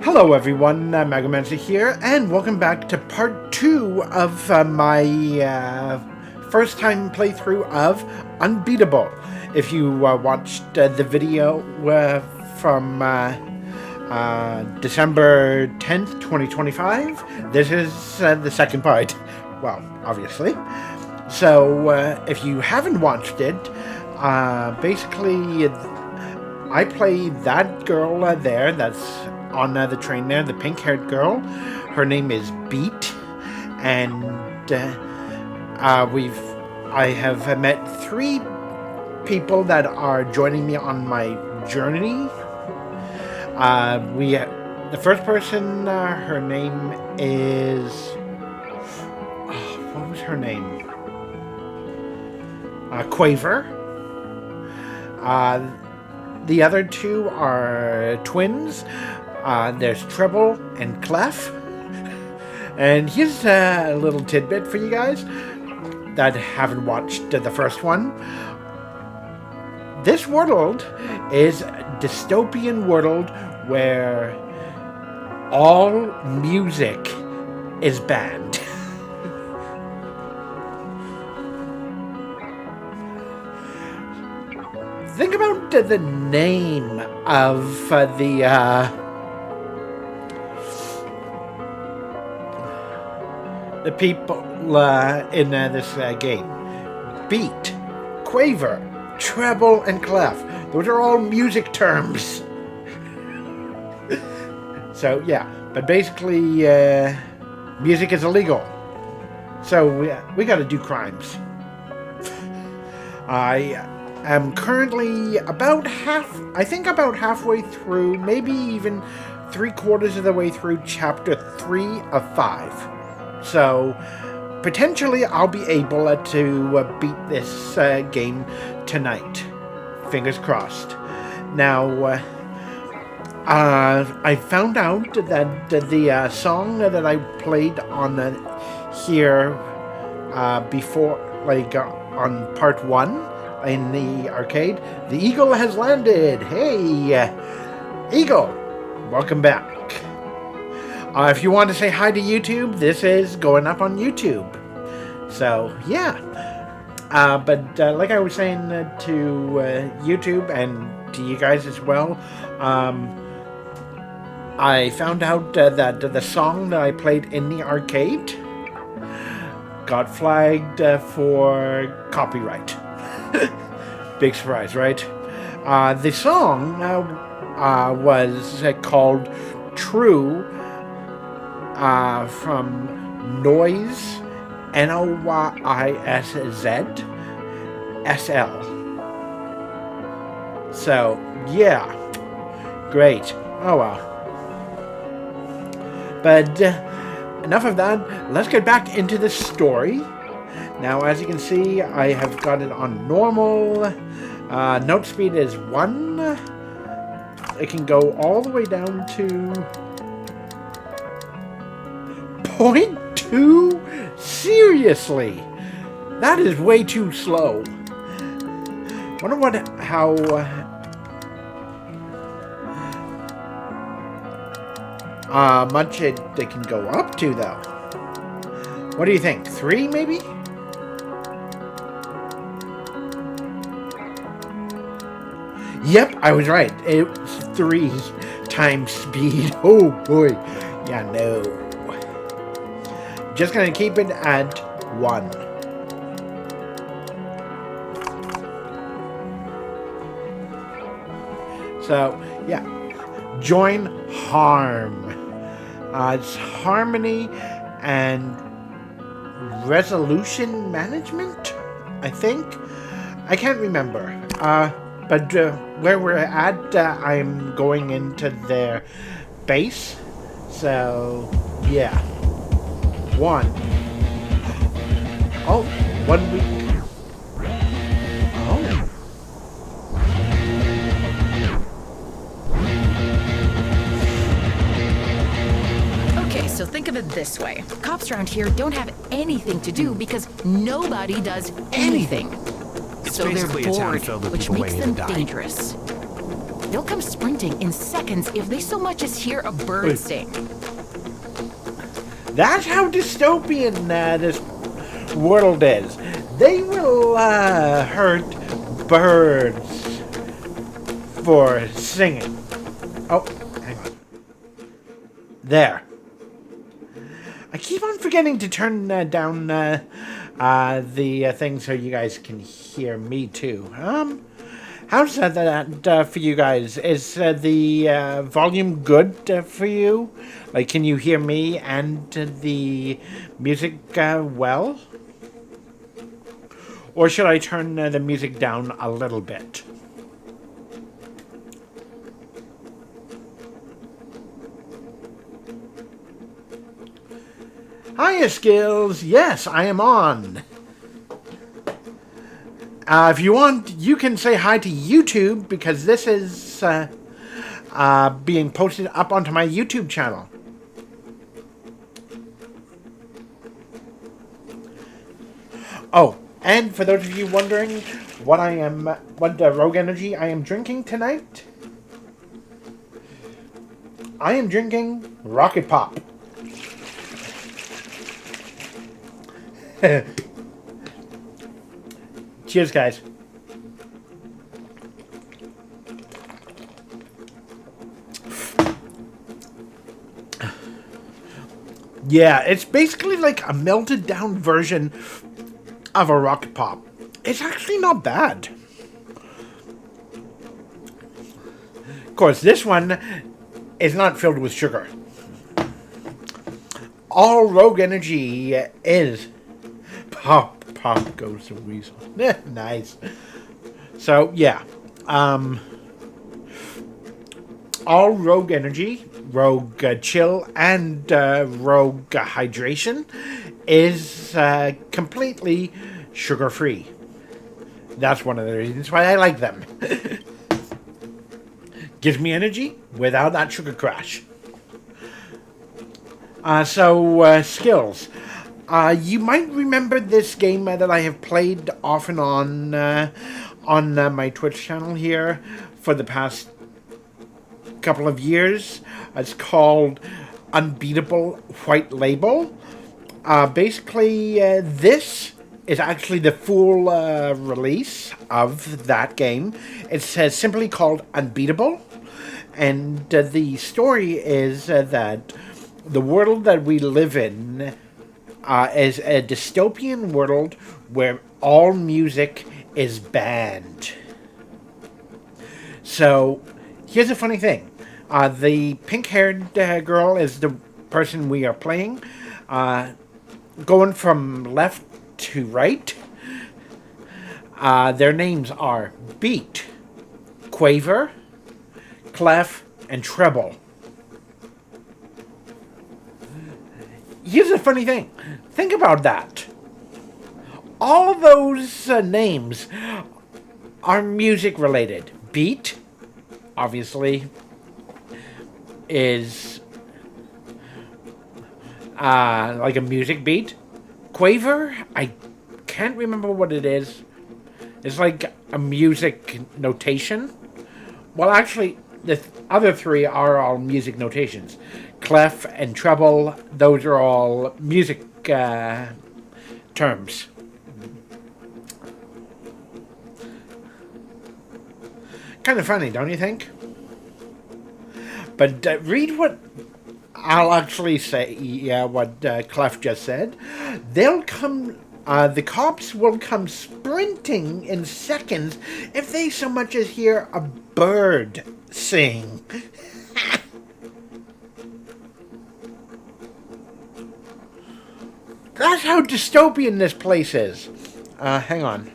Hello everyone, Magromancer here, and welcome back to part 2 of my first time playthrough of Unbeatable. If you watched the video from December 10th, 2025, this is the second part. Well, obviously. So, if you haven't watched it, basically, I play that girl there that's on the train there, the pink-haired girl. Her name is Beat, and I have met 3 people that are joining me on my journey. The first person, her name is, what was her name? Quaver. The other 2 are twins. There's Treble and Clef. And here's a little tidbit for you guys that haven't watched the first one. This world is a dystopian world where all music is banned. Think about the name of the people in this game. Beat, Quaver, Treble, and Clef. Those are all music terms. So, yeah. But basically, music is illegal. So, we gotta do crimes. I am currently about halfway through, maybe even 3/4 of the way through chapter 3 of 5. So, potentially I'll be able to beat this game tonight. Fingers crossed. Now, I found out that the song that I played on here before, like on part 1 in the arcade, the Eagle has landed. Hey, Eagle, welcome back. If you want to say hi to YouTube, this is going up on YouTube. So, yeah. But like I was saying to YouTube and to you guys as well, I found out that the song that I played in the arcade got flagged for copyright. Big surprise, right? The song was called True, from Noise, Noyizz, SL. So, yeah. Great. Oh well. But enough of that. Let's get back into the story. Now, as you can see, I have got it on normal. Note speed is 1. It can go all the way down to 0.2? Seriously? That is way too slow. Wonder how much it can go up to, though. What do you think? 3, maybe? Yep, I was right. It was 3 times speed. Oh boy. Yeah, no. Just gonna keep it at 1. So, yeah. Join Harm. It's Harmony and Resolution Management, I think. I can't remember. But where we're at, I'm going into their base. So, yeah. 1. Oh, 1 week. Oh. Okay, so think of it this way. Cops around here don't have anything to do because nobody does anything. It's so they're basically a town bored, filled with which people makes waiting them to die. dangerous. They'll come sprinting in seconds if they so much as hear a bird sing. That's how dystopian this world is. They will hurt birds for singing. Oh, hang on. There. I keep on forgetting to turn down the thing so you guys can hear me too. How's that for you guys? Is the volume good for you? Like, can you hear me and the music well? Or should I turn the music down a little bit? Hiya, Skills. Yes, I am on. If you want, you can say hi to YouTube because this is being posted up onto my YouTube channel. Oh, and for those of you wondering what Rogue Energy I am drinking tonight, I am drinking Rocket Pop. Cheers, guys. Yeah, it's basically like a melted down version of a Rocket Pop. It's actually not bad. Of course, this one is not filled with sugar. All Rogue Energy is pop goes the weasel. Nice. So yeah, all Rogue Energy, Rogue Chill, and Rogue Hydration is completely sugar-free. That's one of the reasons why I like them. Gives me energy without that sugar crash. Skills. You might remember this game that I have played off and on my Twitch channel here for the past couple of years. It's called Unbeatable White Label. Basically, this is actually the full release of that game. It's simply called Unbeatable. And the story is that the world that we live in is a dystopian world where all music is banned. So, here's a funny thing. The pink-haired girl is the person we are playing. Going from left to right. Their names are Beat, Quaver, Clef, and Treble. Here's a funny thing. Think about that. All of those names are music related. Beat, obviously, is like a music beat. Quaver, I can't remember what it is. It's like a music notation. Well, actually, the other three are all music notations. Clef and treble, those are all music terms. Kind of funny, don't you think? But read what I'll actually say, what Clef just said. They'll come, the cops will come sprinting in seconds if they so much as hear a bird sing. That's how dystopian this place is. Hang on.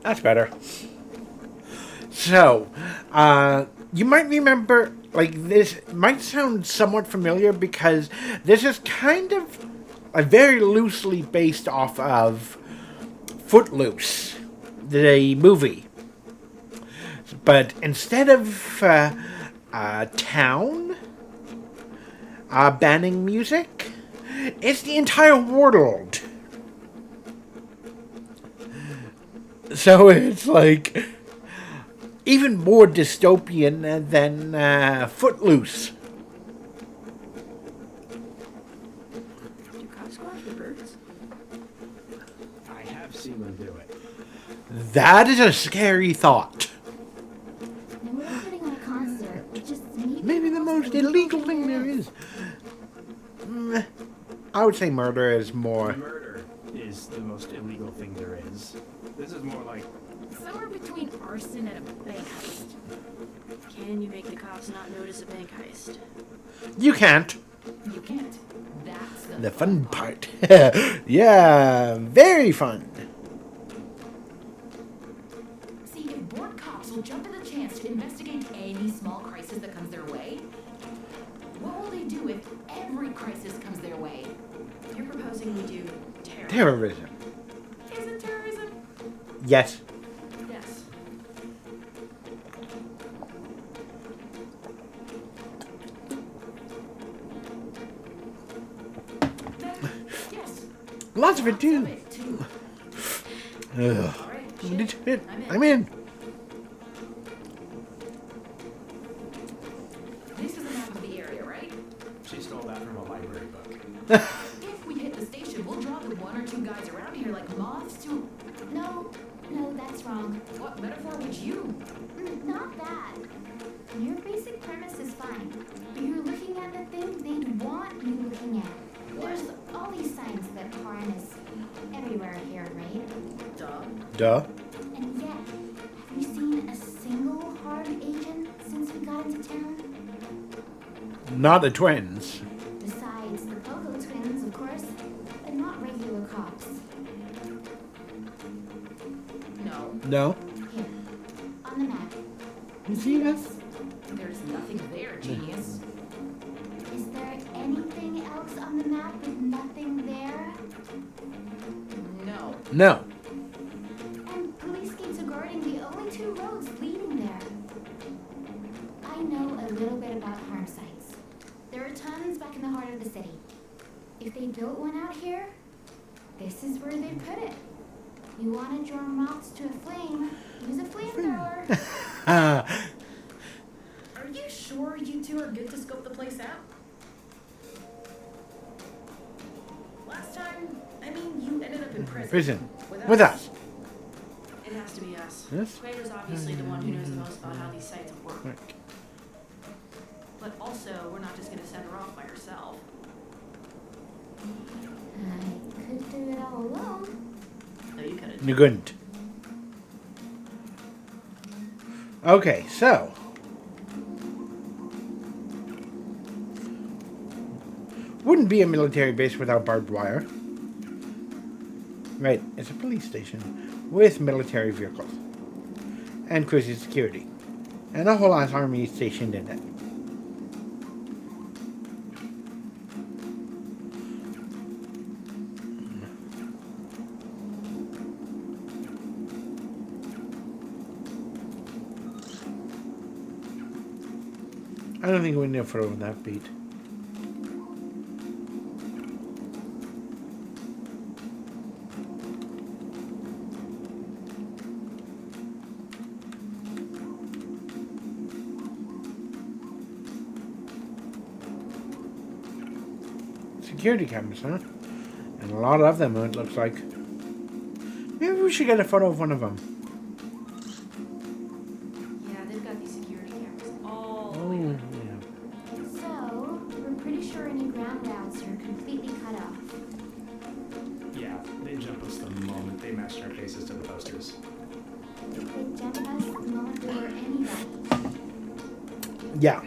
That's better. So, you might remember, like, this might sound somewhat familiar because this is kind of very loosely based off of Footloose, the movie. But instead of a town banning music, it's the entire world. So it's like even more dystopian than Footloose. Do cops go after birds? I have seen them do it. That is a scary thought. Now we're not putting on a concert. It just Maybe the most illegal thing there is. I would say murder is more. Murder is the most illegal thing there is. This is more like Somewhere between arson and a bank heist. Can you make the cops not notice a bank heist? You can't. You can't. That's The fun part. Yeah, very fun. See, if bored cops will jump at the chance to investigate any small crisis that comes their way, what will they do if every crisis comes their way? You're proposing we do terror. Terrorism. Is it terrorism? Yes. Yes. Then, yes. Lots of it too. Lots of it, too. Ugh. All right. Shit. I'm in. This is a map of the area, right? she stole that from a library book. If we hit the station, we'll draw the one or two guys around here like moths to... No, that's wrong. What metaphor would you... Not that. Your basic premise is fine, but you're looking at the thing they'd want you looking at. There's all these signs that harm is everywhere here, right? Duh. Duh. And yet, have you seen a single harm agent since we got into town? Not the twins. Besides the Pogo twins, of course, but not regular cops. No, No. Here, on the map. You see this? there's nothing there, genius. Is there anything else on the map with nothing there? No. No. And police gates are guarding the only two roads leading there. I know a little bit about harm sites. There are tons back in the heart of the city. If they built one out here, this is where they'd put it. You want to draw moths to a flame, use a flamethrower. Are you sure you two are good to scope the place out? Last time, I mean, you ended up in prison. Prison. With us. It has to be us. Yes? Quader's obviously the one who knows the most about how these sites work. Right. But also, we're not just going to send her off by herself. I could do it all alone. No, you could have. You couldn't. Okay, so. Wouldn't be a military base without barbed wire. Right, it's a police station with military vehicles and cruising security and a whole ass army stationed in it. I don't think we need to throw that beat. Security cameras, huh? And a lot of them, it looks like. Maybe we should get a photo of one of them. Yeah, they've got these security cameras all the Oh, way up. yeah. So, we're pretty sure any ground routes are completely cut off. Yeah, they jump us the moment they matched our faces to the posters. They could jump us the moment we were anybody. Yeah.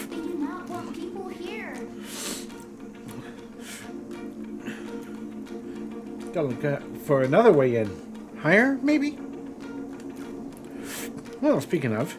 They do not want people here. Gotta look for another way in. Higher, maybe? Well, speaking of.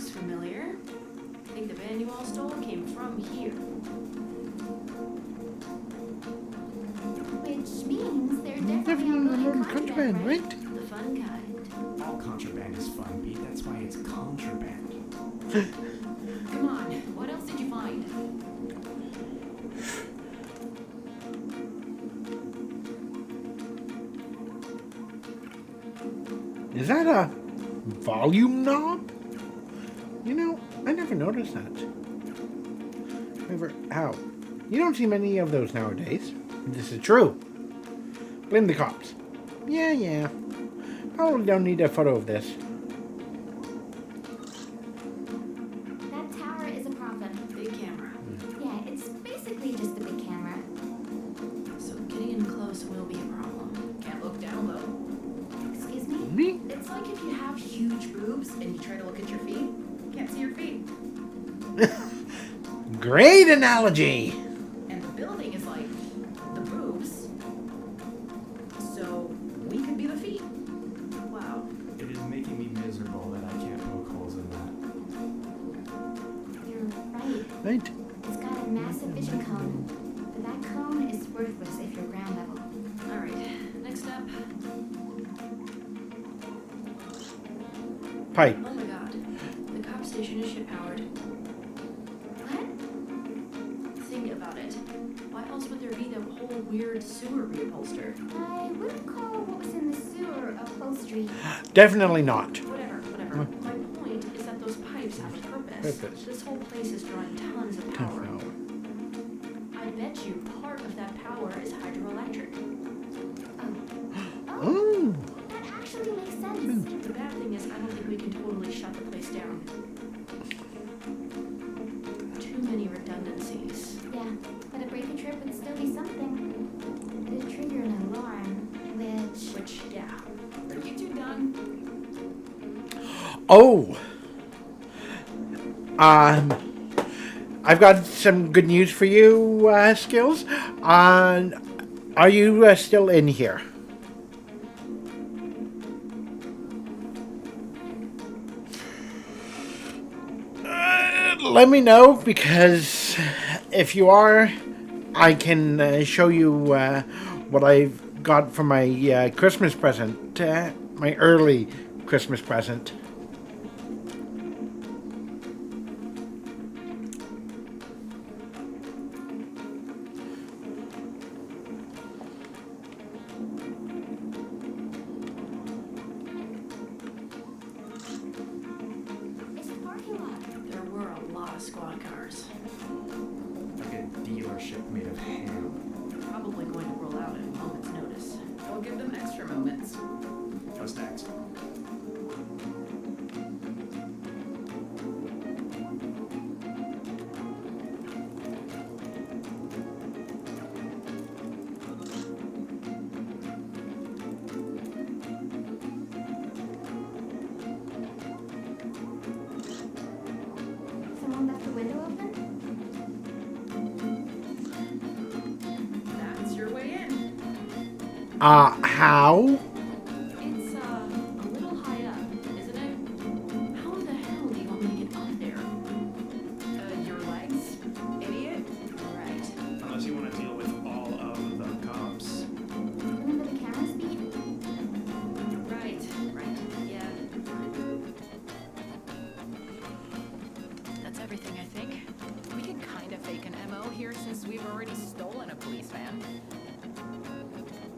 looks familiar. I think the van you all stole came from here. Which means they're definitely Definitely unloading contraband, contraband, right? The fun kind. All contraband is fun, Pete. That's why it's contraband. Come on, what else did you find? Is that a volume knob? You know, I never noticed that. Never. How? You don't see many of those nowadays. This is true. Blame the cops. Yeah. Probably don't need a photo of this. That tower is a problem. Big camera. Yeah, it's basically just a big camera. So getting in close will be a problem. Can't look down though. Excuse me? Me? It's like if you have huge boobs and you try to look at your feet, can't see your feet. Great analogy. And the building is like the boobs. So we could be the feet. Wow. It is making me miserable that I can't poke holes in that. You're right. Right. It's got a massive vision cone. But that cone is worthless if you're ground level. Alright, next up. Pipe. Oh my god. The cop station is ship powered. What? Think about it. Why else would there be that whole weird sewer reupholster? I wouldn't call what was in the sewer upholstery. Definitely not. Whatever. My point is that those pipes have a purpose. This whole place is drawing tons of power. I bet you part of that power is hydroelectric. Oh. That actually makes sense. The bad thing is I don't think we can totally shut the place down. Too many redundancies. Yeah, but a break a trip would still be something. It'd trigger an alarm, which Yeah. Are you two done? Oh. I've got some good news for you, Skills. Are you still in here? Let me know, because if you are, I can show you what I've got for my Christmas present, my early Christmas present. it's the parking lot. There were a lot of squad cars. Like a dealership made of ham. They're probably going to roll out at a moment's notice. We'll give them extra moments. What's next? Someone left the window open? That's your way in. How? It's a little high up, isn't it? How the hell do you want me to get up there? Your legs, idiot. Right. Unless you want to deal with all of the cops. Remember the camera speed? Right. Yeah. That's everything, I think. We can kind of fake an MO here since we've already stolen a police van.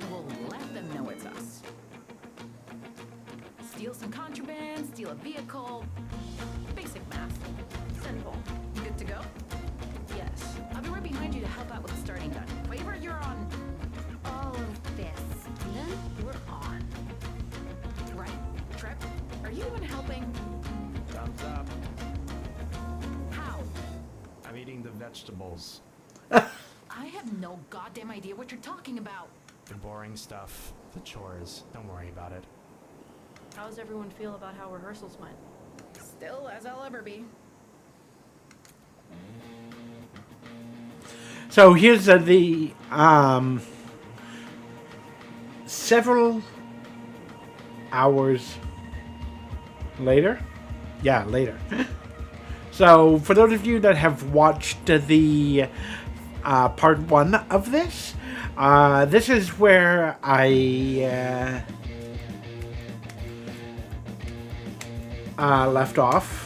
We'll let them know it's us. Steal some contraband, steal a vehicle. Basic math. Simple. You good to go? Yes. I'll be right behind you to help out with the starting gun. Quaver, you're on. All of this. Then we're on. Right. Trip, are you even helping? Thumbs up. How? I'm eating the vegetables. I have no goddamn idea what you're talking about. The boring stuff. The chores. Don't worry about it. How does everyone feel about how rehearsals went? Still, as I'll ever be. So here's the several hours later. yeah, later. So, for those of you that have watched the part 1 of this, this is where I left off.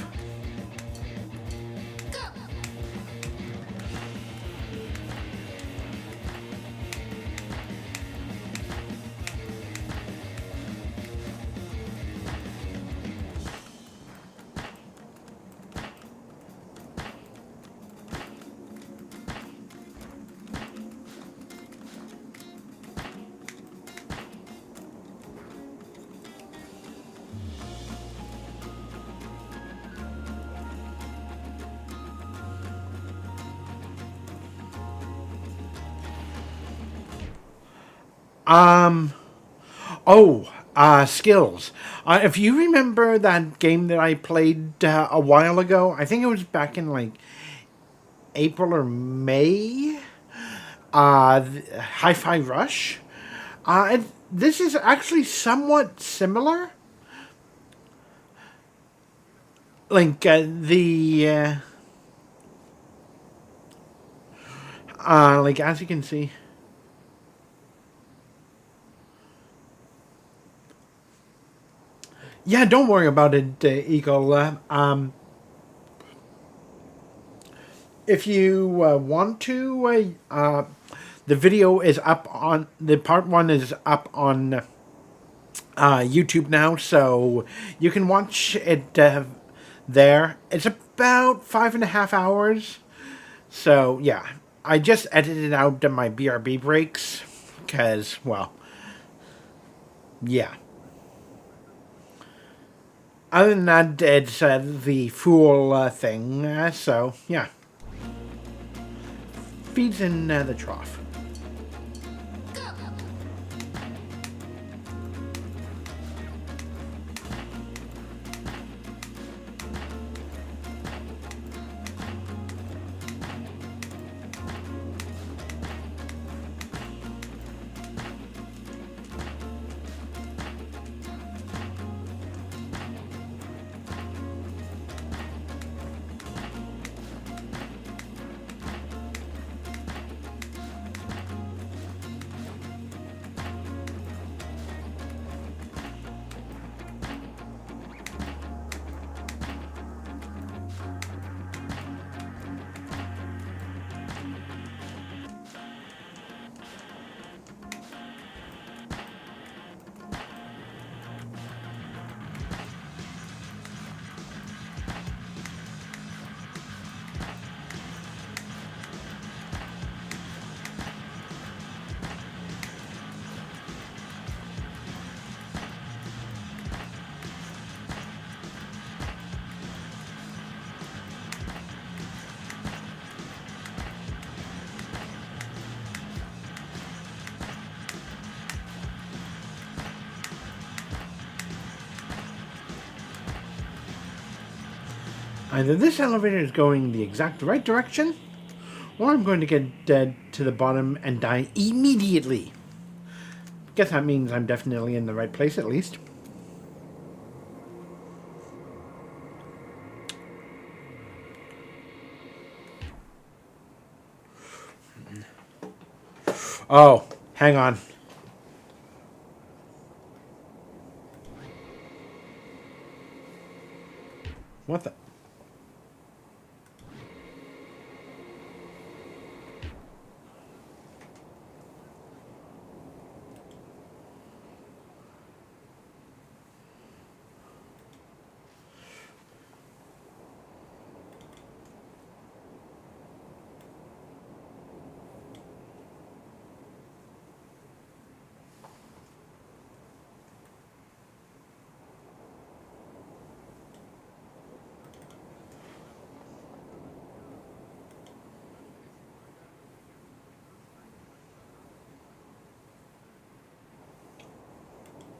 Skills. If you remember that game that I played a while ago, I think it was back in like April or May, Hi-Fi Rush. This is actually somewhat similar. Like like as you can see. Yeah, don't worry about it, Eagle. If you want to, the video is up on, the part 1 is up on YouTube now, so you can watch it there. It's about 5.5 hours. So, yeah, I just edited out my BRB breaks, because, well, yeah. Other than that, it's the Fool thing, so, yeah. Feeds in the trough. Either this elevator is going the exact right direction, or I'm going to get dead to the bottom and die immediately. Guess that means I'm definitely in the right place, at least. Oh, hang on. What the...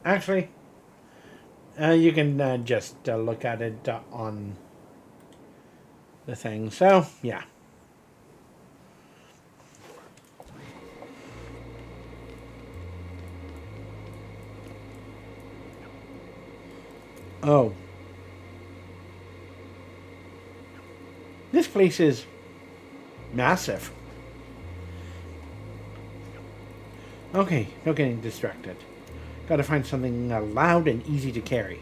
Actually, you can just look at it on the thing. So, yeah. Oh. This place is massive. Okay, no getting distracted. Gotta find something loud and easy to carry.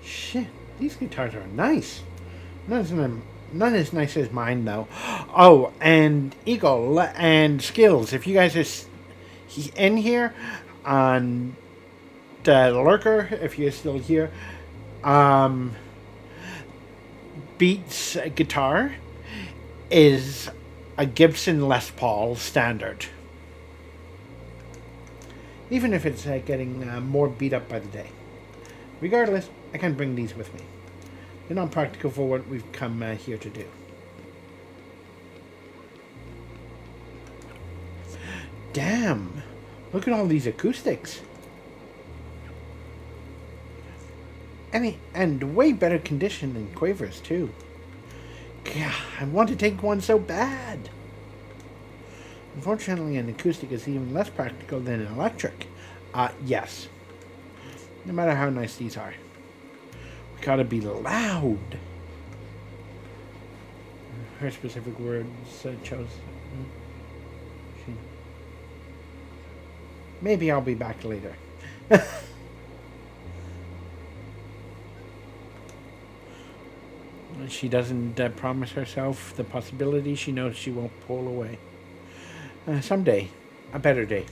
Shit, these guitars are nice. None as nice as mine, though. Oh, and Eagle and Skills. If you guys are in here on the Lurker, if you're still here, Beats guitar is a Gibson Les Paul standard. Even if it's getting more beat up by the day. Regardless, I can't bring these with me. They're not practical for what we've come here to do. Damn! Look at all these acoustics. And way better condition than Quavers, too. God, I want to take one so bad. Unfortunately, an acoustic is even less practical than an electric. Yes. No matter how nice these are. We gotta be loud. Her specific words chose. Maybe I'll be back later. She doesn't promise herself the possibility. She knows she won't pull away. Someday. A better day.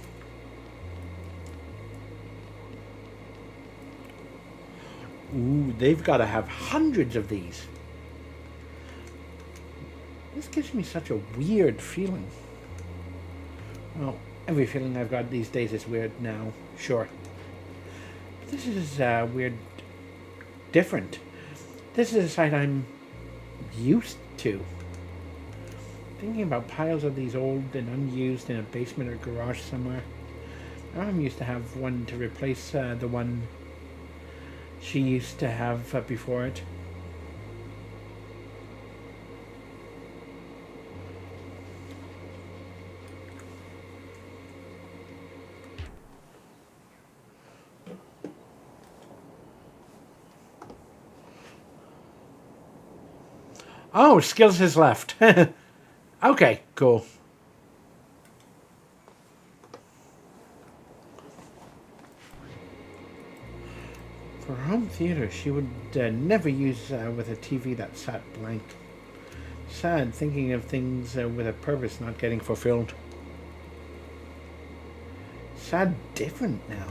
Ooh, they've got to have hundreds of these. This gives me such a weird feeling. Well, every feeling I've got these days is weird now, sure. But this is weird, different. This is a sight I'm used to. Thinking about piles of these old and unused in a basement or garage somewhere. I'm used to have one to replace the one she used to have before it. Oh, Skills has left. Okay, cool. For home theater, she would never use with a TV that sat blank. Sad, thinking of things with a purpose not getting fulfilled. Sad different now.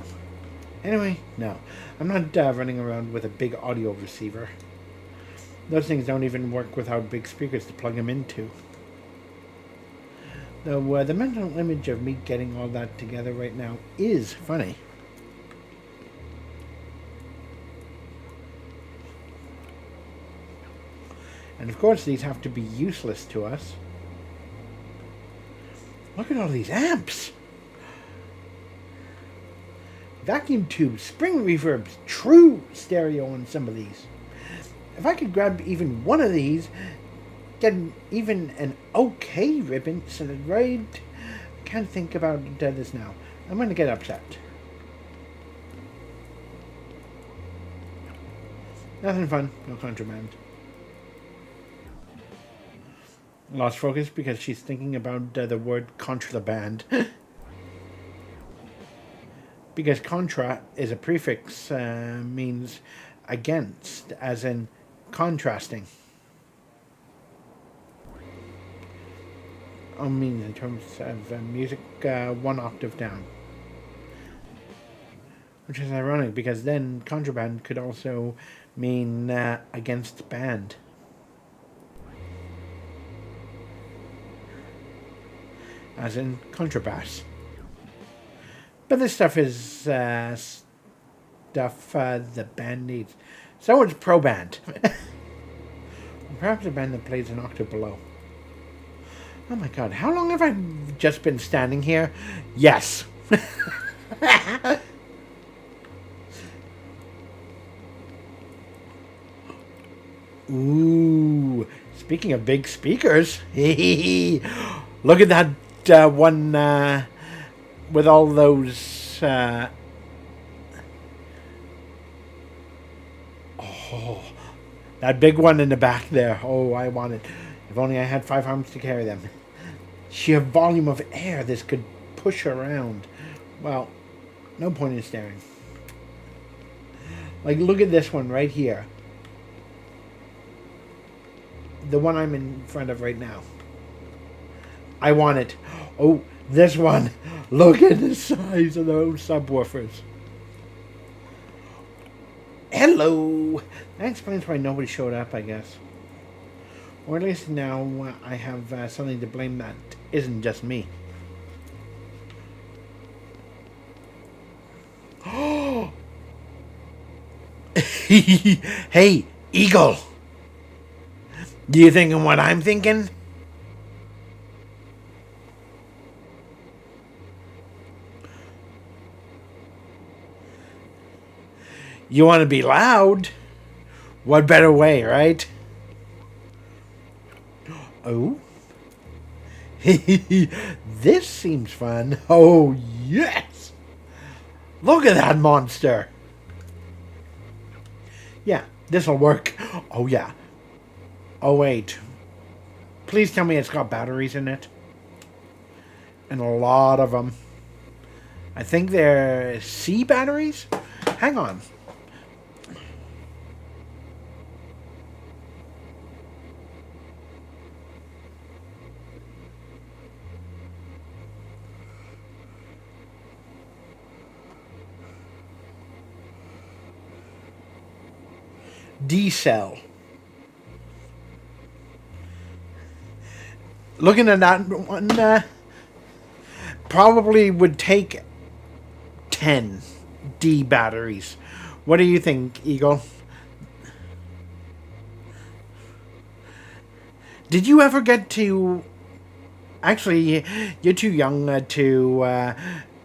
Anyway, no. I'm not running around with a big audio receiver. Those things don't even work without big speakers to plug them into. Though the mental image of me getting all that together right now is funny. And of course these have to be useless to us. Look at all these amps! Vacuum tubes, spring reverbs, true stereo on some of these. If I could grab even one of these, get even an okay ribbon, set it right. I can't think about this now. I'm going to get upset. Nothing fun, no contraband. Lost focus because she's thinking about the word contraband. Because contra is a prefix, means against, as in contrasting. I mean, in terms of music, one octave down. Which is ironic, because then contraband could also mean against band. As in contrabass. But this stuff is stuff the band needs. So it's pro band. Perhaps a band that plays an octave below. Oh my god, how long have I just been standing here? Yes. Ooh, speaking of big speakers, look at that one with all those. Oh, that big one in the back there. Oh, I want it. If only I had 5 arms to carry them. Sheer volume of air this could push around. Well, no point in staring. Like, look at this one right here. The one I'm in front of right now. I want it. Oh, this one. Look at the size of those subwoofers. Hello. That explains why nobody showed up, I guess. Or at least now I have something to blame that isn't just me. Hey, Eagle. You thinking what I'm thinking? You want to be loud? What better way, right? Oh? This seems fun. Oh, yes! Look at that monster! Yeah, this'll work. Oh, yeah. Oh, wait. Please tell me it's got batteries in it. And a lot of them. I think they're C batteries? Hang on. D cell. Looking at that one, probably would take 10 D batteries. What do you think, Eagle? Did you ever get to... Actually, you're too young to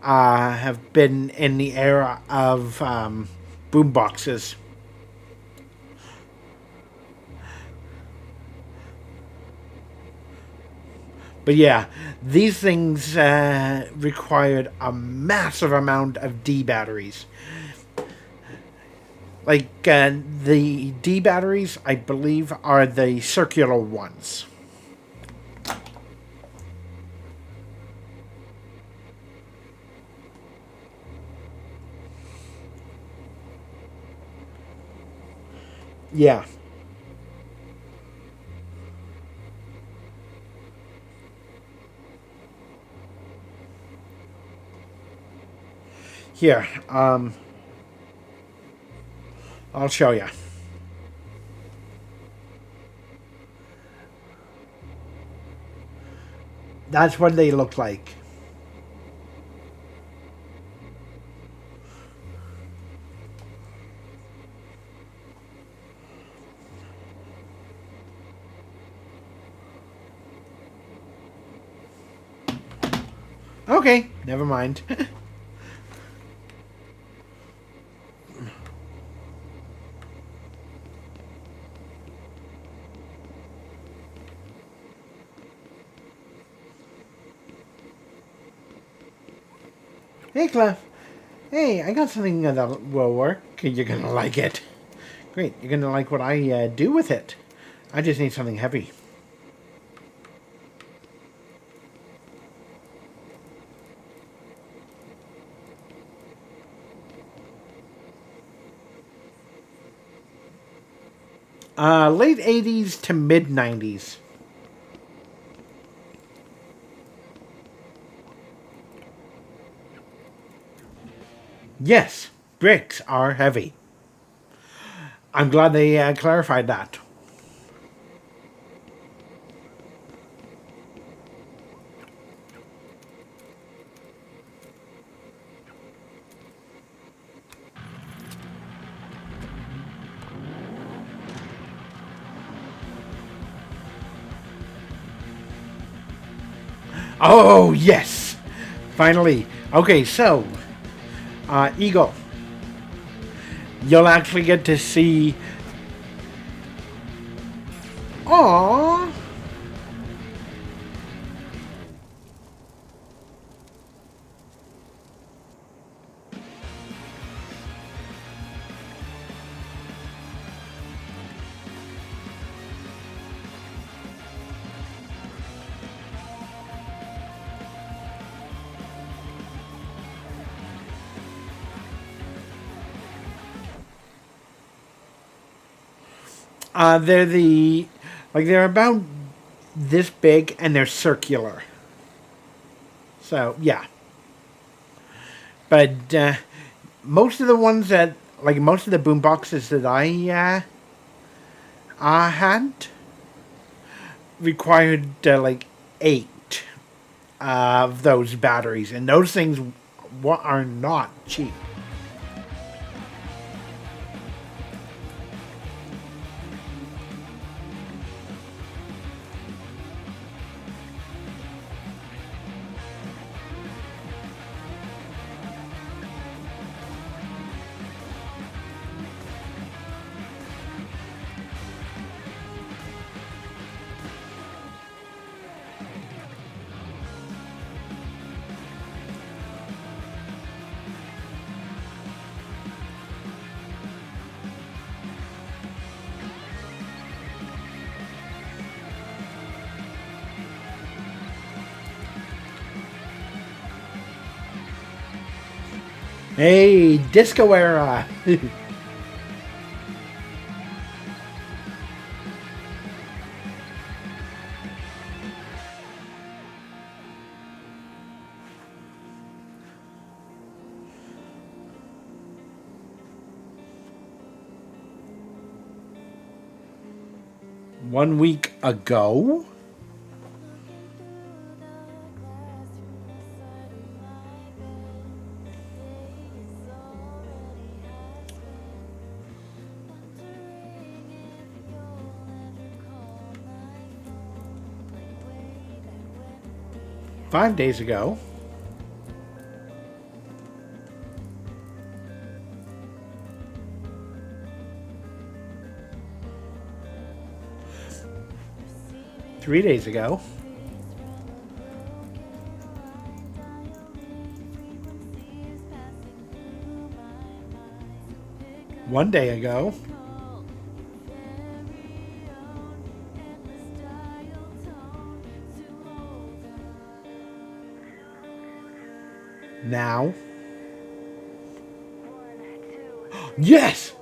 have been in the era of boom boxes. But yeah, these things required a massive amount of D batteries. Like, the D batteries, I believe, are the circular ones. Yeah. Here, I'll show you. That's what they look like. Okay, never mind. Hey, Clef. Hey, I got something that will work. You're gonna like it. Great, you're gonna like what I do with it. I just need something heavy. Late 80s to mid 90s. Yes, bricks are heavy. I'm glad they clarified that. Oh, yes! Finally. Okay, so, Eagle. You'll actually get to see... Aww! They're about this big and they're circular. So, yeah. But, most of the ones that, most of the boom boxes that I had required, 8 of those batteries. And those things are not cheap. Hey, disco era! One week ago? Five days ago. Three days ago. One day ago. Now. Yes!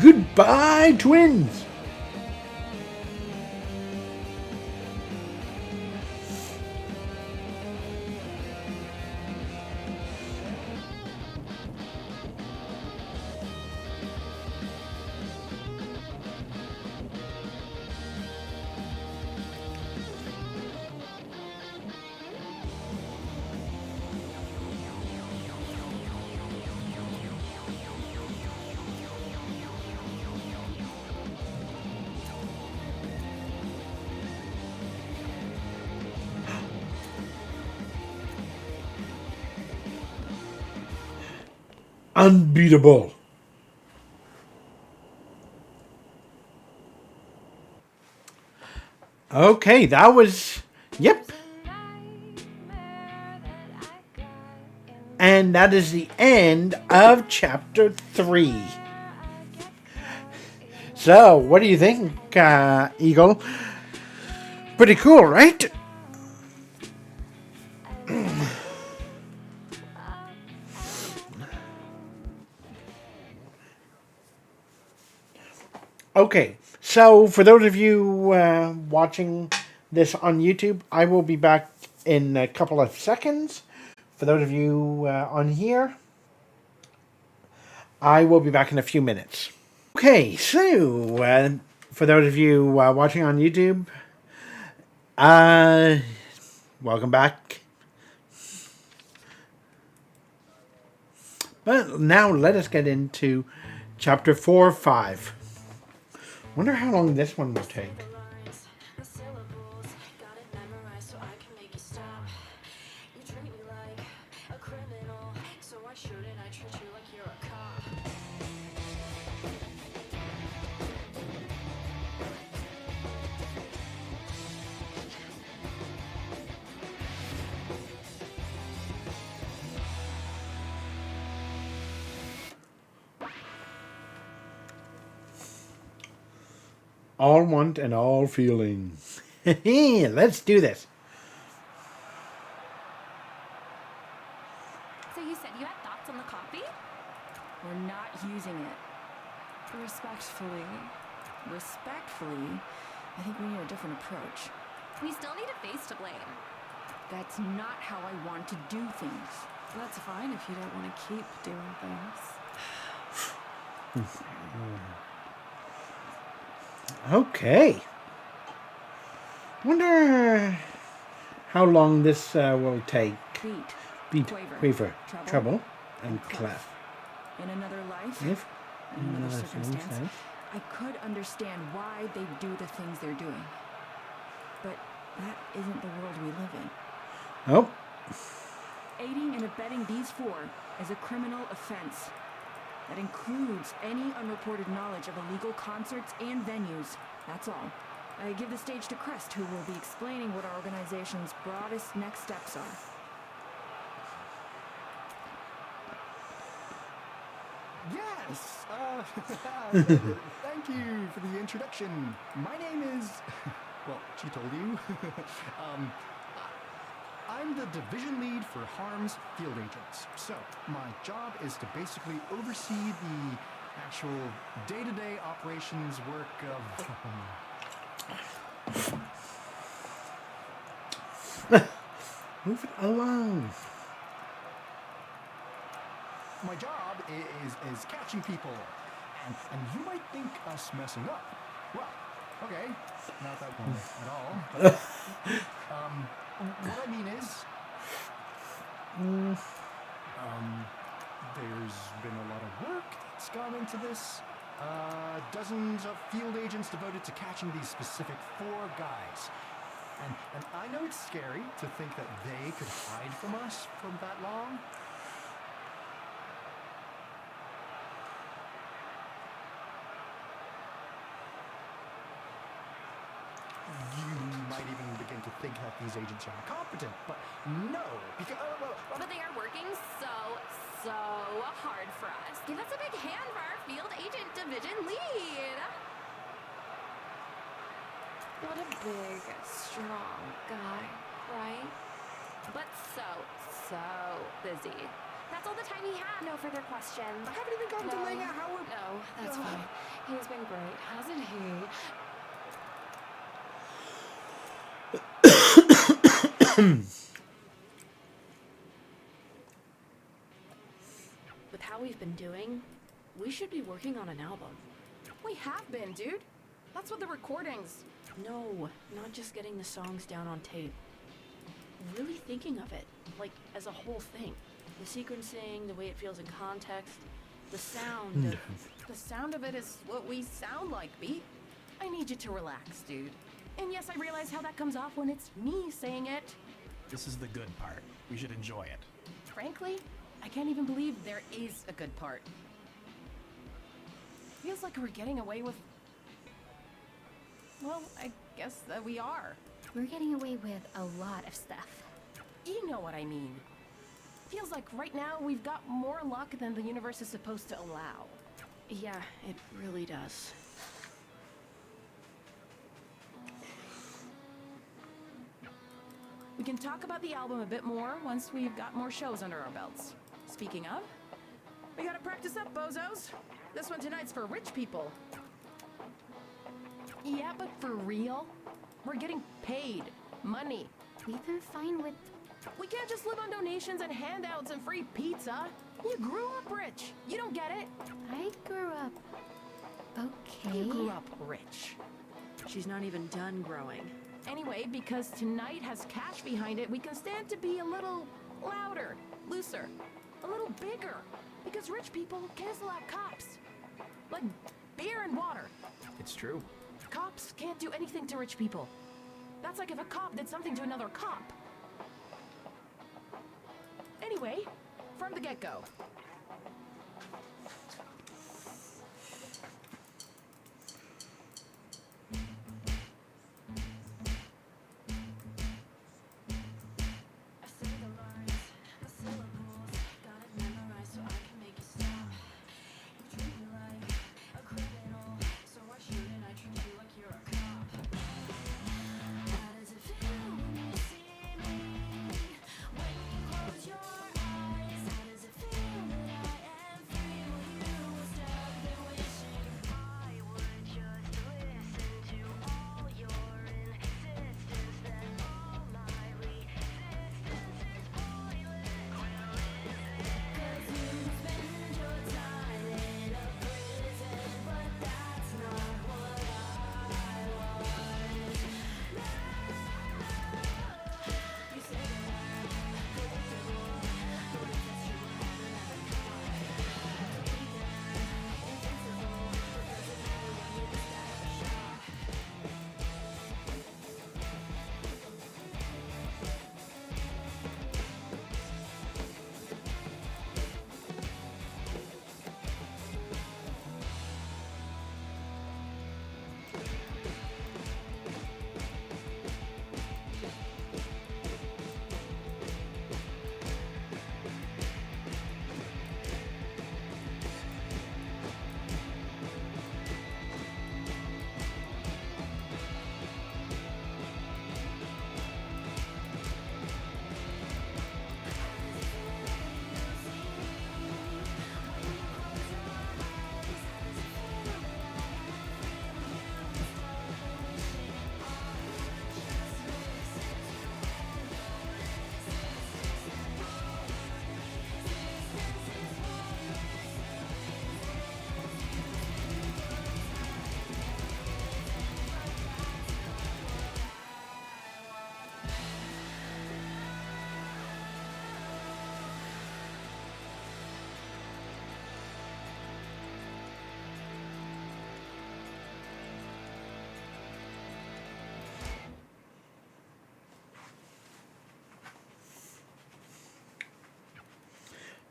Goodbye, twins. Unbeatable. Okay, that was... Yep. And that is the end of chapter 3. So, what do you think, Eagle? Pretty cool, right? Okay, so for those of you watching this on YouTube, I will be back in a couple of seconds. For those of you on here, I will be back in a few minutes. Okay, so for those of you watching on YouTube, welcome back. But now let us get into chapter 4, 5. Wonder how long this one will take. All want and all feeling. Let's do this. So you said you had thoughts on the copy? We're not using it. Respectfully, I think we need a different approach. We still need a face to blame. That's not how I want to do things. That's fine if you don't want to keep doing things. Okay. Wonder how long this will take. Beat, quaver, treble, and clef. In another life, If in another circumstance, I could understand why they do the things they're doing. But that isn't the world we live in. Oh. Aiding and abetting these four is a criminal offense. That includes any unreported knowledge of illegal concerts and venues. That's all. I give the stage to Crest, who will be explaining what our organization's broadest next steps are. Yes! Thank you for the introduction. My name is... Well, she told you. I'm the division lead for Harm's field agents. So, my job is to basically oversee the actual day-to-day operations work of... Move it along. My job is catching people. And you might think us messing up. Well, okay, not that one at all. But, what I mean is, there's been a lot of work that's gone into this. Dozens of field agents devoted to catching these specific four guys. And I know it's scary to think that they could hide from us for that long. You might even begin to think that these agents are incompetent, but no, because... But they are working so hard for us. Give us a big hand for our field agent division lead. What a big, strong guy, right? But so busy. That's all the time he had. No further questions. I haven't even gotten to laying out how we're... No, that's fine. He's been great, hasn't he? With how we've been doing, we should be working on an album. We have been, dude. That's what the recordings. No, not just getting the songs down on tape. Really thinking of it, like, as a whole thing. The sequencing, the way it feels in context, the sound of... The sound of it is what we sound like, Beat. I need you to relax, dude. And yes, I realize how that comes off when it's me saying it. This is the good part. We should enjoy it. Frankly, I can't even believe there is a good part. Feels like we're getting away with... Well, I guess that we are. We're getting away with a lot of stuff. You know what I mean. Feels like right now we've got more luck than the universe is supposed to allow. Yeah, it really does. We can talk about the album a bit more once we've got more shows under our belts. Speaking of, we gotta practice up, bozos. This one tonight's for rich people. Yeah, but for real? We're getting paid. Money. We've been fine with... We can't just live on donations and handouts and free pizza. You grew up rich. You don't get it. I grew up... okay. You grew up rich. She's not even done growing. Anyway, because tonight has cash behind it, we can stand to be a little louder, looser, a little bigger. Because rich people cancel out cops. Like beer and water. It's true. Cops can't do anything to rich people. That's like if a cop did something to another cop. Anyway, from the get-go.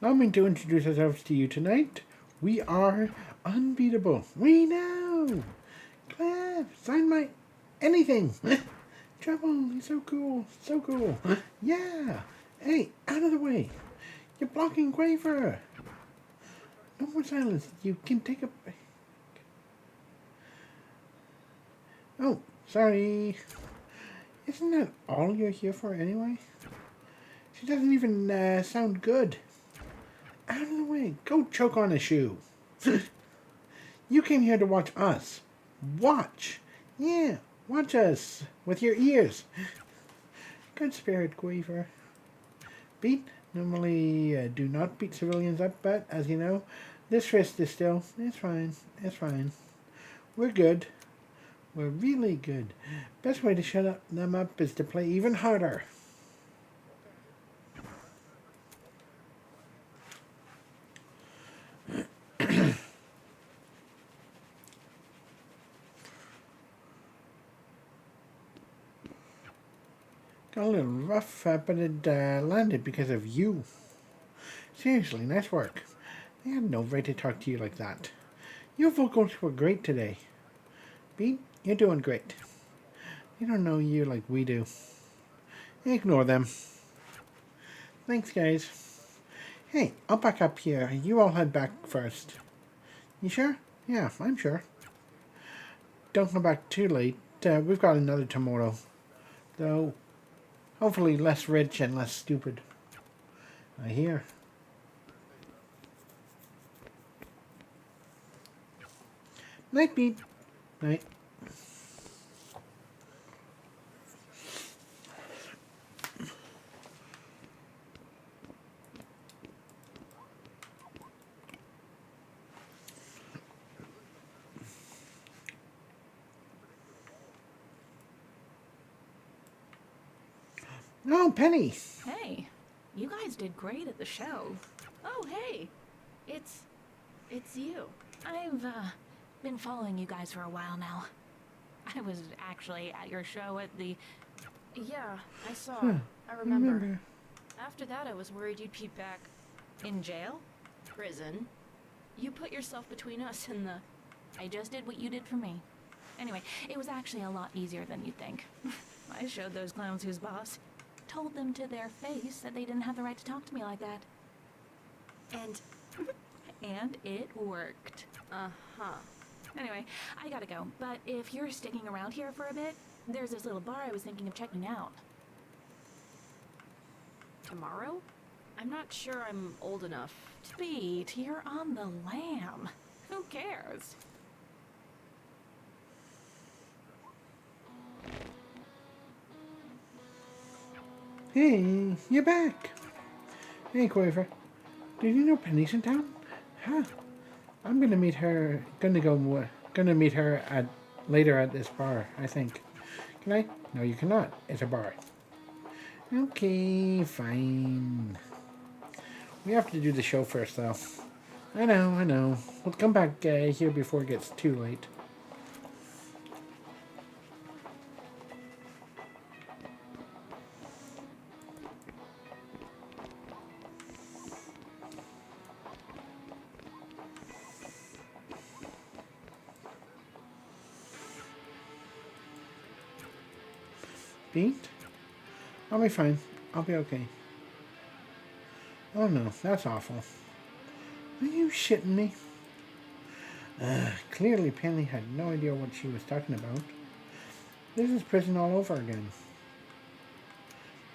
Allow me to introduce ourselves to you tonight. We are unbeatable. We know. Claire, sign my anything. Trouble, he's so cool. So cool. Yeah. Hey, out of the way. You're blocking Quaver. No more silence. You can take a... Oh, sorry. Isn't that all you're here for anyway? She doesn't even sound good. Out of the way. Go choke on a shoe. You came here to watch us. Watch. Yeah, watch us with your ears. Good spirit, Quaver. Beat? Normally do not beat civilians up, but as you know, this fist is still. It's fine. It's fine. We're good. We're really good. Best way to shut them up is to play even harder. Got a little rough, but it landed because of you. Seriously, nice work. I had no right to talk to you like that. Your vocals were great today. Beat, you're doing great. They don't know you like we do. Ignore them. Thanks, guys. Hey, I'll back up here. You all head back first. You sure? Yeah, I'm sure. Don't come back too late. We've got another tomorrow. Though, hopefully less rich and less stupid. I hear. Night, Beat. Night. Oh, Penny. Hey, you guys did great at the show. Oh, hey, it's you. I've been following you guys for a while now. I was actually at your show at the... Yeah, I saw. I remember. After that, I was worried you'd be back In jail? prison. You put yourself between us and the... I just did what you did for me. Anyway, it was actually a lot easier than you'd think. I showed those clowns who's boss. Told them to their face that they didn't have the right to talk to me like that. And it worked. Uh-huh. Anyway, I gotta go. But if you're sticking around here for a bit, there's this little bar I was thinking of checking out. Tomorrow? I'm not sure I'm old enough. Beat, you're on the lam. Who cares? Hey, you're back. Hey, Quaver. Did you know Penny's in town? Huh. I'm gonna meet her. Gonna meet her at later at this bar. I think. Can I? No, you cannot. It's a bar. Okay, fine. We have to do the show first, though. I know. We'll come back here before it gets too late. Beat? I'll be fine. I'll be okay. Oh no, that's awful. Are you shitting me? Clearly Penny had no idea what she was talking about. This is prison all over again.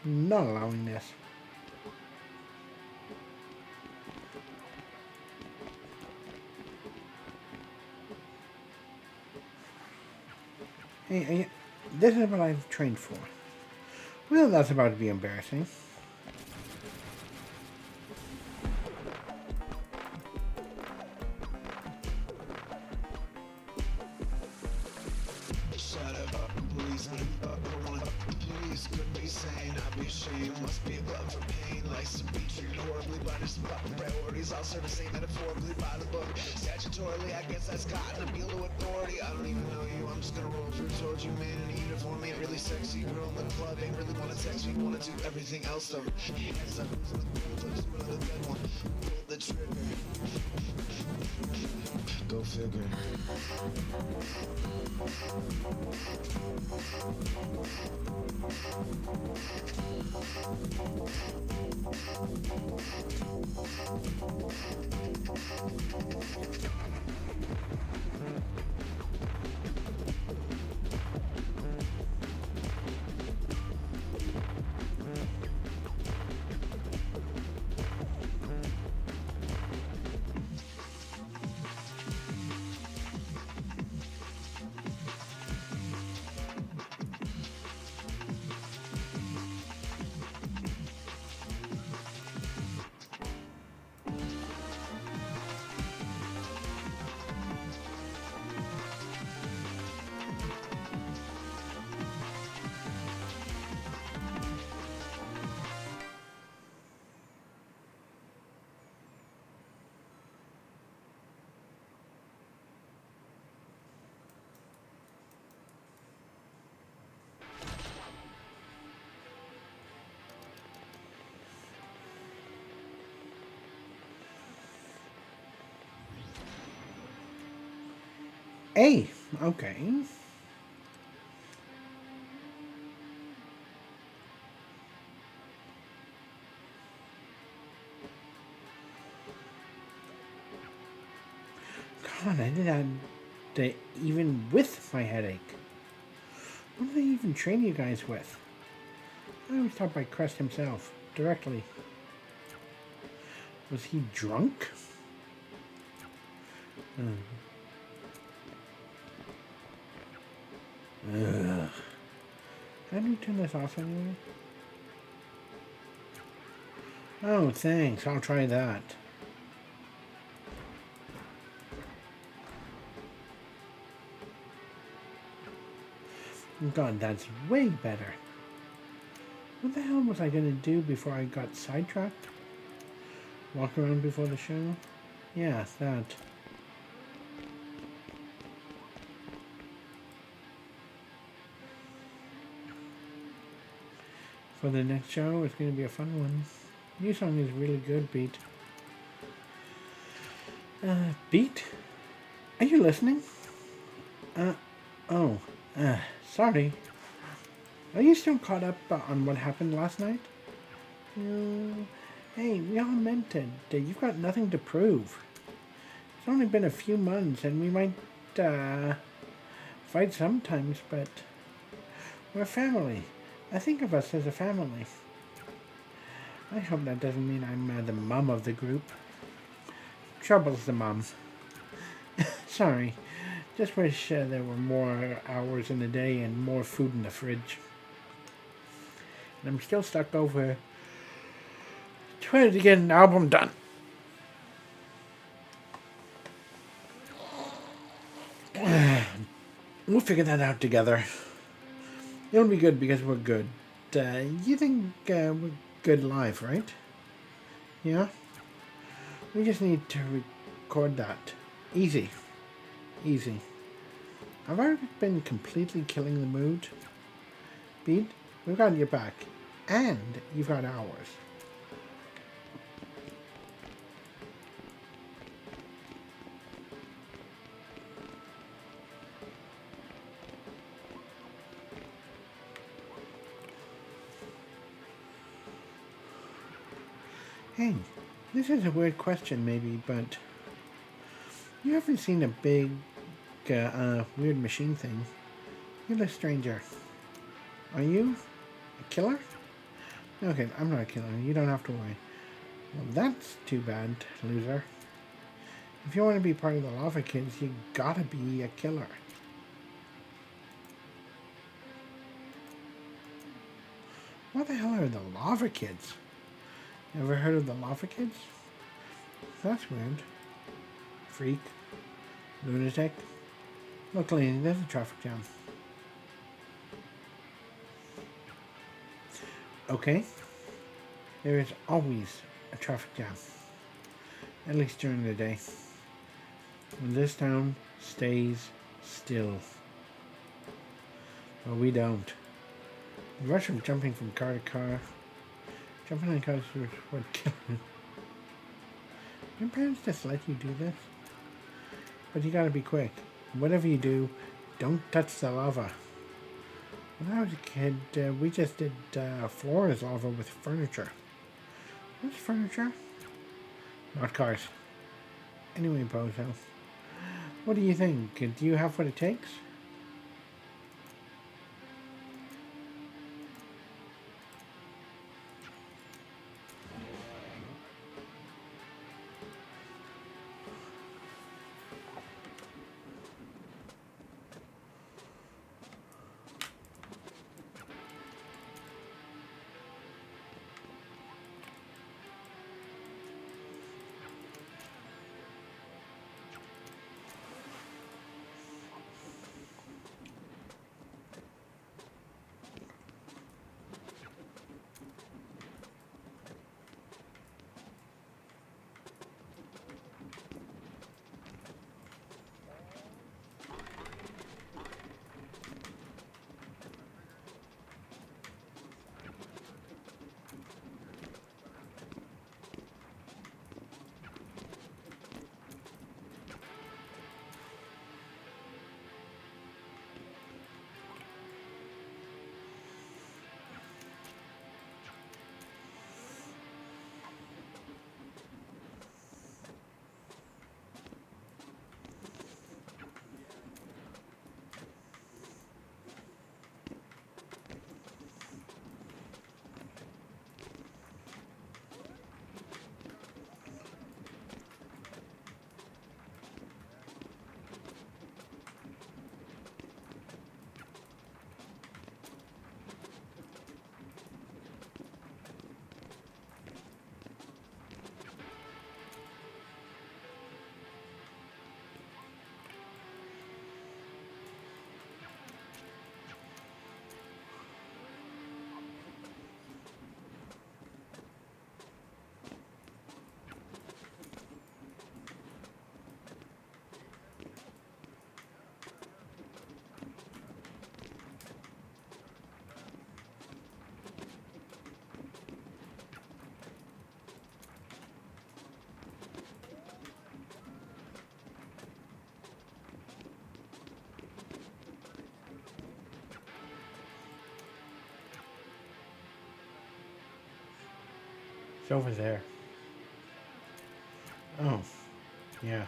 Not allowing this. Hey, this is what I've trained for. Well, that's about to be embarrassing. Everything else though. The trigger. Go figure. A. Okay. God, I did that even with my headache. What did I even train you guys with? I was taught by Crest himself, directly. Was he drunk? Ugh. How do you turn this off anyway? Oh, thanks. I'll try that. God, that's way better. What the hell was I going to do before I got sidetracked? Walk around before the show? Yeah, that. For the next show, it's going to be a fun one. New song is really good, Beat. Beat? Are you listening? Oh. Sorry. Are you still caught up on what happened last night? Hey, we all meant it. You've got nothing to prove. It's only been a few months, and we might, fight sometimes, but we're family. I think of us as a family. I hope that doesn't mean I'm the mum of the group. Trouble's the mum. Sorry. Just wish there were more hours in the day and more food in the fridge. And I'm still stuck over trying to get an album done. We'll figure that out together. It'll be good because we're good. You think we're good live, right? Yeah? We just need to record that. Easy. Easy. Have I been completely killing the mood? Beat, we've got your back. And you've got ours. Hey, this is a weird question maybe, but you haven't seen a big, weird machine thing. You're a stranger. Are you a killer? Okay, I'm not a killer. You don't have to worry. Well, that's too bad, loser. If you want to be part of the Lava Kids, you gotta be a killer. What the hell are the Lava Kids? Ever heard of the Lava Kids? That's weird. Freak. Lunatic. Look, lady, there's a traffic jam. Okay. There is always a traffic jam. At least during the day. When this town stays still. But we don't. The rush of jumping from car to car. Jumping on cars is what kills me. Your parents just let you do this? But you gotta be quick. Whatever you do, don't touch the lava. When I was a kid, we just did floors lava with furniture. What's furniture? Not cars. Anyway, Bozo. What do you think? Do you have what it takes? It's over there. Oh, yeah.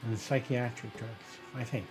And psychiatric drugs, I think.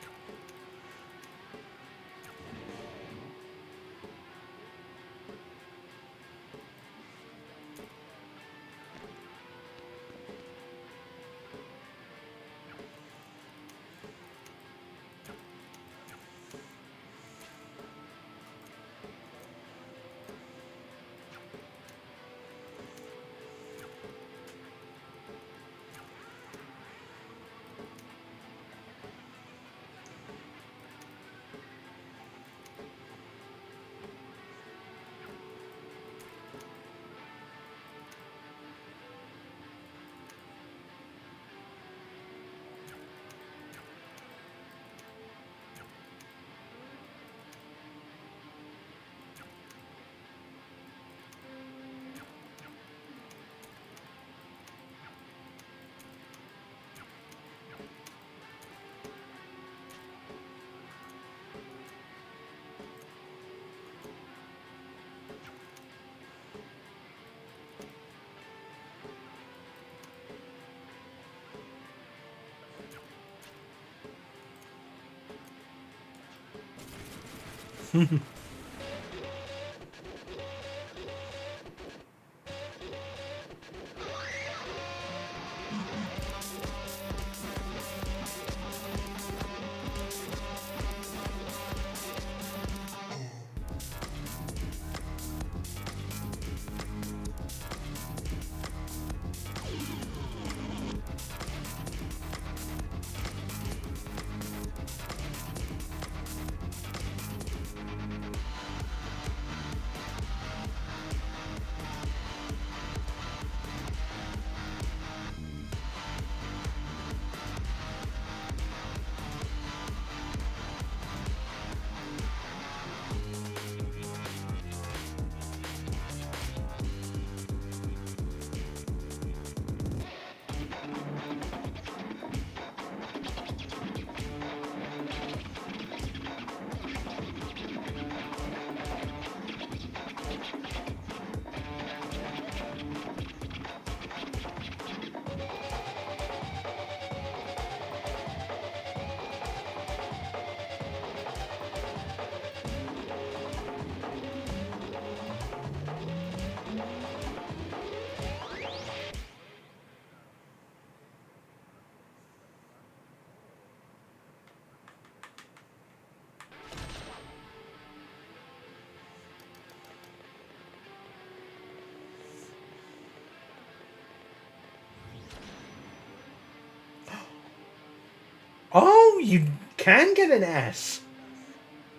Oh, you can get an S.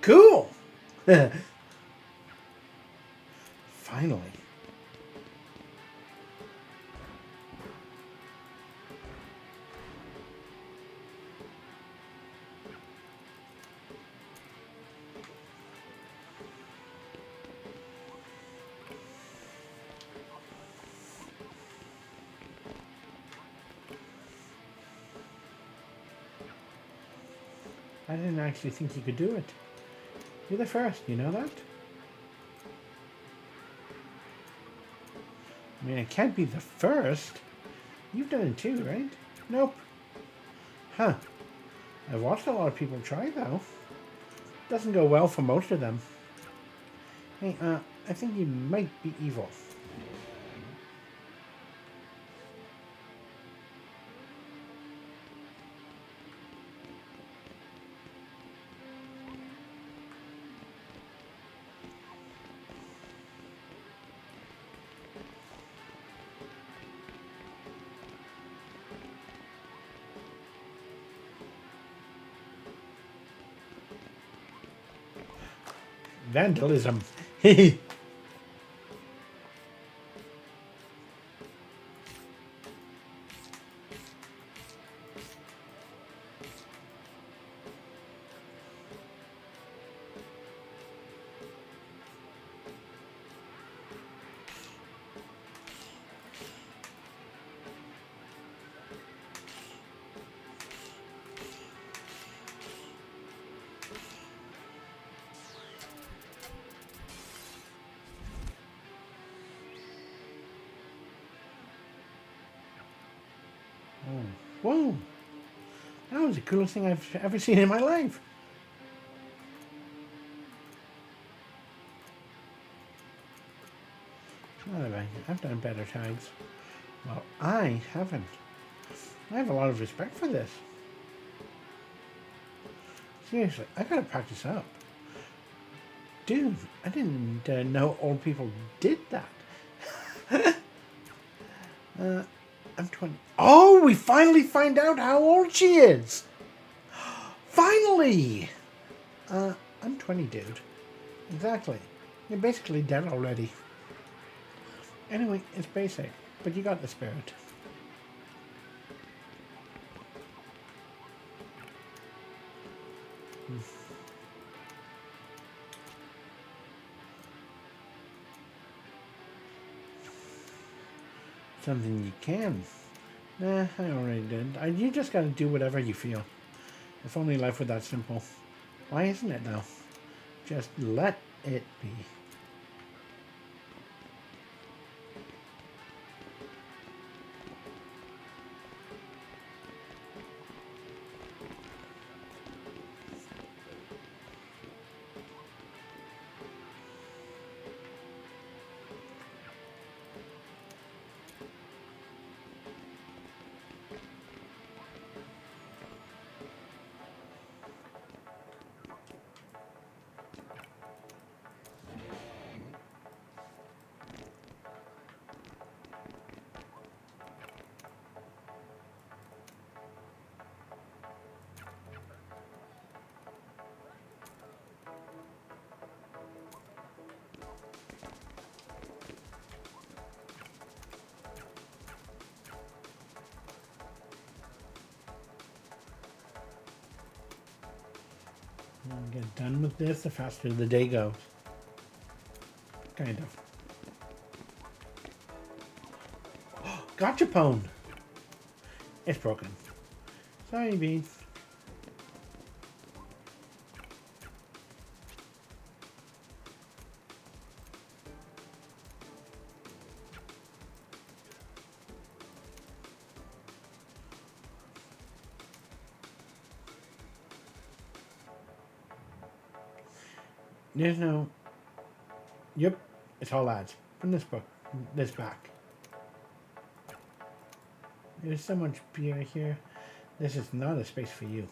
Cool. Finally. I didn't actually think you could do it. You're the first, you know that? I mean, it can't be the first. You've done it too, right? Nope. Huh. I've watched a lot of people try, though. Doesn't go well for most of them. Hey, I think you might be evil. Vandalism. Oh, whoa! That was the coolest thing I've ever seen in my life. Not that I've done better tags. Well, I haven't. I have a lot of respect for this. Seriously, I gotta practice up. Dude, I didn't know old people did that. I'm 20. Oh, we finally find out how old she is. Finally! I'm 20, dude. Exactly. You're basically dead already. Anyway, it's basic, but you got the spirit. Something you can. Nah, I already did. You just gotta do whatever you feel. If only life were that simple. Why isn't it though? Just let it be. Get done with this, the faster the day goes. Kind of. Gotcha pwn! It's broken. Sorry, Beans. There's no... Yep, it's all ads. From this book. This back. There's so much beer here. This is not a space for you.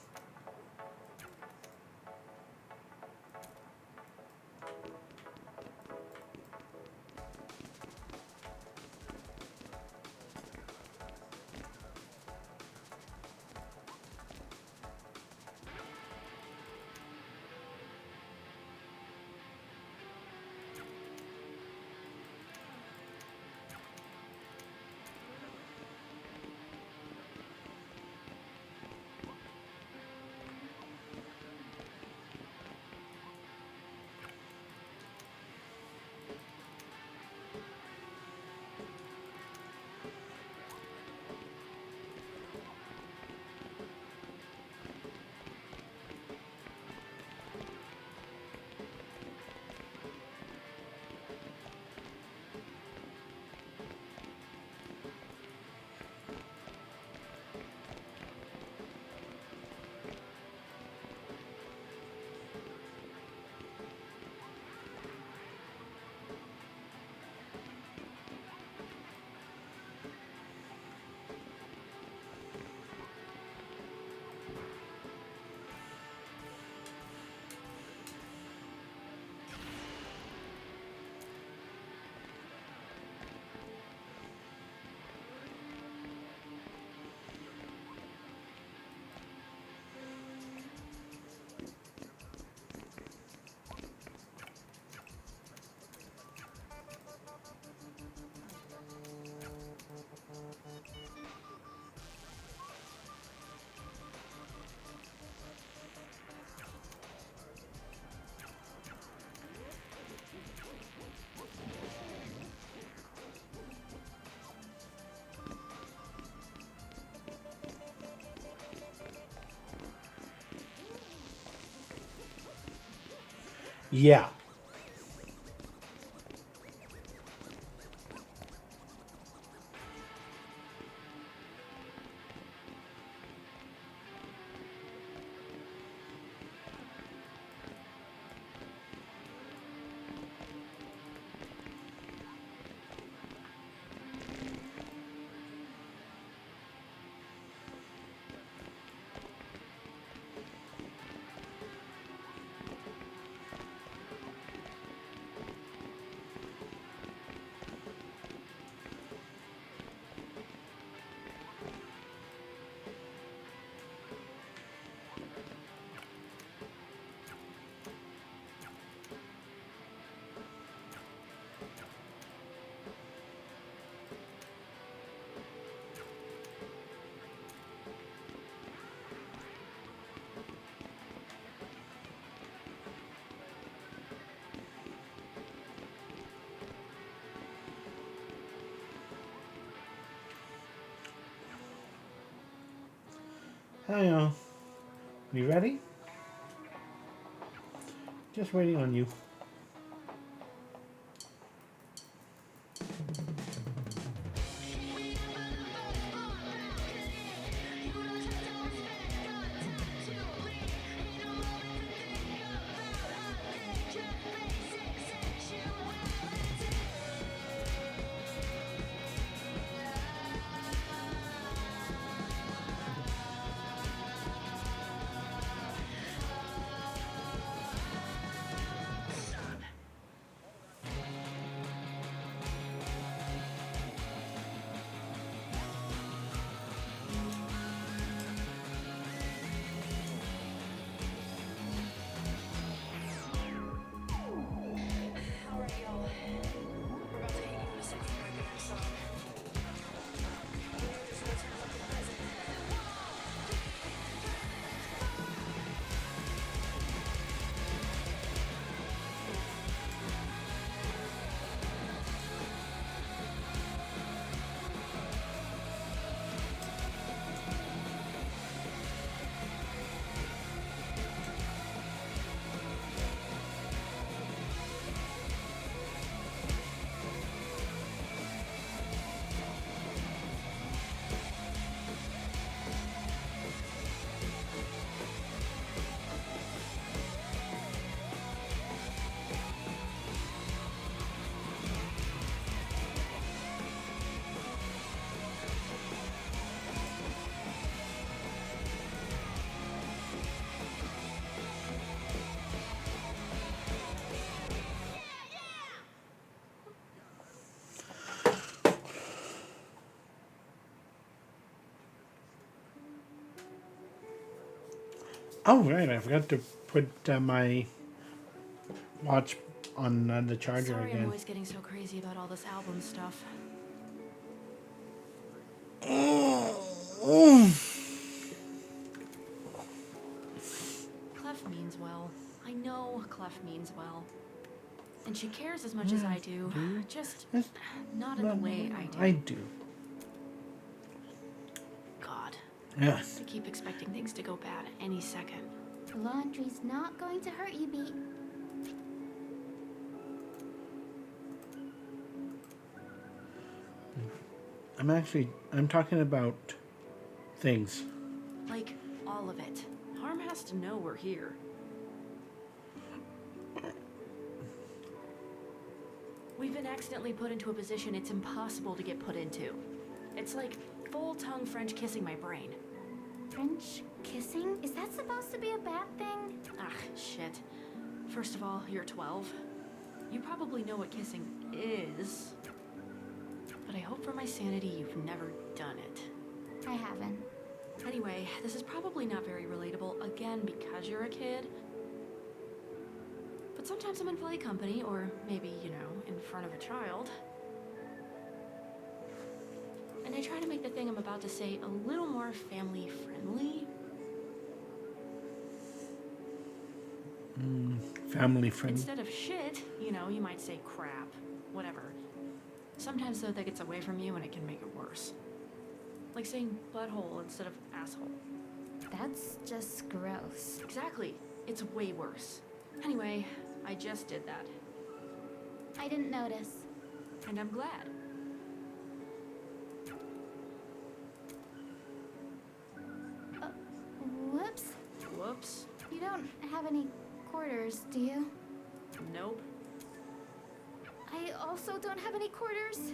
Yeah. Hi, all. You ready? Just waiting on you. Oh, right. I forgot to put my watch on the charger Sorry I'm again. always getting so crazy about all this album stuff. Clef means well. I know Clef means well. And she cares as much as I do. Just Yes. not in the way I do. I do. God. Yes. I keep expecting things to go bad any second. Laundry's not going to hurt you, Beat. I'm talking about things. Like, all of it. Harm has to know we're here. We've been accidentally put into a position it's impossible to get put into. It's like full-tongue French kissing my brain. French kissing? Is that supposed to be a bad thing? Ah, shit. First of all, you're 12. You probably know what kissing is. But I hope for my sanity you've never done it. I haven't. Anyway, this is probably not very relatable, again, because you're a kid. But sometimes I'm in play company, or maybe, you know, in front of a child. And I try to make the thing I'm about to say a little more family-friendly. Family friend. Instead of shit, you know, you might say crap, whatever. Sometimes, though, that gets away from you and it can make it worse. Like saying butthole instead of asshole. That's just gross. Exactly. It's way worse. Anyway, I just did that. I didn't notice. And I'm glad. Whoops. Whoops. You don't have any quarters, do you? Nope. I also don't have any quarters.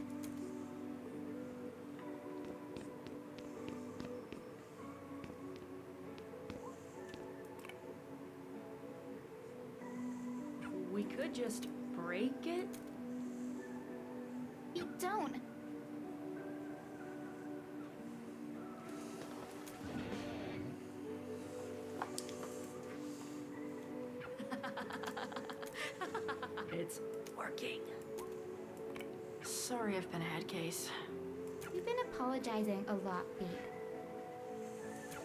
We could just break it. You don't. It's working. Sorry I've been a head case. You've been apologizing a lot, Beat.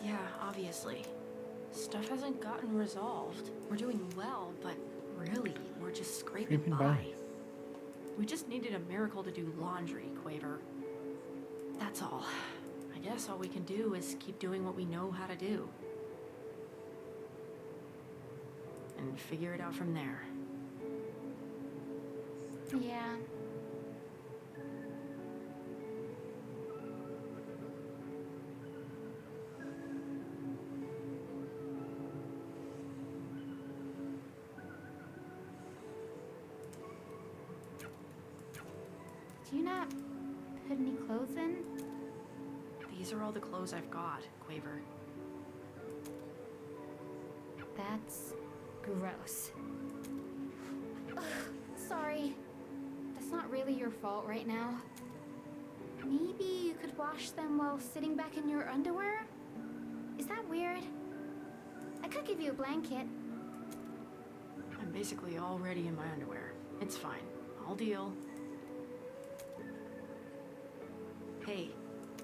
Yeah, obviously. Stuff hasn't gotten resolved. We're doing well, but really, we're just scraping Scraping by. by. We just needed a miracle to do laundry, Quaver. That's all. I guess all we can do is keep doing what we know how to do. And figure it out from there. Yeah. Do you not put any clothes in? These are all the clothes I've got, Quaver. That's gross. Ugh, sorry. That's not really your fault right now. Maybe you could wash them while sitting back in your underwear? Is that weird? I could give you a blanket. I'm basically already in my underwear. It's fine. I'll deal. Hey,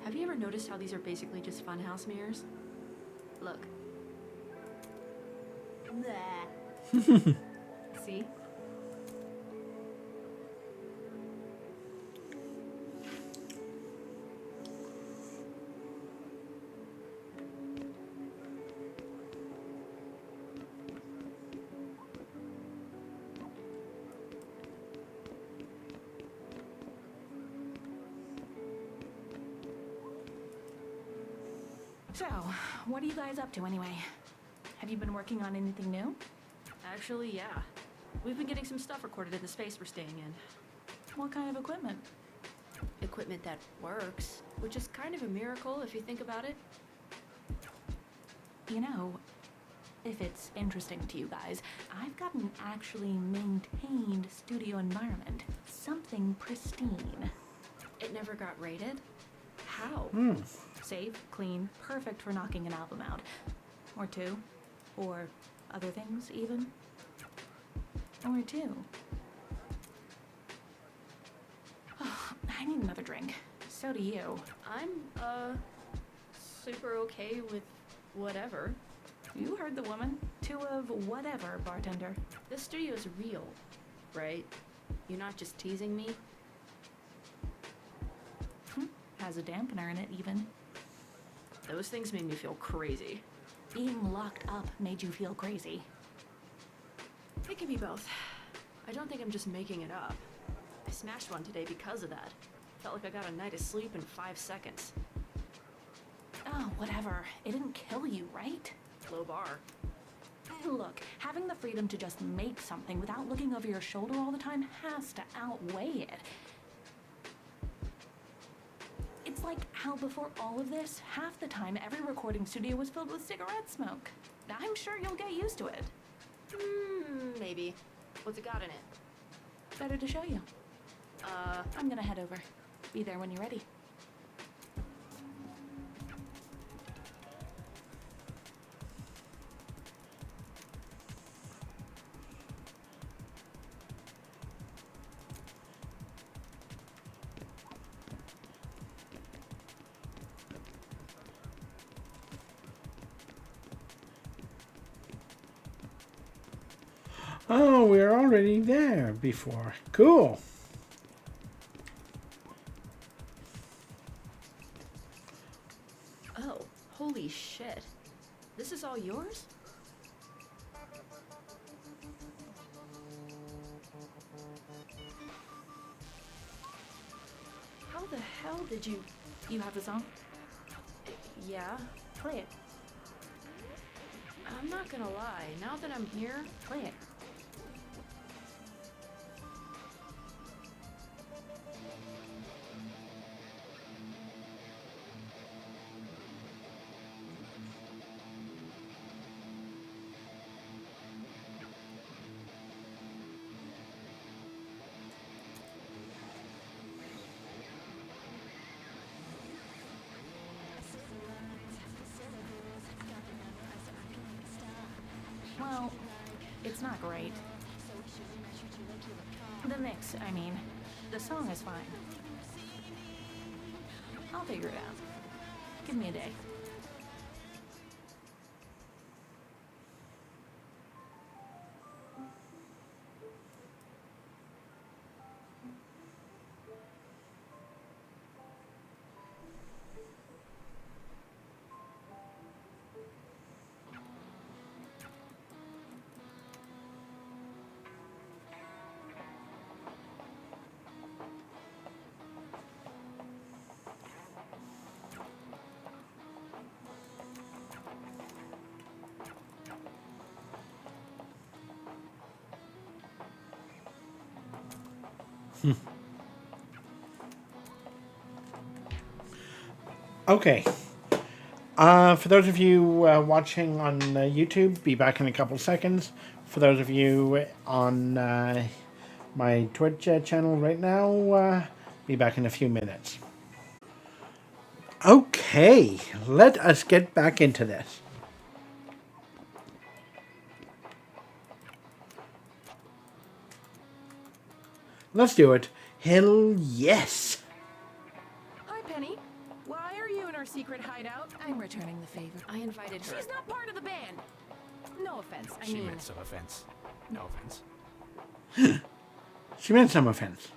have you ever noticed how these are basically just funhouse mirrors? Look. Bleh. See? So, what are you guys up to anyway? Have you been working on anything new? Actually, yeah. We've been getting some stuff recorded in the space we're staying in. What kind of equipment? Equipment that works, which is kind of a miracle if you think about it. You know, if it's interesting to you guys, I've got an actually maintained studio environment. Something pristine. It never got raided? How? Safe, clean, perfect for knocking an album out. Or two. Or other things, even. Or two. Oh, I need another drink. So do you. I'm, super okay with whatever. You heard the woman. Two of whatever, bartender. This studio's real, right? You're not just teasing me? Has a dampener in it, even. Those things made me feel crazy. Being locked up made you feel crazy. It can be both. I don't think I'm just making it up. I smashed one today because of that. Felt like I got a night of sleep in 5 seconds. Oh, whatever. It didn't kill you, right? Low bar. Look, having the freedom to just make something without looking over your shoulder all the time has to outweigh it. It's like how before all of this, half the time every recording studio was filled with cigarette smoke. I'm sure you'll get used to it. Maybe. What's it got in it? Better to show you. I'm gonna head over. Be there when you're ready. Oh, we're already there before. Cool. Oh, holy shit. This is all yours? How the hell did you... You have the song? Yeah? Play it. I'm not gonna lie, now that I'm here... Play it. Well, it's not great. The mix, I mean. The song is fine. I'll figure it out. Give me a day. Okay. For those of you watching on YouTube, be back in a couple seconds. For those of you on my Twitch channel right now, be back in a few minutes. Okay, let us get back into this. Let's do it. Hell yes. Hi, Penny. Why are you in our secret hideout? I'm returning the favor. I invited her. She's not part of the band. No offense. I She mean, meant some offense. No offense. She meant some offense.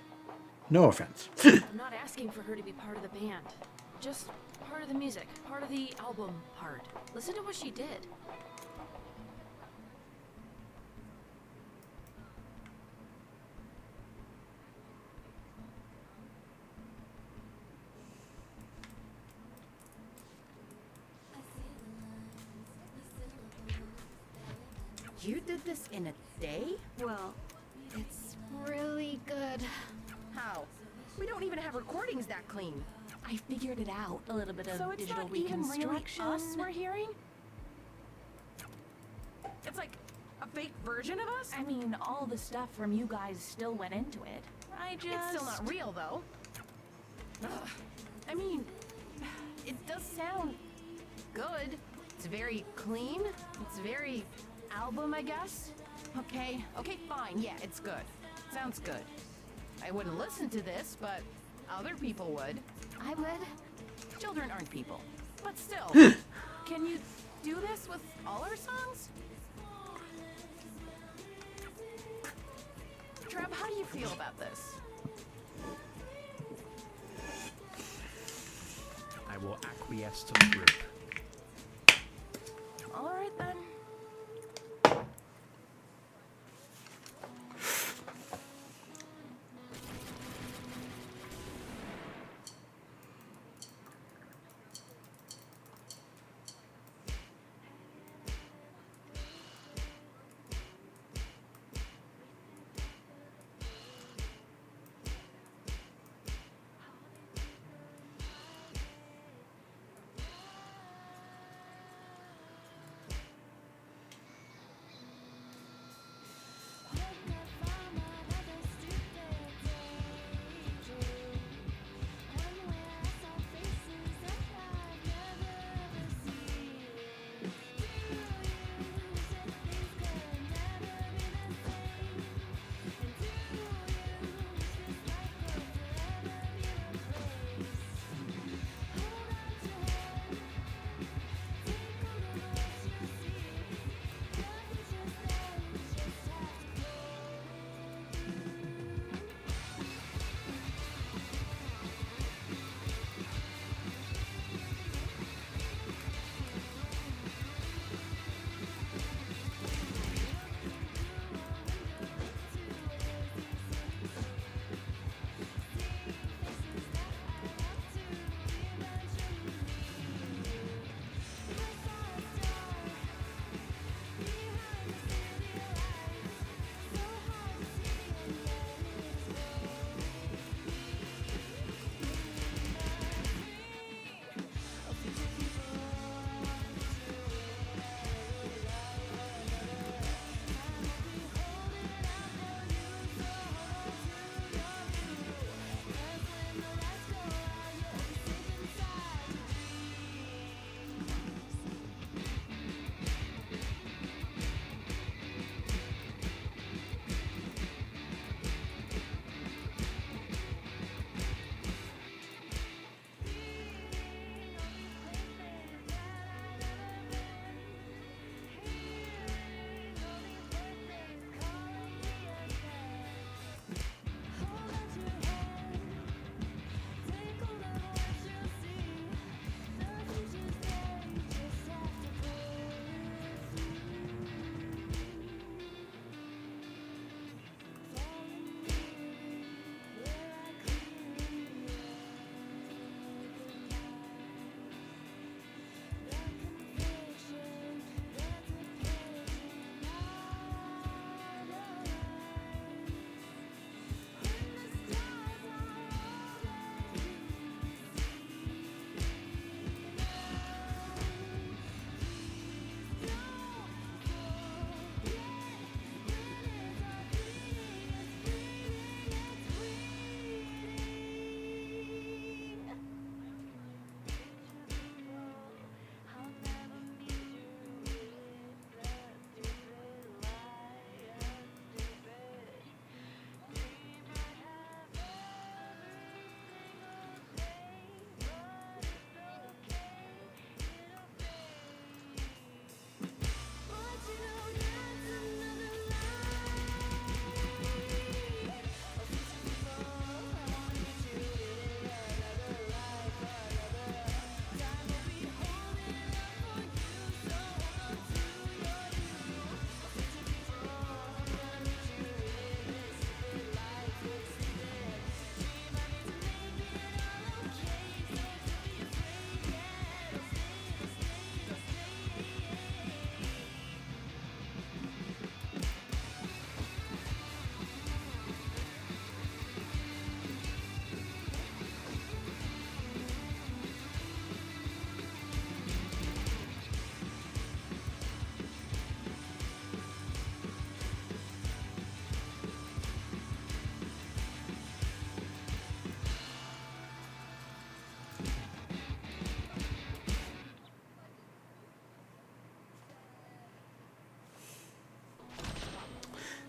No offense. I'm not asking for her to be part of the band. Just part of the music, part of the album part. Listen to what she did. you did this in a day? Well, it's really good. How? We don't even have recordings that clean. I figured it out. A little bit of So it's digital not even really reconstruction. us we're hearing? It's like a fake version of us? I mean, all the stuff from you guys still went into it. I just... It's still not real, though. Ugh. I mean, it does sound good. It's very clean. It's very album, I guess. Okay, fine. Yeah, it's good. Sounds good. I wouldn't listen to this, but other people would. I would. Children aren't people. But still, can you do this with all our songs? Trev, how do you feel about this? I will acquiesce to the group. All right, then.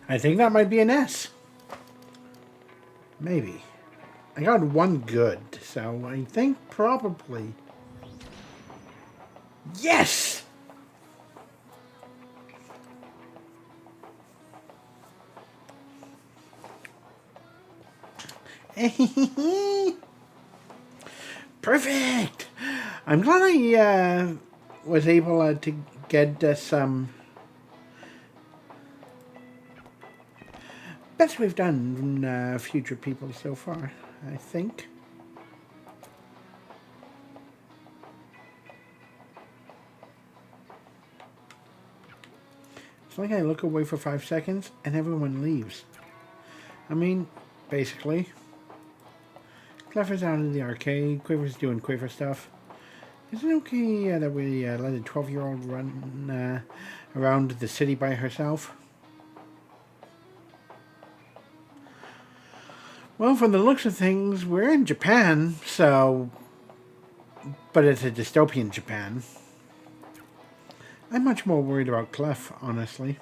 I think that might be an S. Maybe. I got one good, so I think probably... Yes! Perfect! I'm glad I was able to get some... Best we've done future people so far, I think. It's like I look away for 5 seconds and everyone leaves. I mean, basically. Clever's out of the arcade, Quiver's doing Quiver stuff. Is it okay that we let a 12-year-old run around the city by herself? Well, from the looks of things, we're in Japan, so... But it's a dystopian Japan. I'm much more worried about Clef, honestly.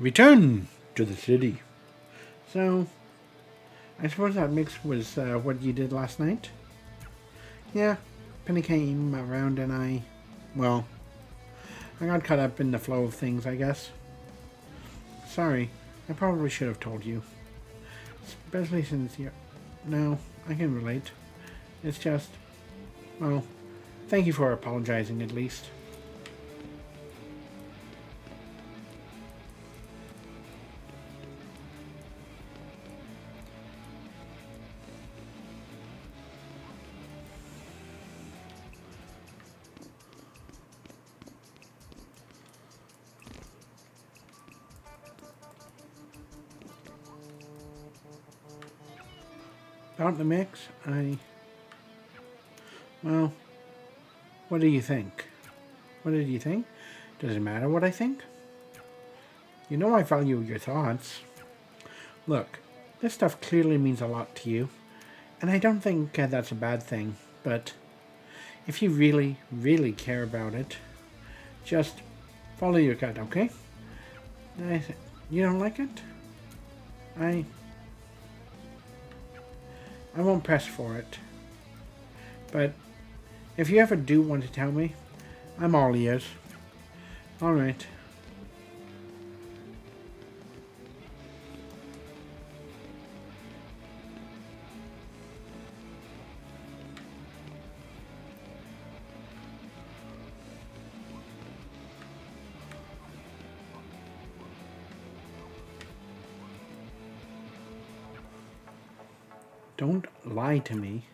Return to the city. So, I suppose that mix was what you did last night? Yeah, Penny came around and I got caught up in the flow of things, I guess. Sorry, I probably should have told you. Especially since you're... No, I can relate. It's just... Well, thank you for apologizing at least. About the mix, well, what do you think? What did you think? Does it matter what I think? You know I value your thoughts. Look, this stuff clearly means a lot to you, and I don't think that's a bad thing, but if you really, really care about it, just follow your gut, okay? You don't like it? I won't press for it. But if you ever do want to tell me, I'm all ears. Alright. Don't lie to me.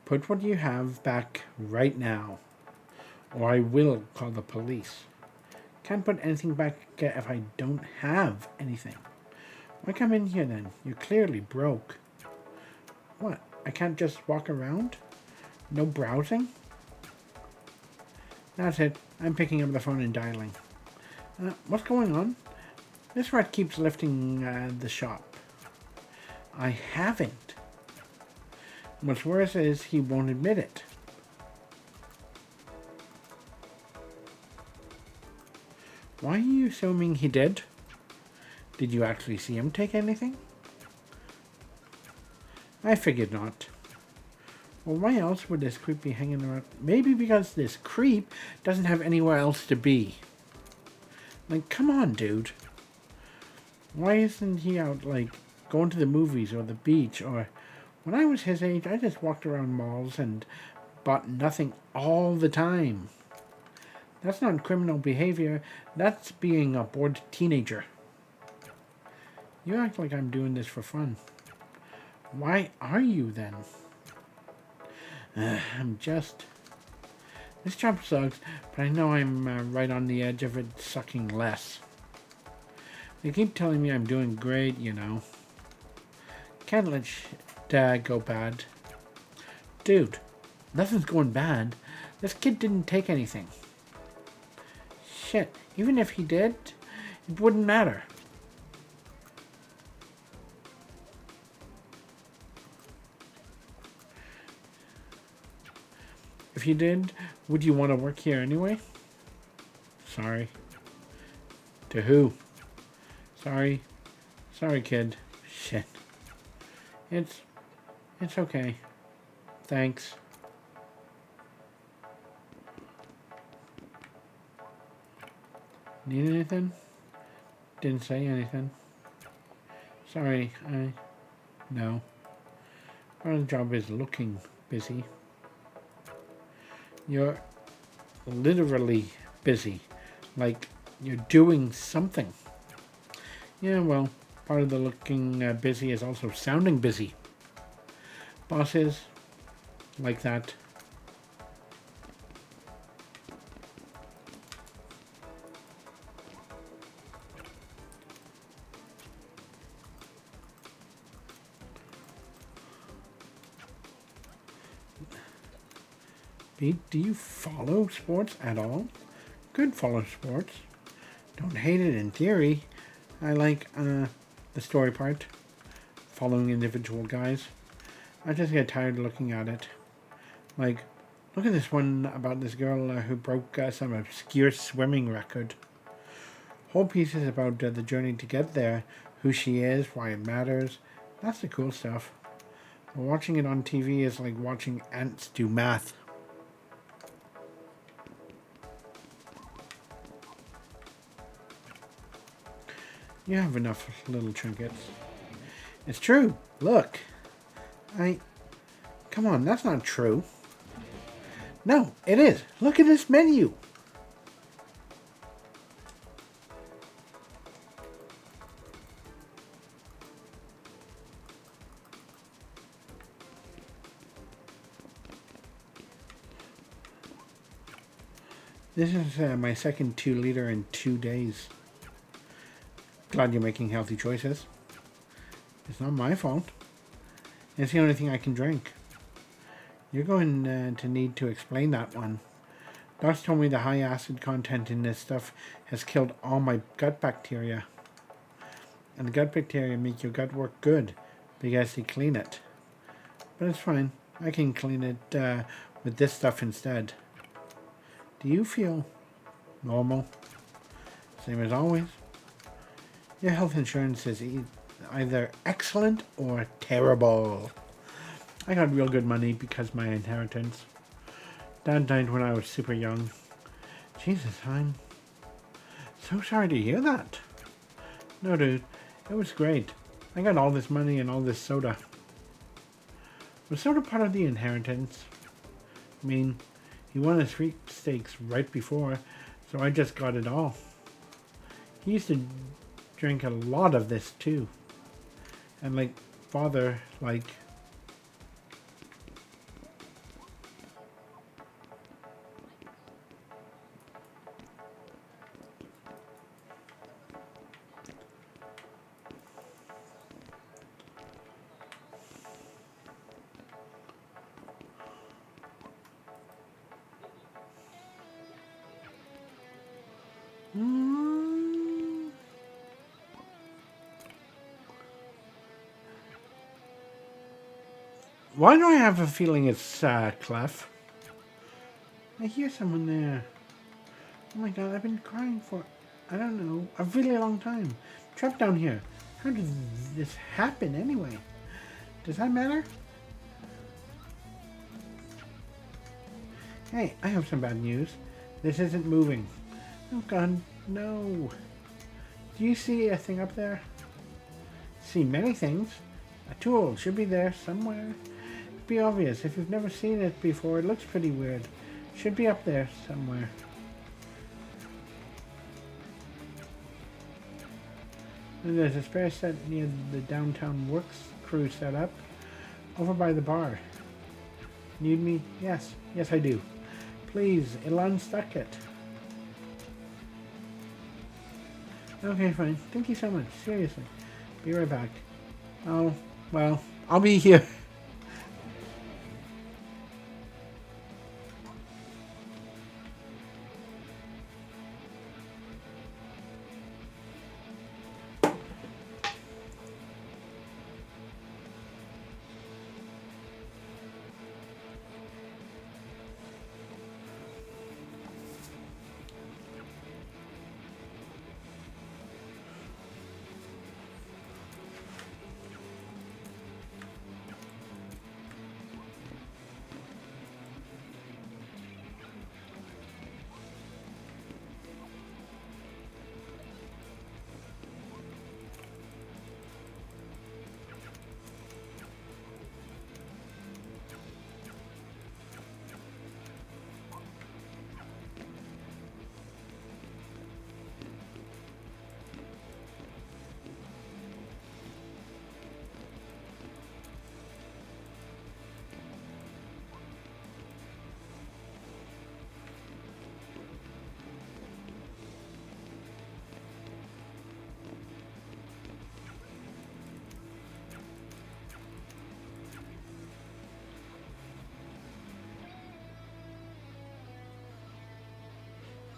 Put what you have back right now, or I will call the police. Can't put anything back if I don't have anything. Why come in here then? You're clearly broke. What? I can't just walk around? No browsing? That's it. I'm picking up the phone and dialing. What's going on? This rat keeps lifting the shop. I haven't. What's worse is he won't admit it. Why are you assuming he did? Did you actually see him take anything? I figured not. Well, why else would this creep be hanging around? Maybe because this creep doesn't have anywhere else to be. Like, come on, dude. Why isn't he out, like, going to the movies or the beach? Or when I was his age, I just walked around malls and bought nothing all the time. That's not criminal behavior. That's being a bored teenager. You act like I'm doing this for fun. Why are you then? I'm just... This job sucks, but I know I'm right on the edge of it sucking less. They keep telling me I'm doing great, you know. Can't let Dad go bad. Dude, nothing's going bad. This kid didn't take anything. Shit, even if he did, it wouldn't matter. If you did, would you want to work here anyway? Sorry. To who? Sorry. Sorry, kid. Shit. It's okay. Thanks. Need anything? Didn't say anything. Sorry, no. Part of the job is looking busy. You're literally busy. Like you're doing something. Yeah, well, part of the looking busy is also sounding busy. Bosses, like that. Pete, do you follow sports at all? Could follow sports. Don't hate it in theory. I like the story part. Following individual guys. I just get tired looking at it. Like, look at this one about this girl who broke some obscure swimming record. Whole piece is about the journey to get there, who she is, why it matters. That's the cool stuff. But watching it on TV is like watching ants do math. You have enough little trinkets. It's true. Look. Come on, that's not true. No, it is. Look at this menu. This is my second 2-liter in 2 days. Glad you're making healthy choices. It's not my fault. It's the only thing I can drink. You're going to need to explain that one. Docs told me the high acid content in this stuff has killed all my gut bacteria. And the gut bacteria make your gut work good because they clean it. But it's fine. I can clean it with this stuff instead. Do you feel normal? Same as always. Your health insurance is either excellent or terrible. I got real good money because of my inheritance. Dad died when I was super young. Jesus, I'm so sorry to hear that. No, dude, it was great. I got all this money and all this soda. Was soda part of the inheritance? I mean, he won his sweepstakes right before, so I just got it all. He used to drink a lot of this too. And like father, like why do I have a feeling it's Clef? I hear someone there. Oh my god, I've been crying for, I don't know, a really long time. Trapped down here. How did this happen anyway? Does that matter? Hey, I have some bad news. This isn't moving. Oh god, no. Do you see a thing up there? See many things. A tool should be there somewhere. Be obvious. If you've never seen it before, it looks pretty weird. Should be up there somewhere. And there's a spare set near the downtown works crew set up over by the bar. Need me? Yes. Yes, I do. Please, it'll unstuck it. Okay, fine. Thank you so much. Seriously. Be right back. Oh, well, I'll be here.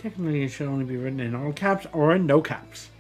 Technically, it should only be written in all caps or in no caps.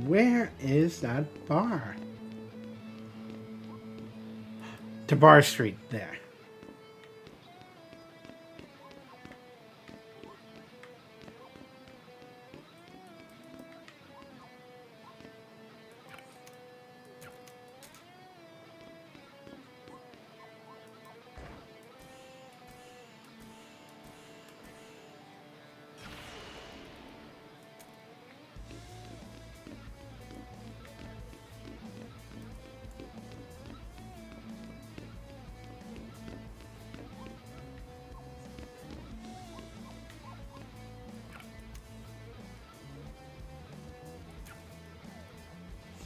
Where is that bar? To Bar Street, there.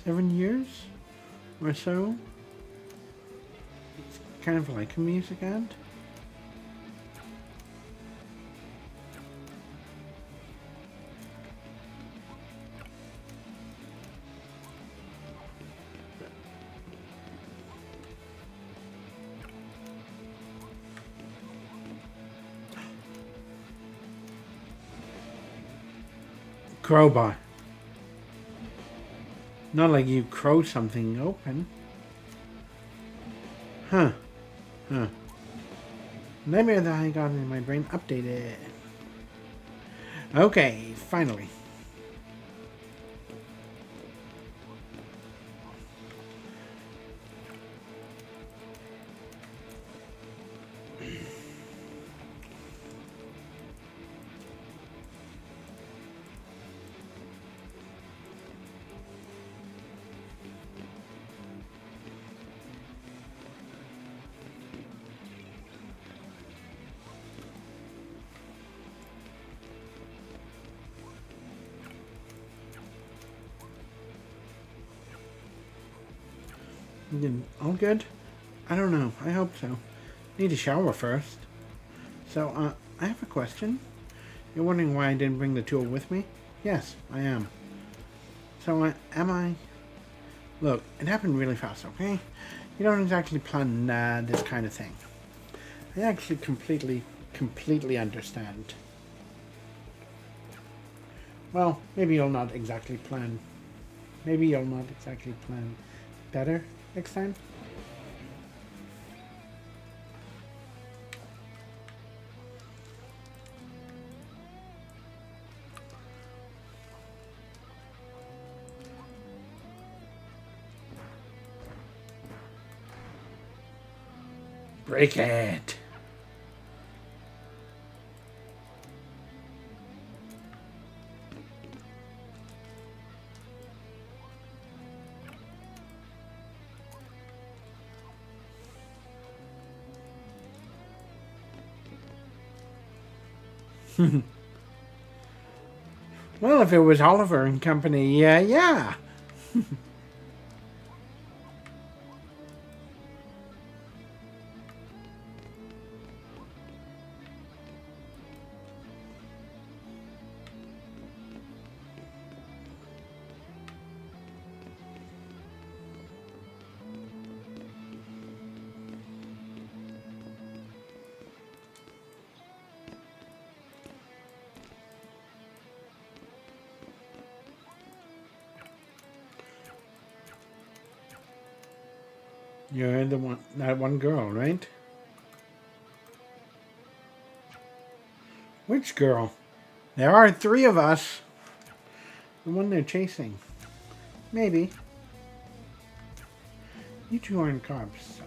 $7 years or so. It's kind of like a music ad. Crowbar. Not like you crow something open. Huh. Nightmare that I got in my brain updated. Okay, finally. All good? I don't know. I hope so. Need a shower first. So, I have a question. You're wondering why I didn't bring the tool with me? Yes, I am. So, am I... Look, it happened really fast, okay? You don't exactly plan this kind of thing. I actually completely understand. Well, maybe you'll not exactly plan. Maybe you'll not exactly plan better next time. Break it. Well, if it was Oliver and company, yeah. You're the one, that one girl, right? Which girl? There are 3 of us. The one they're chasing. Maybe. You 2 aren't cops.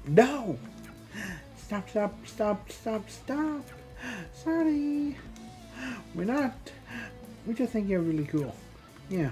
No! Stop. Sorry. We're not. We just think you're really cool. Yeah.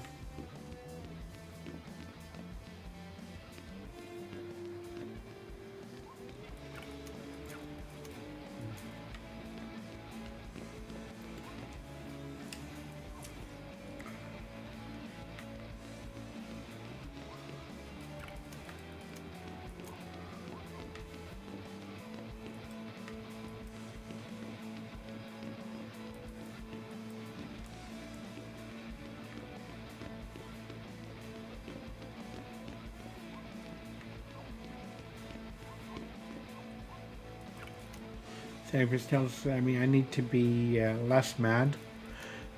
Therapist tells me I need to be less mad.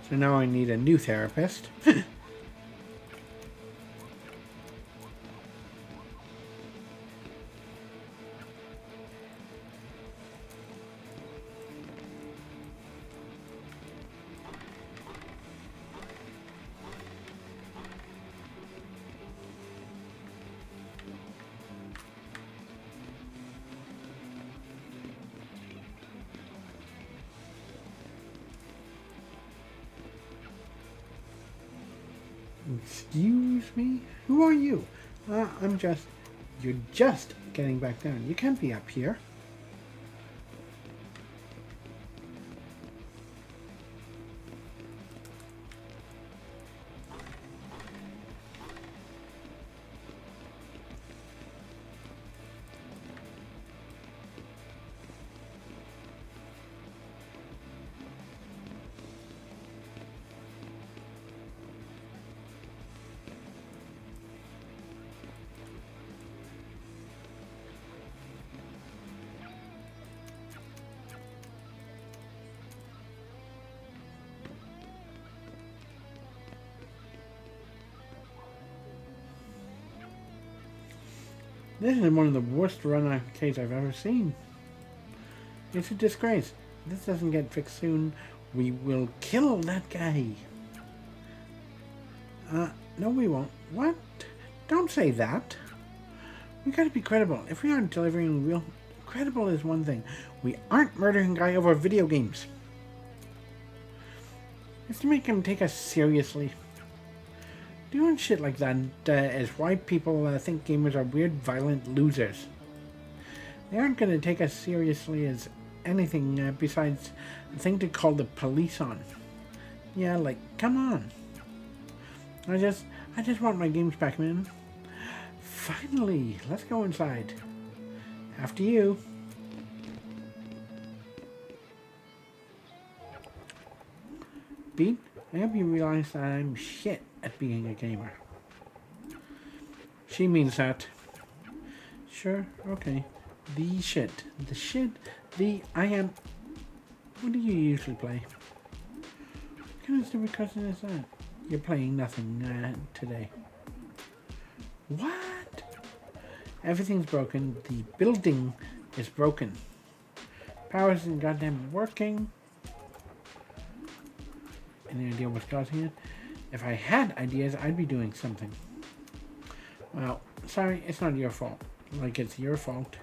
So now I need a new therapist. Excuse me? Who are you? You're just getting back down. You can't be up here. This is one of the worst run arcades I've ever seen. It's a disgrace. This doesn't get fixed soon. We will kill that guy. No we won't. What? Don't say that. We gotta be credible. If we aren't delivering real... Credible is one thing. We aren't murdering a guy over video games. It's to make him take us seriously. Doing shit like that is why people think gamers are weird, violent losers. They aren't going to take us seriously as anything besides a thing to call the police on. Yeah, like, come on. I just want my games back, man. Finally, let's go inside. After you. Beat, I hope you realize that I'm shit at being a gamer. She means that. Sure, okay. The shit. I am... What do you usually play? What kind of stupid question is that? You're playing nothing today. What? Everything's broken. The building is broken. Power isn't goddamn working. Any idea what's causing it? If I had ideas, I'd be doing something. Well, sorry, it's not your fault. Like it's your fault.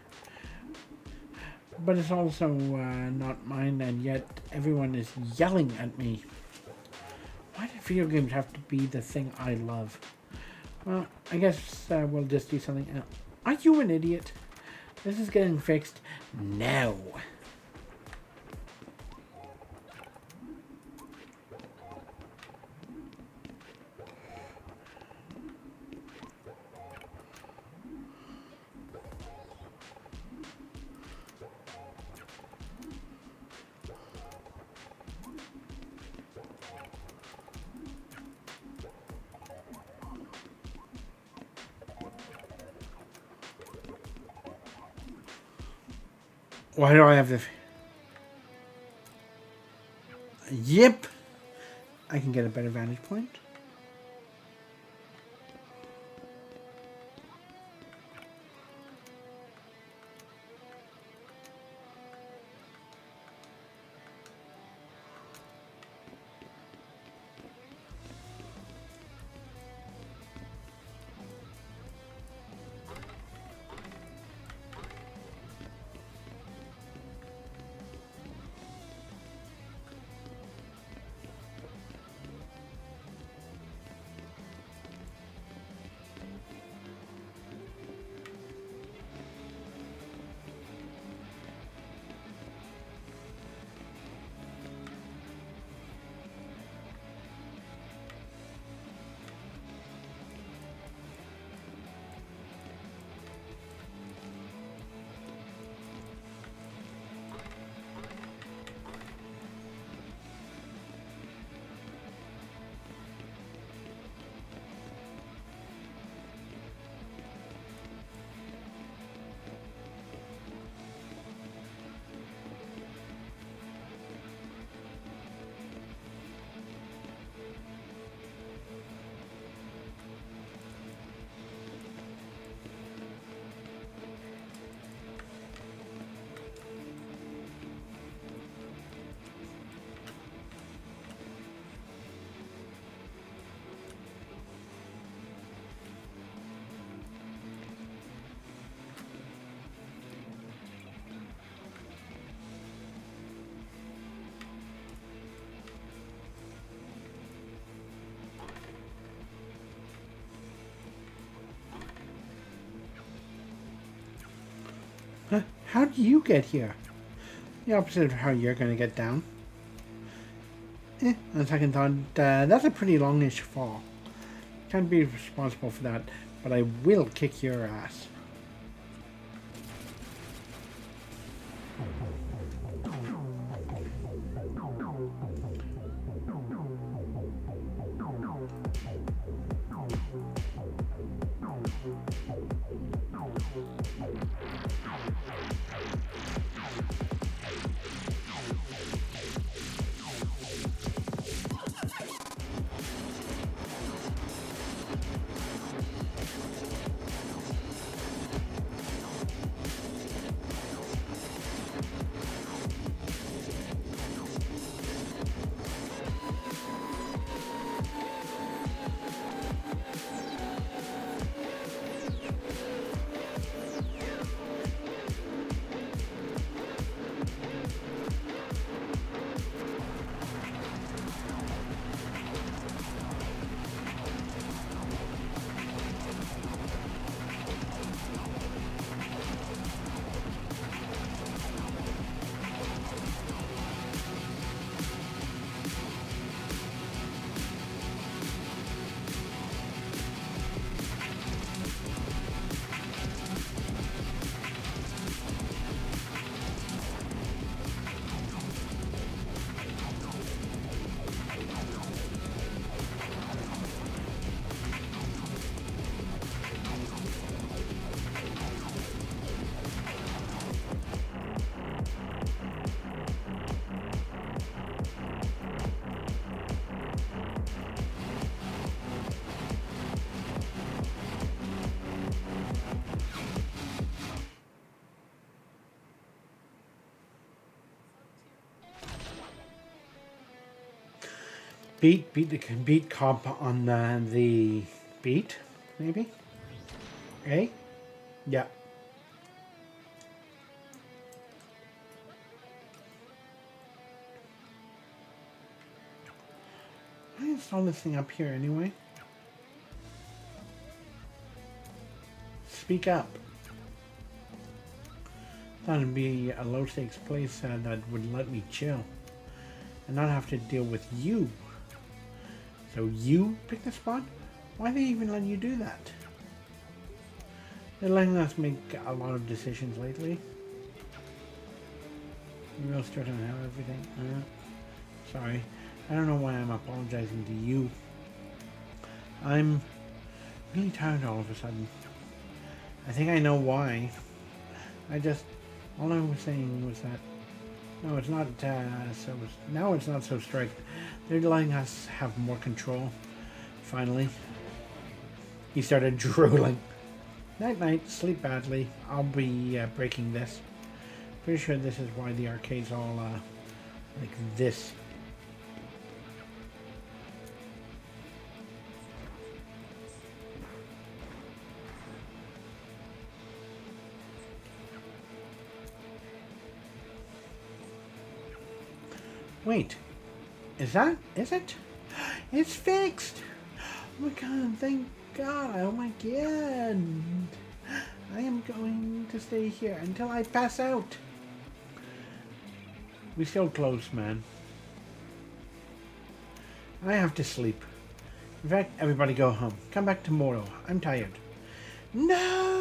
but it's also not mine, and yet everyone is yelling at me. Why do video games have to be the thing I love? Well, I guess we'll just do something else. Are you an idiot? This is getting fixed now. Why do I have the... Yep. I can get a better vantage point. Huh? How do you get here? The opposite of how you're going to get down. On second thought, that's a pretty longish fall. Can't be responsible for that, but I will kick your ass. Beat comp on the beat, maybe? Eh? Yeah. install this thing up here anyway? Speak up. Thought it'd be a low stakes place that would let me chill and not have to deal with you. So you pick the spot? Why they even let you do that? They're letting us make a lot of decisions lately. You real straight on how everything. Sorry. I don't know why I'm apologizing to you. I'm really tired all of a sudden. I think I know why. All I was saying was that, no, it's not now it's not so strict. They're letting us have more control, finally. He started drooling. Night, sleep badly. I'll be breaking this. Pretty sure this is why the arcade's all like this. Wait, is it? It's fixed! Oh my god, thank god, oh my god. I am going to stay here until I pass out. We still close, man. I have to sleep. In fact, everybody go home. Come back tomorrow. I'm tired. No!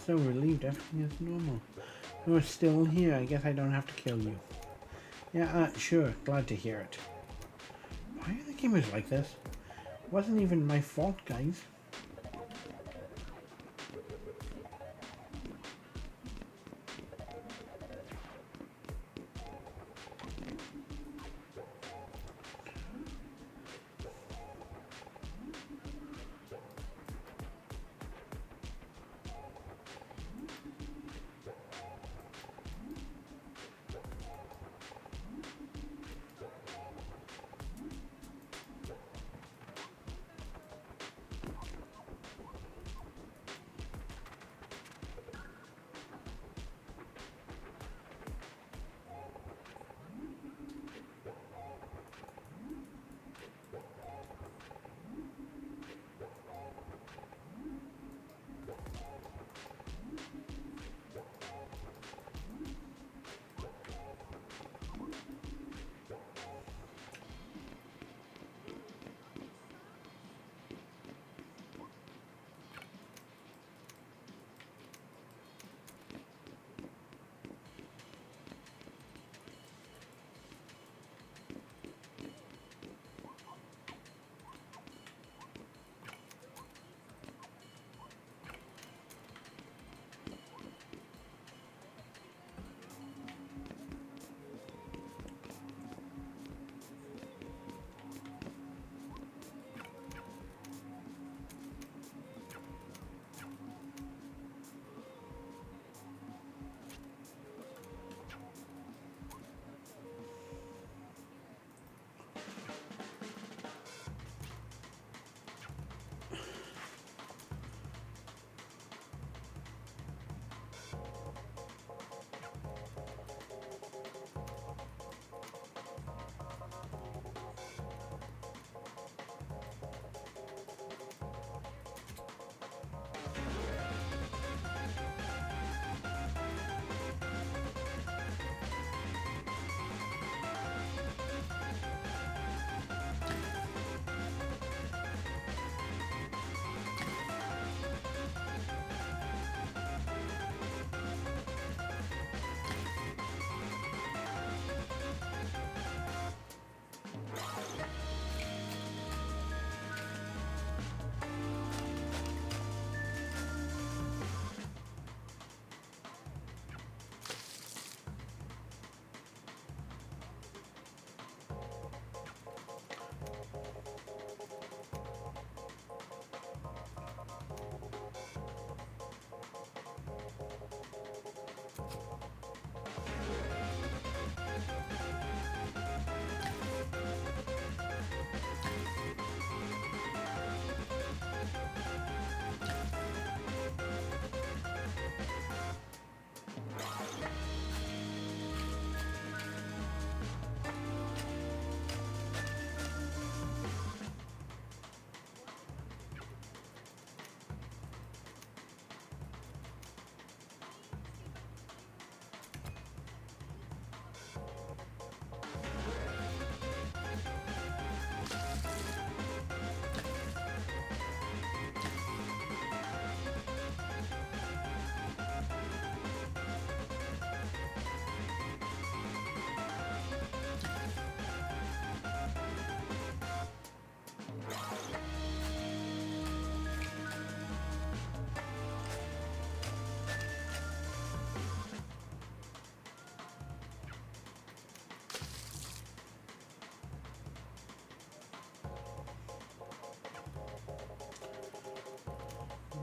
So relieved everything is normal. You're still here. I guess I don't have to kill you. Yeah, sure. Glad to hear it. Why are the gamers like this? It wasn't even my fault, guys.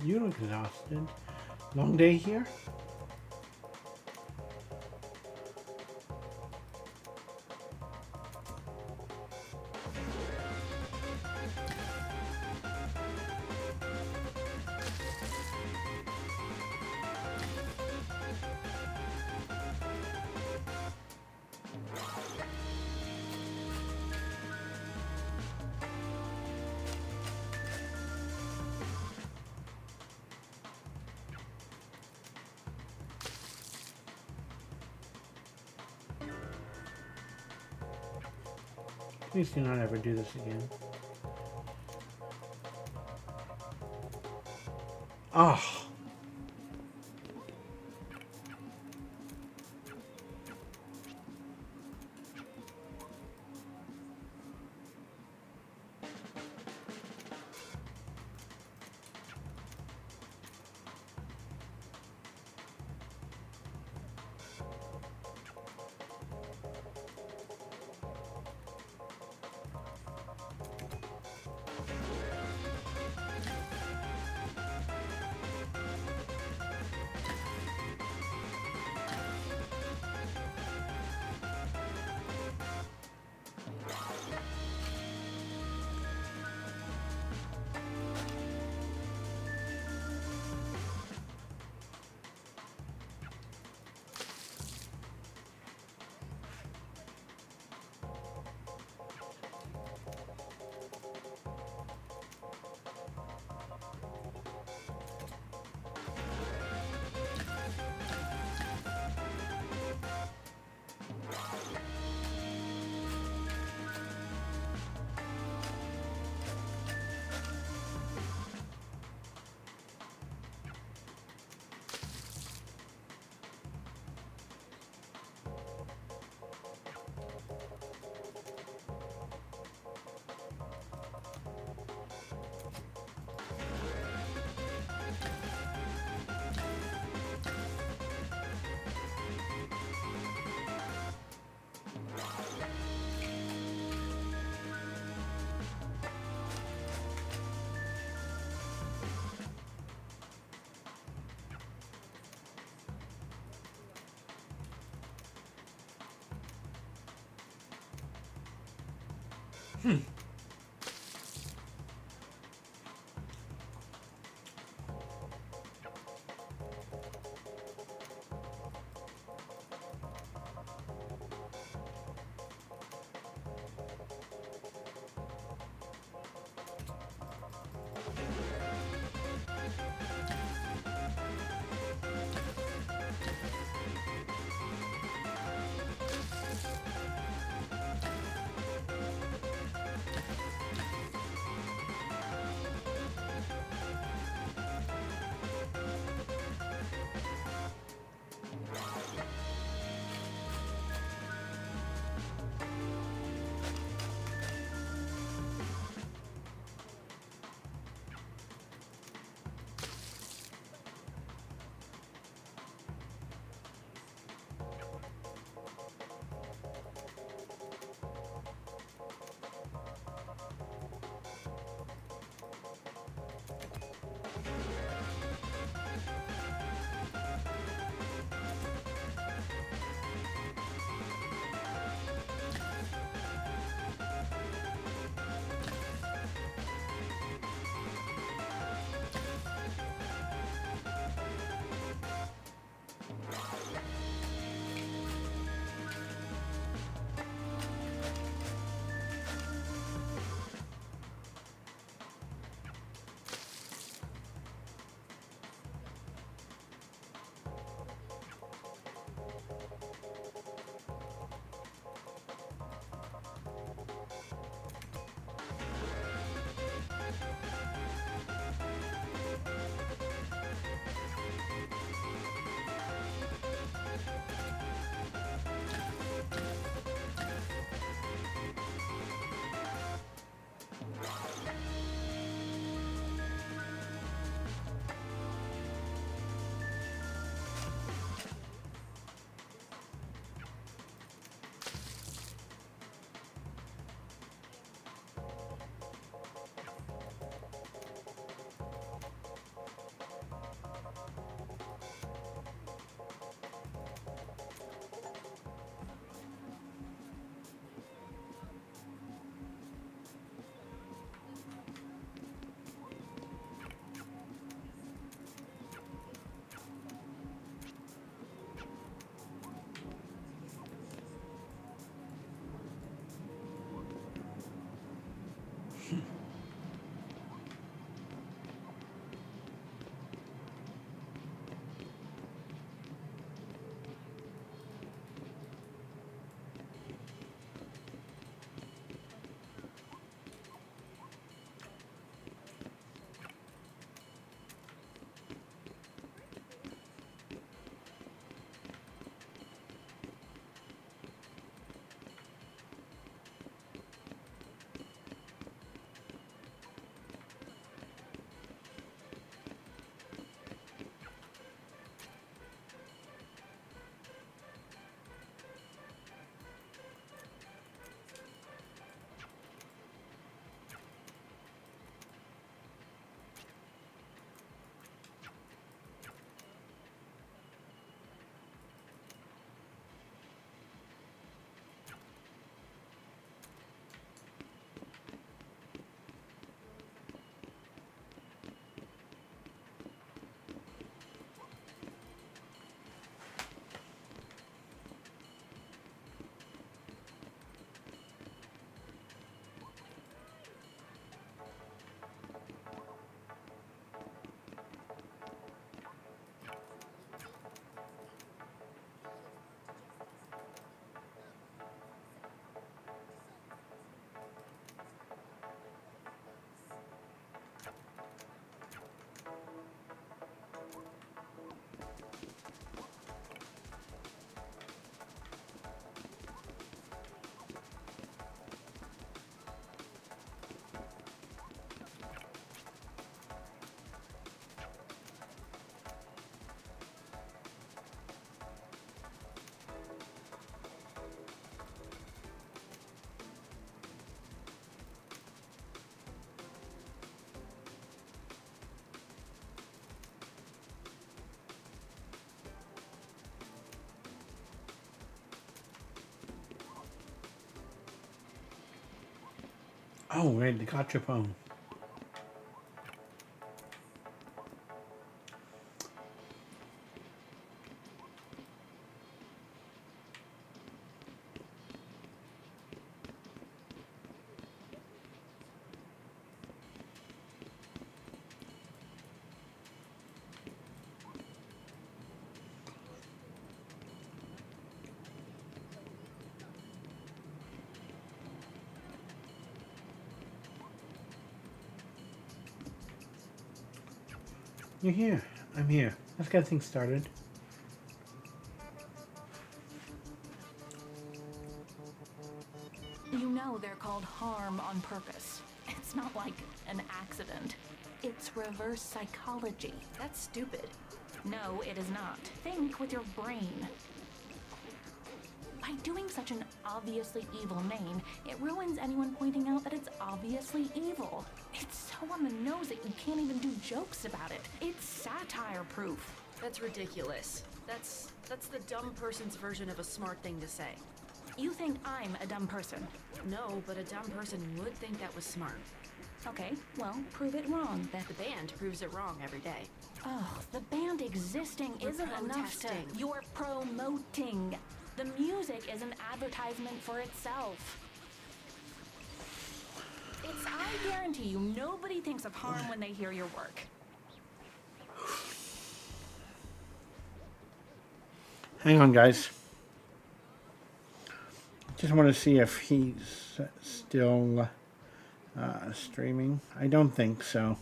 You look exhausted. Long day here? Please do not ever do this again. Oh. Oh, right, the gotcha phone. You're here. I'm here. Let's get things started. You know they're called harm on purpose. It's not like an accident. It's reverse psychology. That's stupid. No, it is not. Think with your brain. By doing such an obviously evil name, it ruins anyone pointing out that it's obviously evil. It's so on the nose that you can't even do jokes about it. It's satire proof. That's ridiculous. That's the dumb person's version of a smart thing to say. You think I'm a dumb person? No, but a dumb person would think that was smart. Okay, well, prove it wrong then. The band proves it wrong every day. Oh, the band existing We're isn't enough to... protesting. You're promoting. The music is an advertisement for itself. I guarantee you, nobody thinks of harm when they hear your work. Hang on, guys. Just want to see if he's still streaming. I don't think so.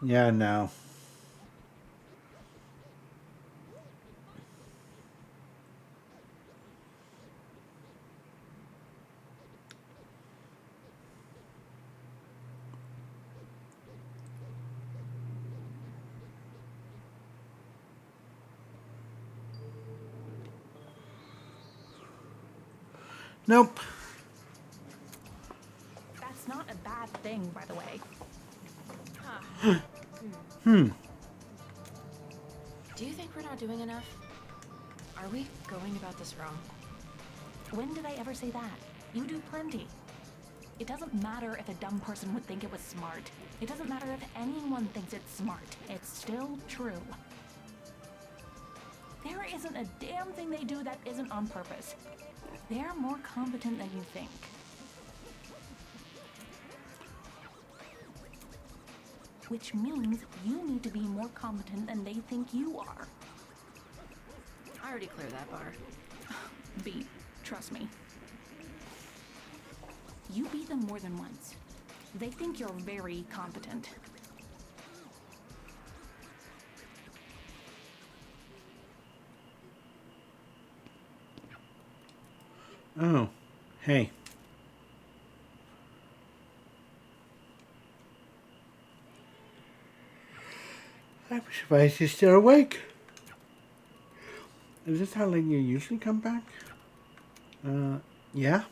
Yeah, no. Nope. That's not a bad thing, by the way. Do you think we're not doing enough? Are we going about this wrong? When did I ever say that? You do plenty. It doesn't matter if a dumb person would think it was smart. It doesn't matter if anyone thinks it's smart. It's still true. There isn't a damn thing they do that isn't on purpose. They're more competent than you think. Which means you need to be more competent than they think you are. I already cleared that bar. B, trust me. You beat them more than once. They think you're very competent. Oh, hey. I'm surprised you're still awake. Is this how late you usually come back? Yeah?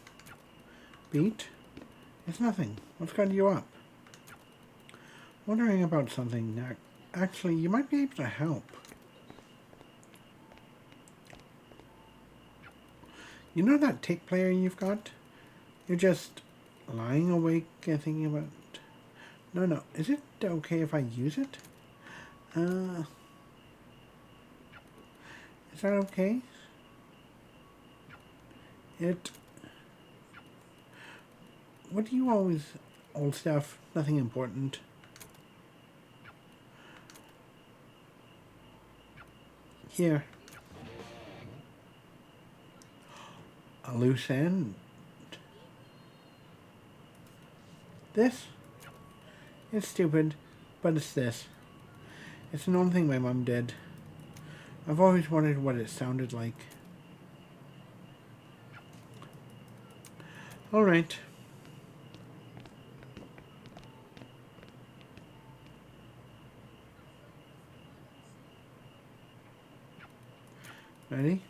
Beat? It's nothing. What's got you up? Wondering about something. Actually, you might be able to help. You know that tape player you've got? You're just lying awake and thinking about... No. Is it okay if I use it? Is that okay? What do you always... Old stuff, nothing important. Here. A loose end. This? It's stupid, but it's this. It's an old thing my mum did. I've always wondered what it sounded like. Alright. Ready?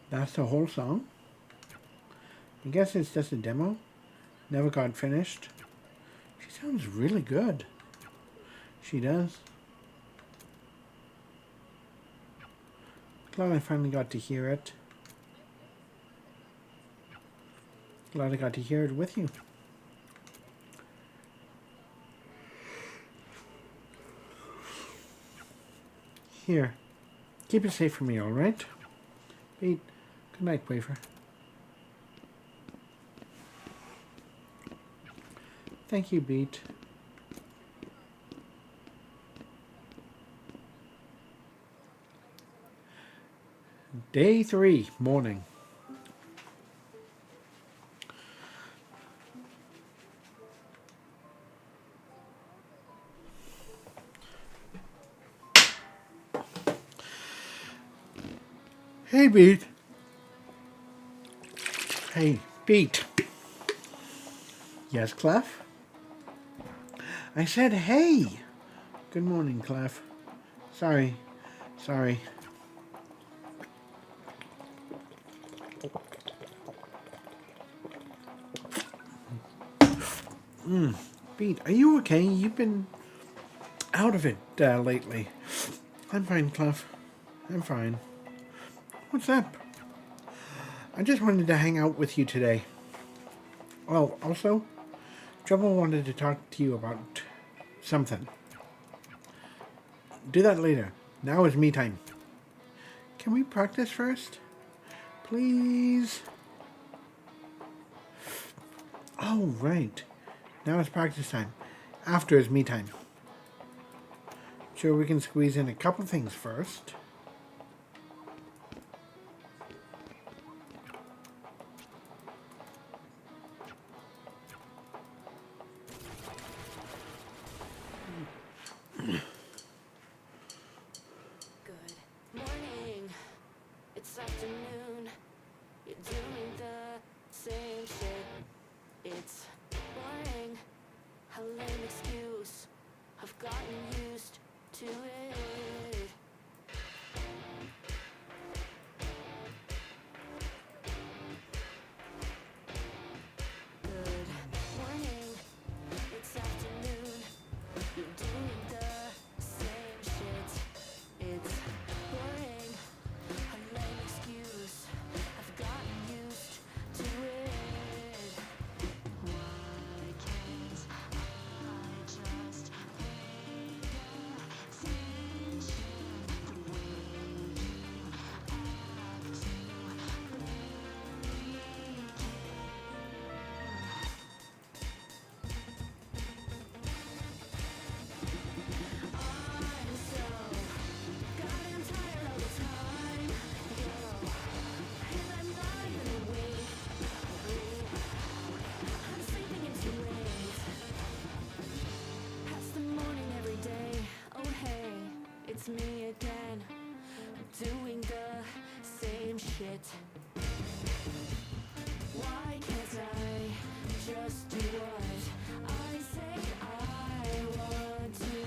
That's the whole song? I guess it's just a demo. Never got finished. She sounds really good. She does. Glad I finally got to hear it. Glad I got to hear it with you. Here. Keep it safe for me, alright? Pete, good night, Wafer. Thank you, Beat. Day 3, morning. Hey, Beat. Hey, Beat. Yes, Clef? I said, hey. Good morning, Clef. Sorry. Beat, are you okay? You've been out of it lately. I'm fine, Clef. I'm fine. What's up? I just wanted to hang out with you today. Well, also, Trouble wanted to talk to you about something. Do that later. Now is me time. Can we practice first? Please? Oh, right. Now it's practice time. After is me time. Sure, we can squeeze in a couple things first. Good morning. It's afternoon. You're doing the same shit. It's boring. A lame excuse. I've gotten used to it. Good morning. It's afternoon. You're doing the same shit. It's boring. A lame excuse. I've gotten used to it. Why can't I just pay attention the way you have to I'm so goddamn tired all the time, yo. And I'm not even awake. I'm sleeping in too late. Past the morning every day. Oh hey, it's me again. Doing the same shit. Why can't I just do what I say I want to?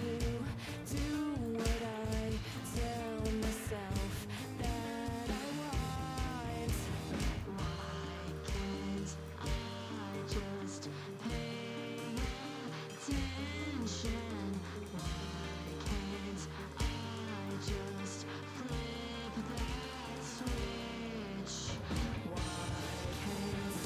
Do what I tell myself that I want. Why can't I just pay attention? Why can't I just flip that switch? Why can't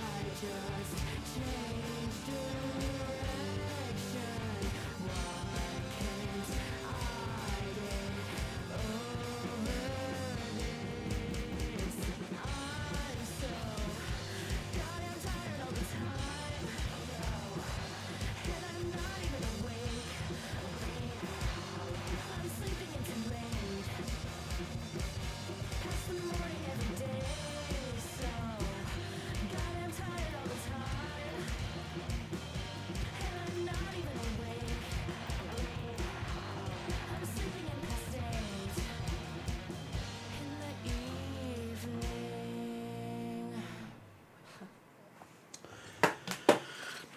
I just change direction? Why can't I get over this? I'm so goddamn tired all the time, and I'm not even awake. I'm sleeping in too late. Past the morning every day. So goddamn tired all the time, and I'm not even awake. I'm sleeping in past days. In the evening.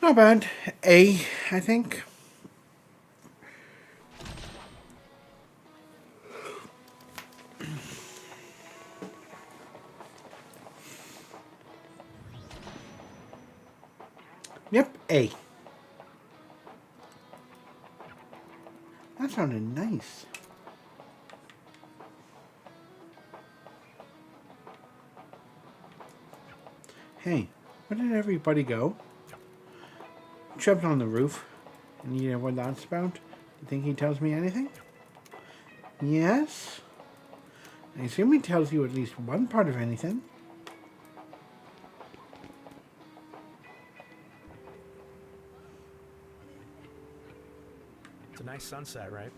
Not bad. A, I think. Yep, A. That sounded nice. Hey, where did everybody go? Chubb's on the roof. And you know what that's about? Do you think he tells me anything? Yes? I assume he tells you at least one part of anything. It's a nice sunset, right?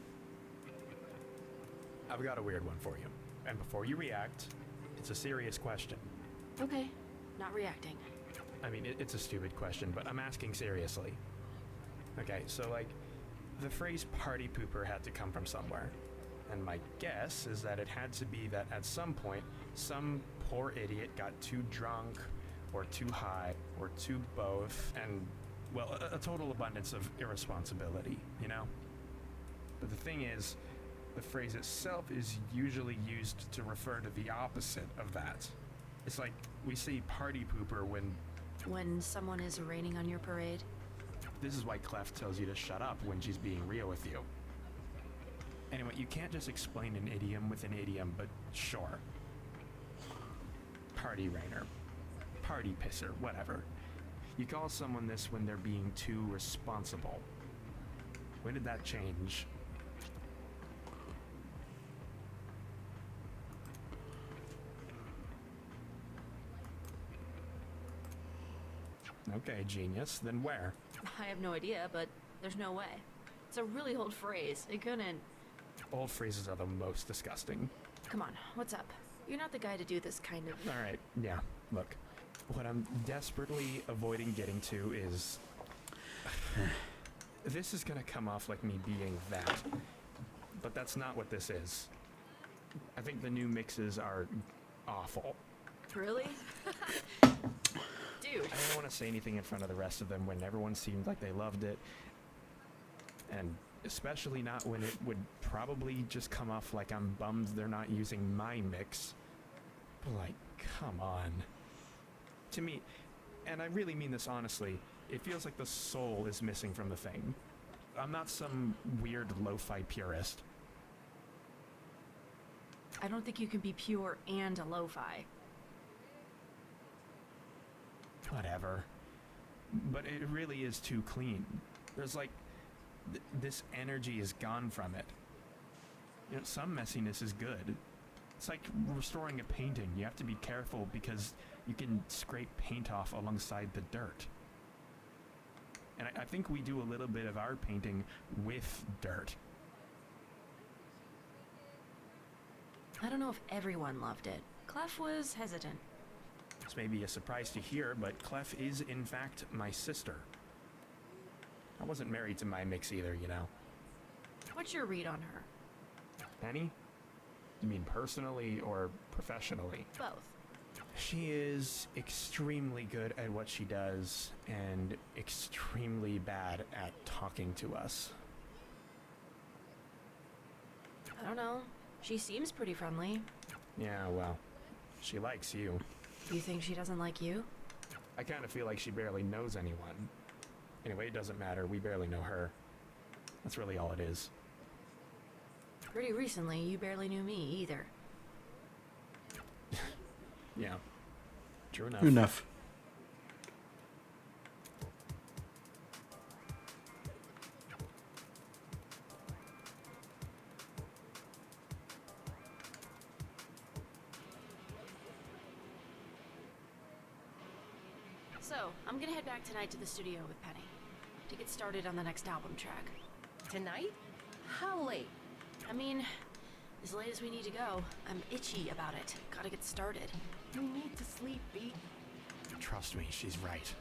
I've got a weird one for you. And before you react, it's a serious question. Okay, not reacting. I mean, it's a stupid question, but I'm asking seriously. Okay, so like, the phrase party pooper had to come from somewhere. And my guess is that it had to be that at some point, some poor idiot got too drunk, or too high, or too both, and, well, a total abundance of irresponsibility, you know? But the thing is, the phrase itself is usually used to refer to the opposite of that. It's like we say party pooper When someone is raining on your parade? This is why Clef tells you to shut up when she's being real with you. Anyway, you can't just explain an idiom with an idiom, but sure. Party rainer. Party pisser, whatever. You call someone this when they're being too responsible. When did that change? Okay, genius. Then where? I have no idea, but there's no way. It's a really old phrase. It couldn't... Old phrases are the most disgusting. Come on, what's up? You're not the guy to do this kind of... Alright, yeah, look. What I'm desperately avoiding getting to is... This is gonna come off like me being that. But that's not what this is. I think the new mixes are awful. Really? Dude. I don't want to say anything in front of the rest of them when everyone seemed like they loved it. And especially not when it would probably just come off like I'm bummed they're not using my mix. But like, come on. To me, and I really mean this honestly, it feels like the soul is missing from the thing. I'm not some weird lo-fi purist. I don't think you can be pure and a lo-fi. Whatever. But it really is too clean. There's like... this energy is gone from it. You know, some messiness is good. It's like restoring a painting. You have to be careful because you can scrape paint off alongside the dirt. And I think we do a little bit of our painting with dirt. I don't know if everyone loved it. Clef was hesitant. This may be a surprise to hear, but Clef is in fact my sister. I wasn't married to my mix either, you know. What's your read on her? Penny? You mean personally or professionally? Both. She is extremely good at what she does and extremely bad at talking to us. I don't know. She seems pretty friendly. Yeah, well, she likes you. You think she doesn't like you? I kind of feel like she barely knows anyone. Anyway, it doesn't matter. We barely know her. That's really all it is. Pretty recently, you barely knew me either. Yeah. True enough. True enough. So, I'm gonna head back tonight to the studio with Penny to get started on the next album track. Tonight? How late? I mean, as late as we need to go. I'm itchy about it. Gotta get started. You need to sleep, B. Trust me, she's right.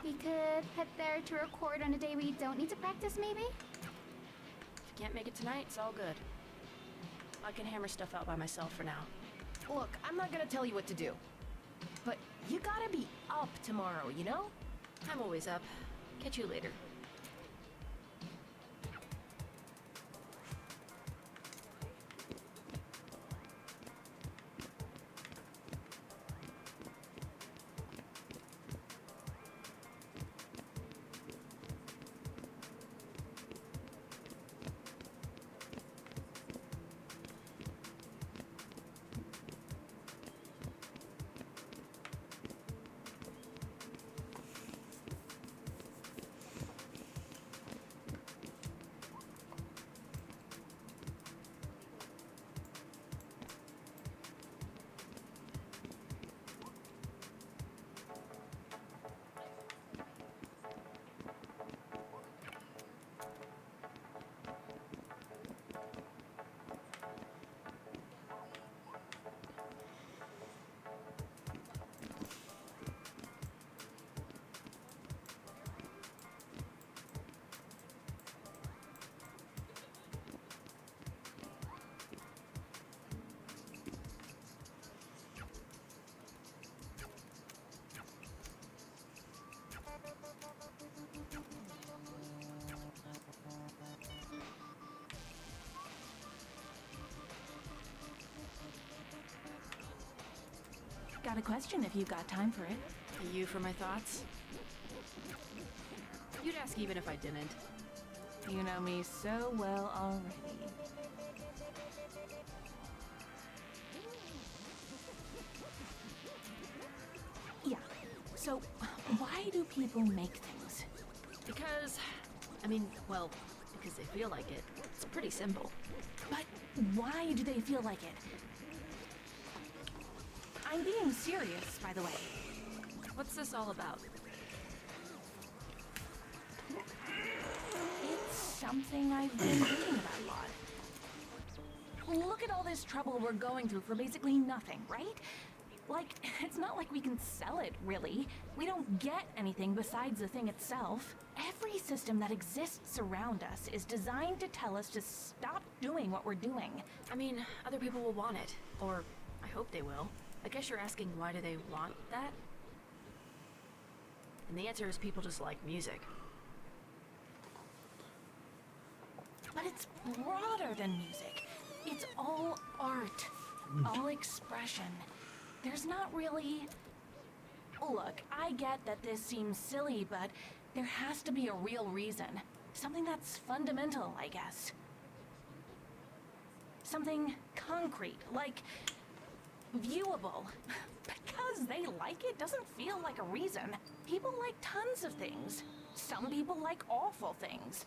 We could head there to record on a day we don't need to practice, maybe? If you can't make it tonight, it's all good. I can hammer stuff out by myself for now. Look, I'm not gonna tell you what to do. But you gotta be up tomorrow, you know? I'm always up. Catch you later. Got a question if you've got time for it. You for my thoughts? You'd ask even if I didn't. You know me so well already. Yeah, so why do people make things? Because, well, because they feel like it. It's pretty simple. But why do they feel like it? I'm being serious, by the way. What's this all about? It's something I've been thinking about a lot. Look at all this trouble we're going through for basically nothing, right? Like, it's not like we can sell it, really. We don't get anything besides the thing itself. Every system that exists around us is designed to tell us to stop doing what we're doing. Other people will want it. Or, I hope they will. I guess you're asking why do they want that? And the answer is people just like music. But it's broader than music. It's all art, all expression. There's not really... Look, I get that this seems silly, but there has to be a real reason. Something that's fundamental, I guess. Something concrete, like viewable. Because they like it doesn't feel like a reason. People like tons of things. Some people like awful things.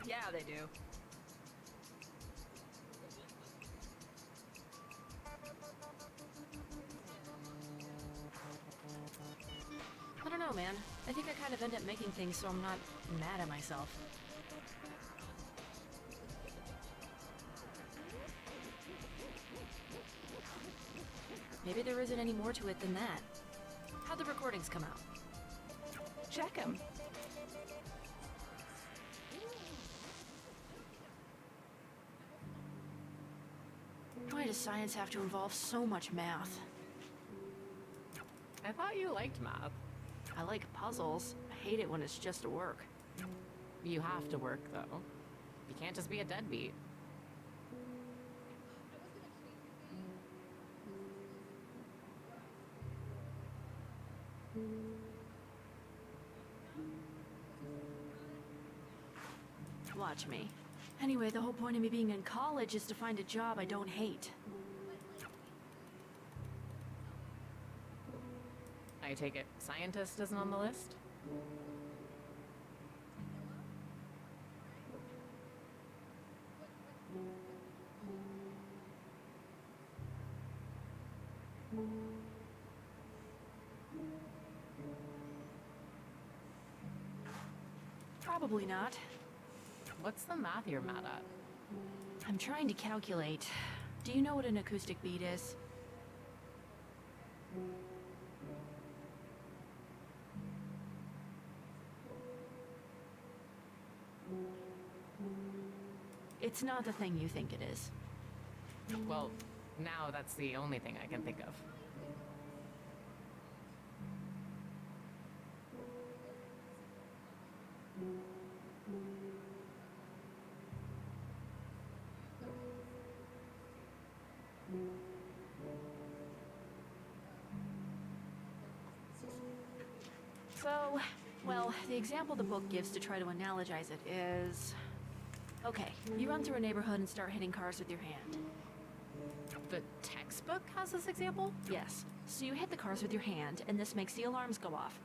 Yeah, they do. I don't know, man. I think I kind of end up making things so I'm not mad at myself. Maybe there isn't any more to it than that. How'd the recordings come out? Check them. Why does science have to involve so much math? I thought you liked math. I like puzzles. I hate it when it's just a work. You have to work, though. You can't just be a deadbeat. Watch me. Anyway, the whole point of me being in college is to find a job I don't hate. I take it scientist isn't on the list? Probably not. What's the math you're mad at? I'm trying to calculate. Do you know what an acoustic beat is? It's not the thing you think it is. Well, now that's the only thing I can think of. So, well, the example the book gives to try to analogize it is... Okay, you run through a neighborhood and start hitting cars with your hand. The textbook has this example? Yes. So you hit the cars with your hand, and this makes the alarms go off.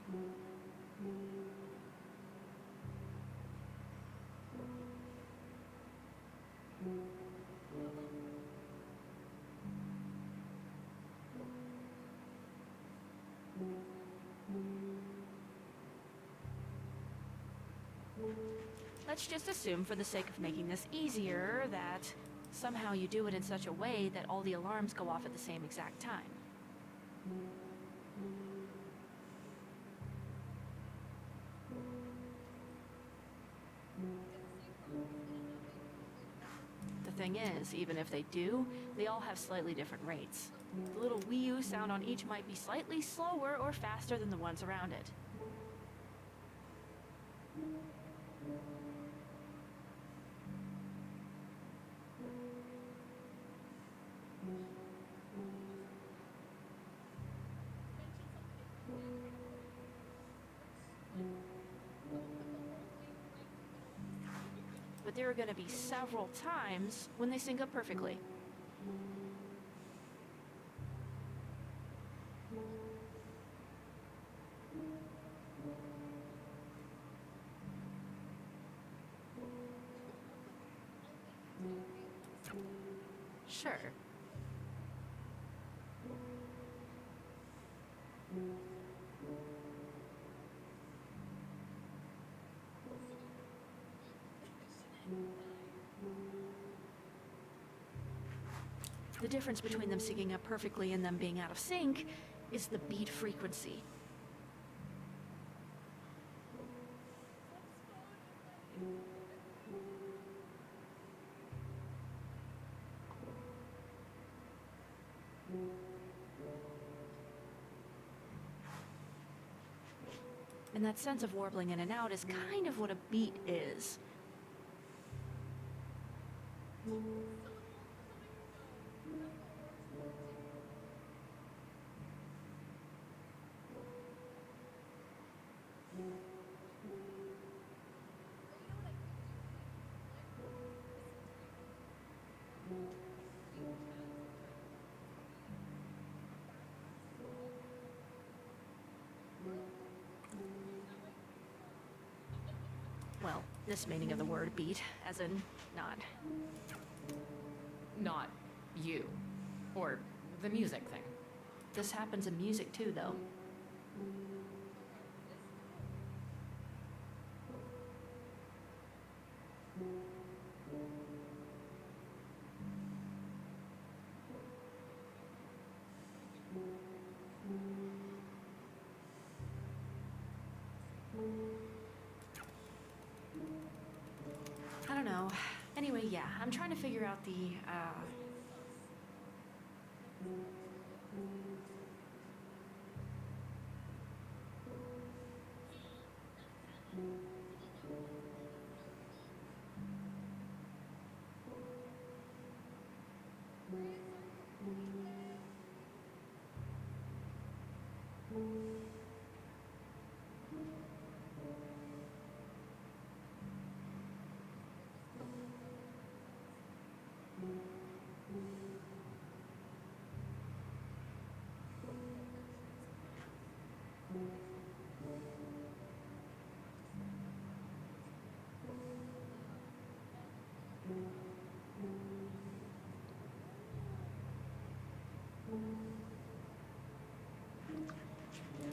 Let's just assume, for the sake of making this easier, that somehow you do it in such a way that all the alarms go off at the same exact time. The thing is, even if they do, they all have slightly different rates. The little wee oo sound on each might be slightly slower or faster than the ones around it. there are going to be several times when they sync up perfectly. Sure. The difference between them syncing up perfectly and them being out of sync is the beat frequency. And that sense of warbling in and out is kind of what a beat is. Well, this meaning of the word beat, as in not. Not you. Or the music thing. This happens in music too, though. I don't know. Anyway, yeah, I'm trying to figure out the,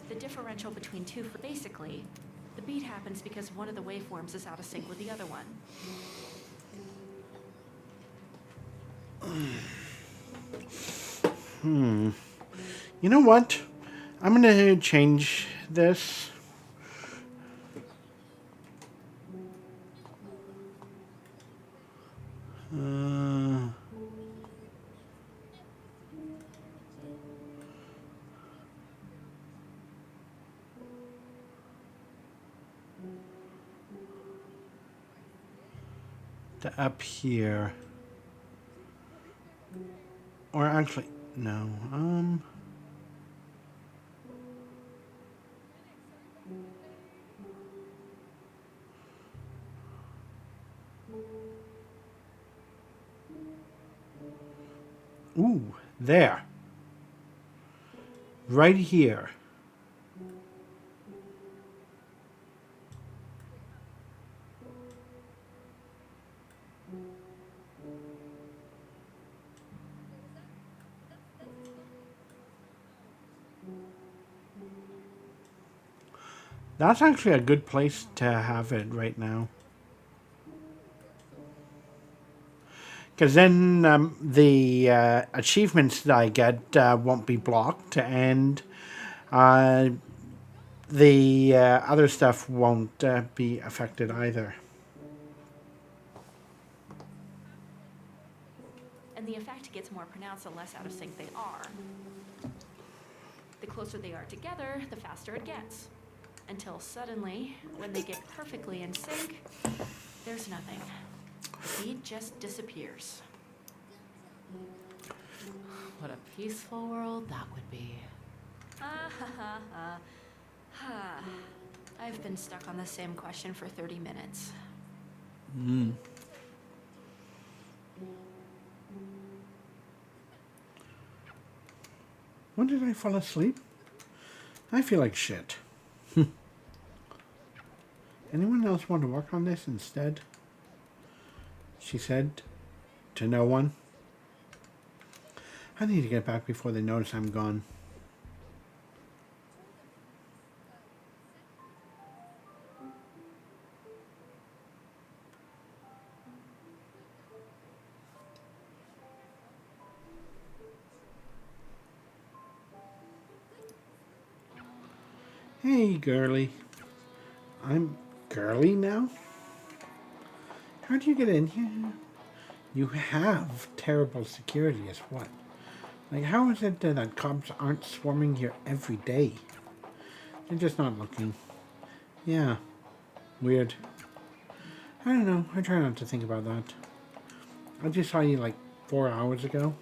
the differential between two. Basically, the beat happens because one of the waveforms is out of sync with the other one. You know what? I'm gonna change this. To up here. Or actually, no. Ooh, there. Right here. That's actually a good place to have it right now. Because then the achievements that I get won't be blocked, and the other stuff won't be affected either. And the effect gets more pronounced the less out of sync they are. The closer they are together, the faster it gets. Until suddenly, when they get perfectly in sync, there's nothing. The beat just disappears. What a peaceful world that would be. I've been stuck on the same question for 30 minutes. When did I fall asleep? I feel like shit. Anyone else want to work on this instead? She said to no one. I need to get back before they notice I'm gone. Hey, girly. I'm girly now? How do you get in here? You have terrible security as what? Like, how is it that cops aren't swarming here every day? They're just not looking. Yeah. Weird. I don't know. I try not to think about that. I just saw you like 4 hours ago.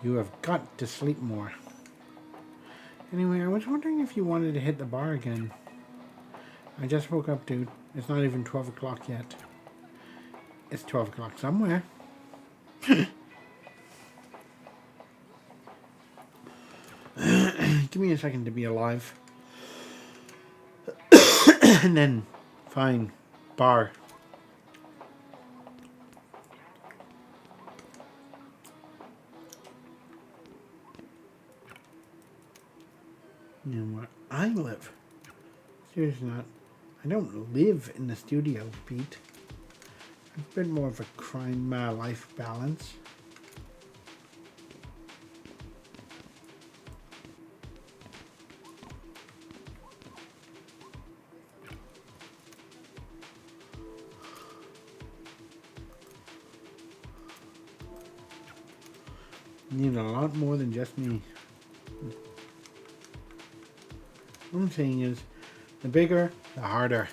You have got to sleep more. Anyway, I was wondering if you wanted to hit the bar again. I just woke up, dude. It's not even 12 o'clock yet. It's 12 o'clock somewhere. Give me a second to be alive. And then, fine. Bar. You know where I live? Seriously not. I don't live in the studio, Pete. It's a bit more of a crime-life balance. You need a lot more than just me. What I'm saying is, the bigger, the harder.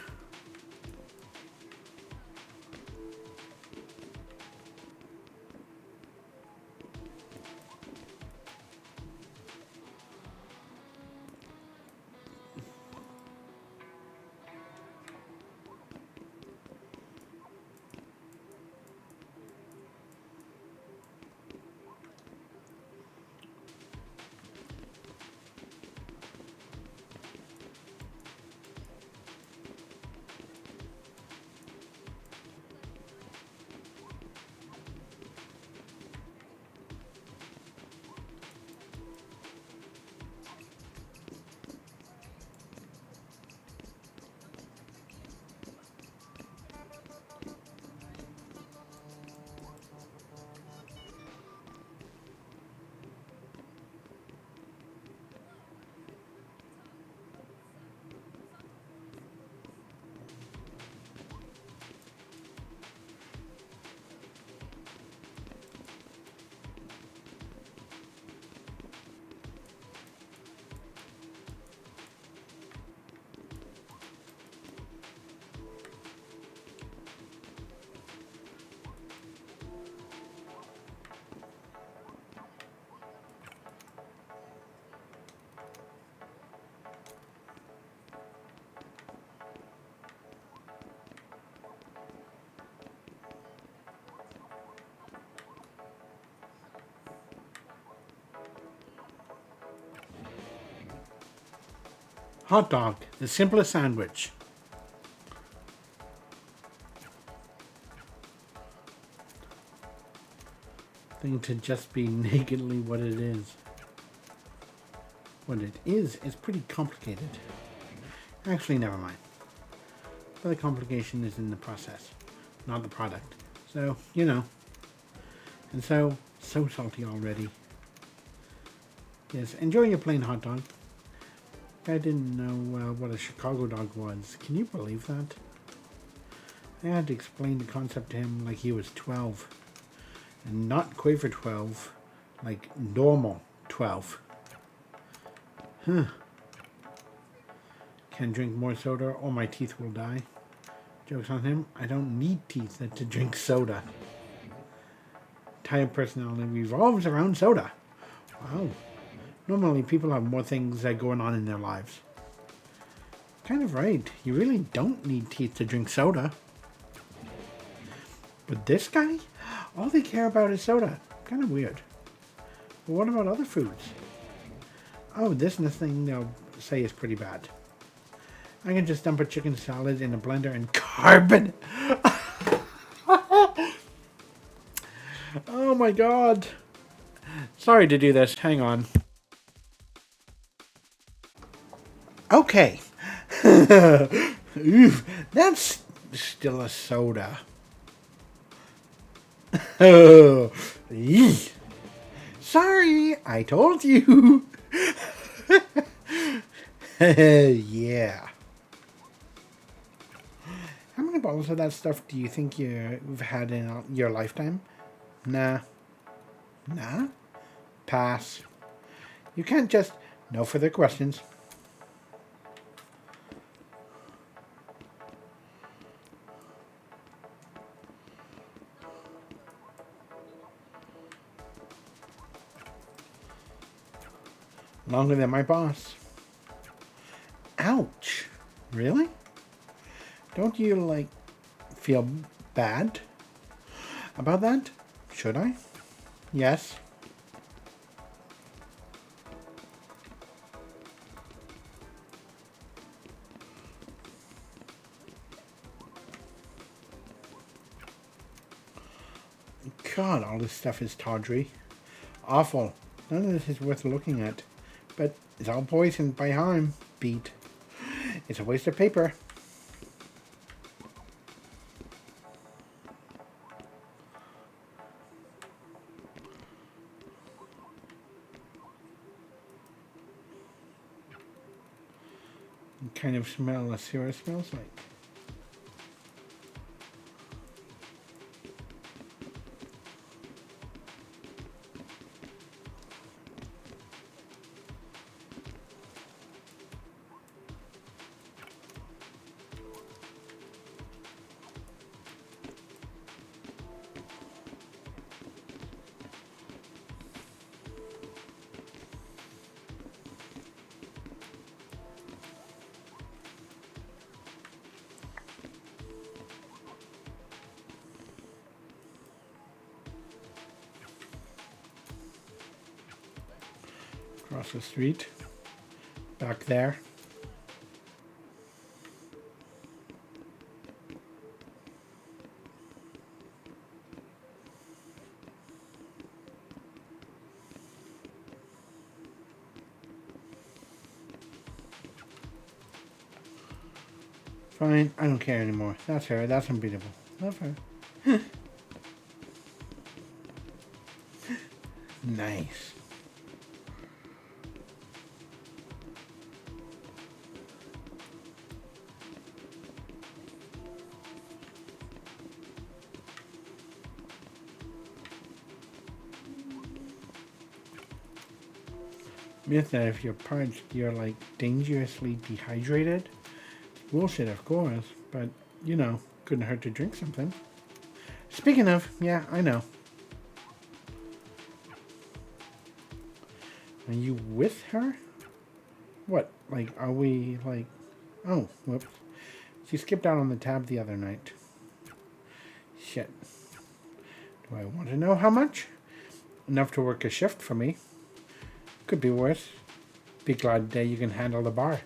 Hot dog, the simplest sandwich. Thing to just be nakedly what it is. What it is pretty complicated. Actually, never mind. But the complication is in the process, not the product. So, you know. And so salty already. Yes, enjoy your plain hot dog. I didn't know what a Chicago dog was. Can you believe that? I had to explain the concept to him like he was 12. And not Quaver 12, like normal 12. Huh. Can't drink more soda or my teeth will die. Joke's on him, I don't need teeth to drink soda. Entire personality revolves around soda. Wow. Normally, people have more things going on in their lives. Kind of right. You really don't need teeth to drink soda. But this guy, all they care about is soda. Kind of weird. But what about other foods? Oh, this is the thing they'll say is pretty bad. I can just dump a chicken salad in a blender and carbon. Oh my god. Sorry to do this. Hang on. Okay. Ooh, that's still a soda. Oh, eesh. Sorry, I told you. Yeah. How many bottles of that stuff do you think you've had in your lifetime? Nah. Nah? Pass. You can't just... No further questions. Longer than my boss. Ouch. Really? Don't you, like, feel bad about that? Should I? Yes. God, all this stuff is tawdry. Awful. None of this is worth looking at. But it's all poisoned by harm. Beat. It's a waste of paper. What kind of smell a sewer smells like? Across the street. Back there. Fine, I don't care anymore. That's her. That's unbeatable. Love her. Nice. Myth that if you're parched, you're like dangerously dehydrated. Bullshit, of course, but you know, couldn't hurt to drink something. Speaking of, yeah, I know. Are you with her? What, like, are we, like... Oh, whoops. She skipped out on the tab the other night. Shit. Do I want to know how much? Enough to work a shift for me. Could be worse. Be glad you can handle the bar.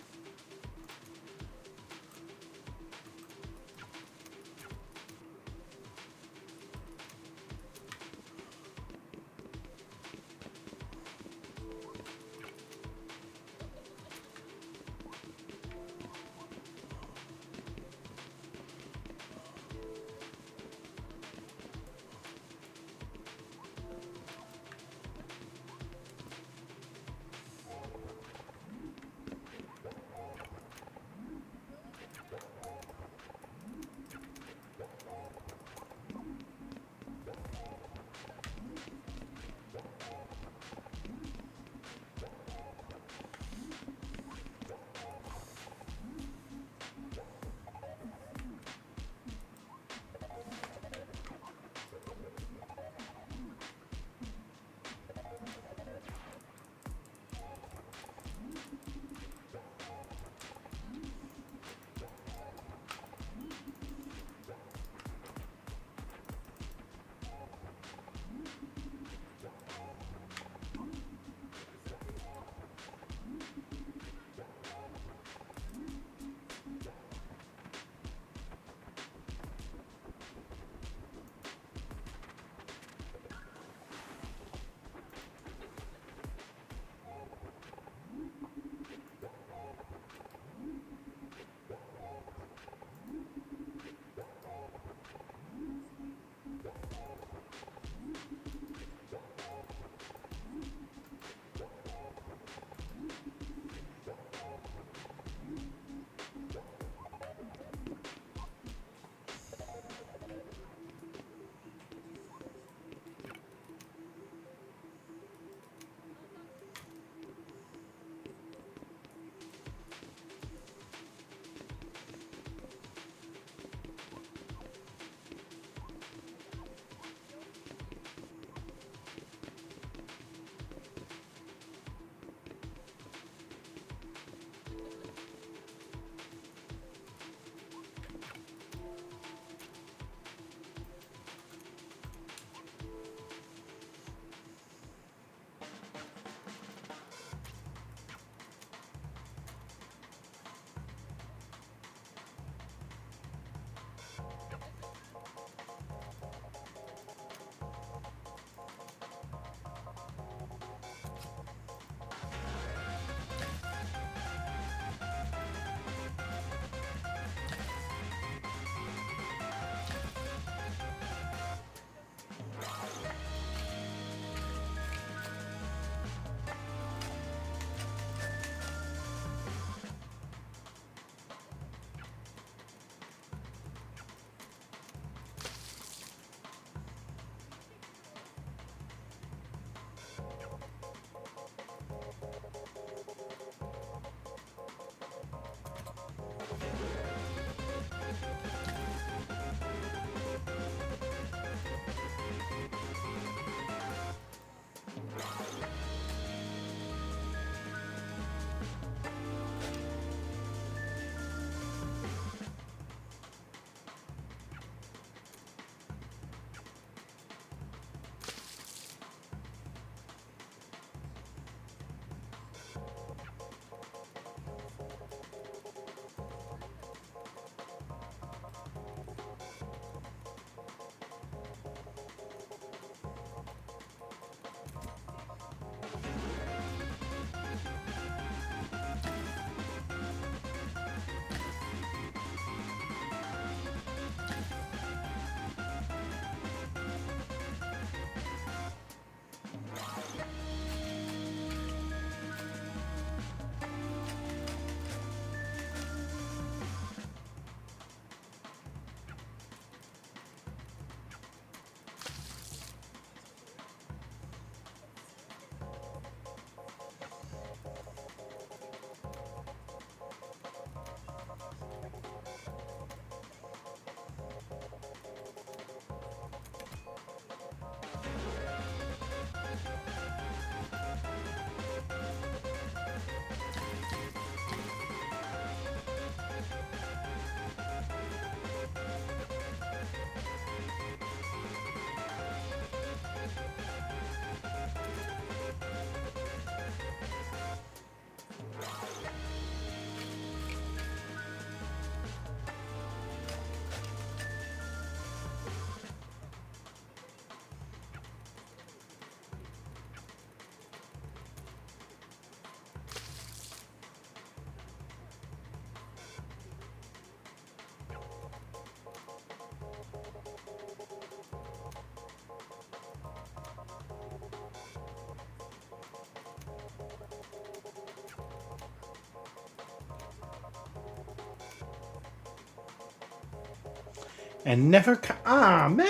And never ah, man.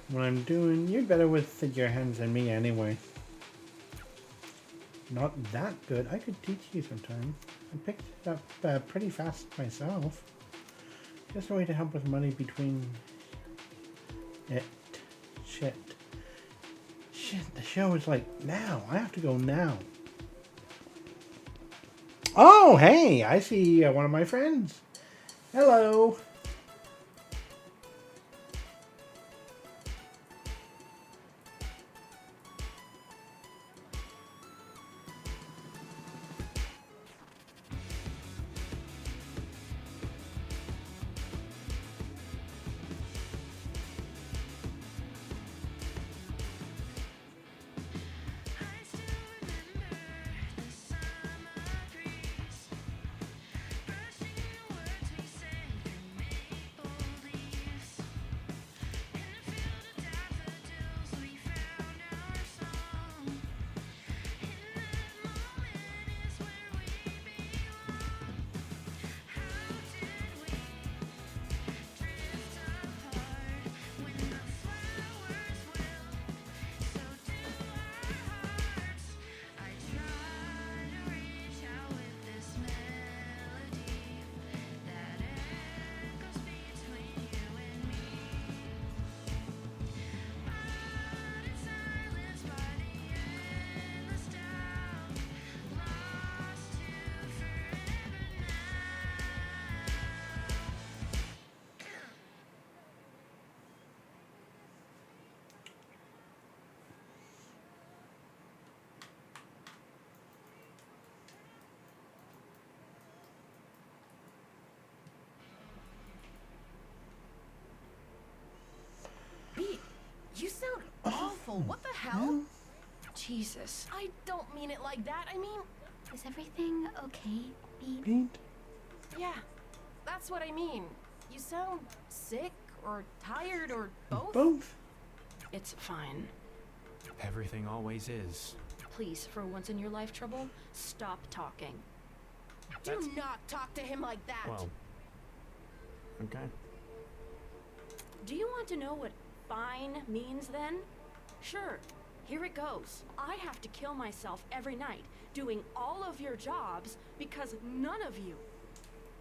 What I'm doing, you're better with figure hands than me anyway. Not that good. I could teach you sometime. I picked it up pretty fast myself. Just a way to help with money between it. Shit. Shit, the show is like now. I have to go now. Oh, hey, I see one of my friends. Hello. You sound awful. What the hell? Jesus. I don't mean it like that. I mean... Is everything okay, Beat? Beat? Yeah, that's what I mean. You sound sick or tired or both. Both? It's fine. Everything always is. Please, for once in your life, Trouble, stop talking. Do not talk to him like that. Well, okay. Do you want to know what fine means then? Sure, here it goes. I have to kill myself every night doing all of your jobs because none of you.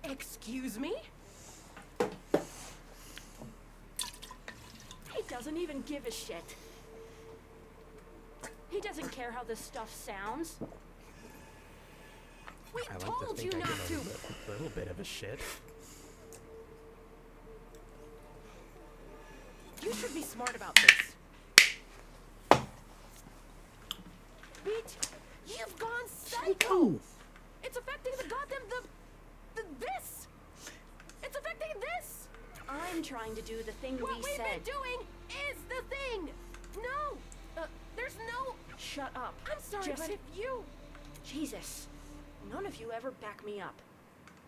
Excuse me? He doesn't even give a shit. He doesn't care how this stuff sounds. We I like told to you think I not give to. a little bit of a shit. You should be smart about this. Pete, you've gone psycho. It's affecting the goddamn I'm trying to do the thing What we we've said. been doing is the thing! No! There's no... Shut up. I'm sorry, Just... but if you... Jesus. None of you ever back me up.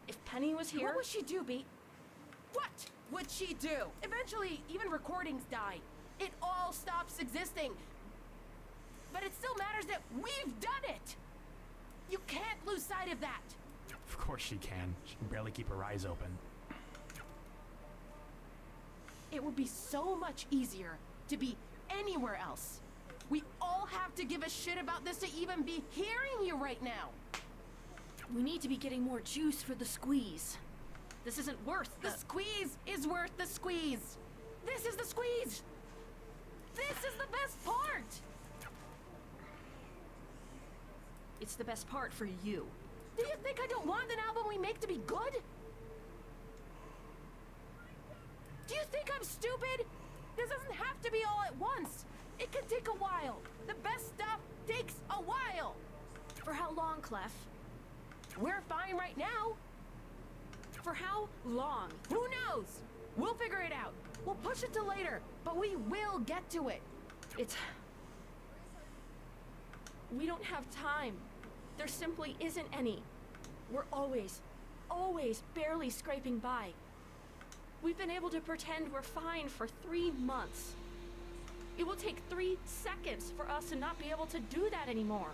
If Penny was here... What would she do, Beat? What would she do? Eventually, even recordings die. It all stops existing. But it still matters that we've done it! You can't lose sight of that! Of course she can. She can barely keep her eyes open. It would be so much easier to be anywhere else. We all have to give a shit about this to even be hearing you right now. We need to be getting more juice for the squeeze. This isn't worth The squeeze is worth the squeeze. This is the squeeze. This is the best part. It's the best part for you. Do you think I don't want an album we make to be good? Do you think I'm stupid? This doesn't have to be all at once. It can take a while. The best stuff takes a while. For how long, Clef? We're fine right now. For how long? Who knows? We'll figure it out. We'll push it to later, but we will get to it. It's... We don't have time. There simply isn't any. We're always barely scraping by. We've been able to pretend we're fine for 3 months. It will take 3 seconds for us to not be able to do that anymore.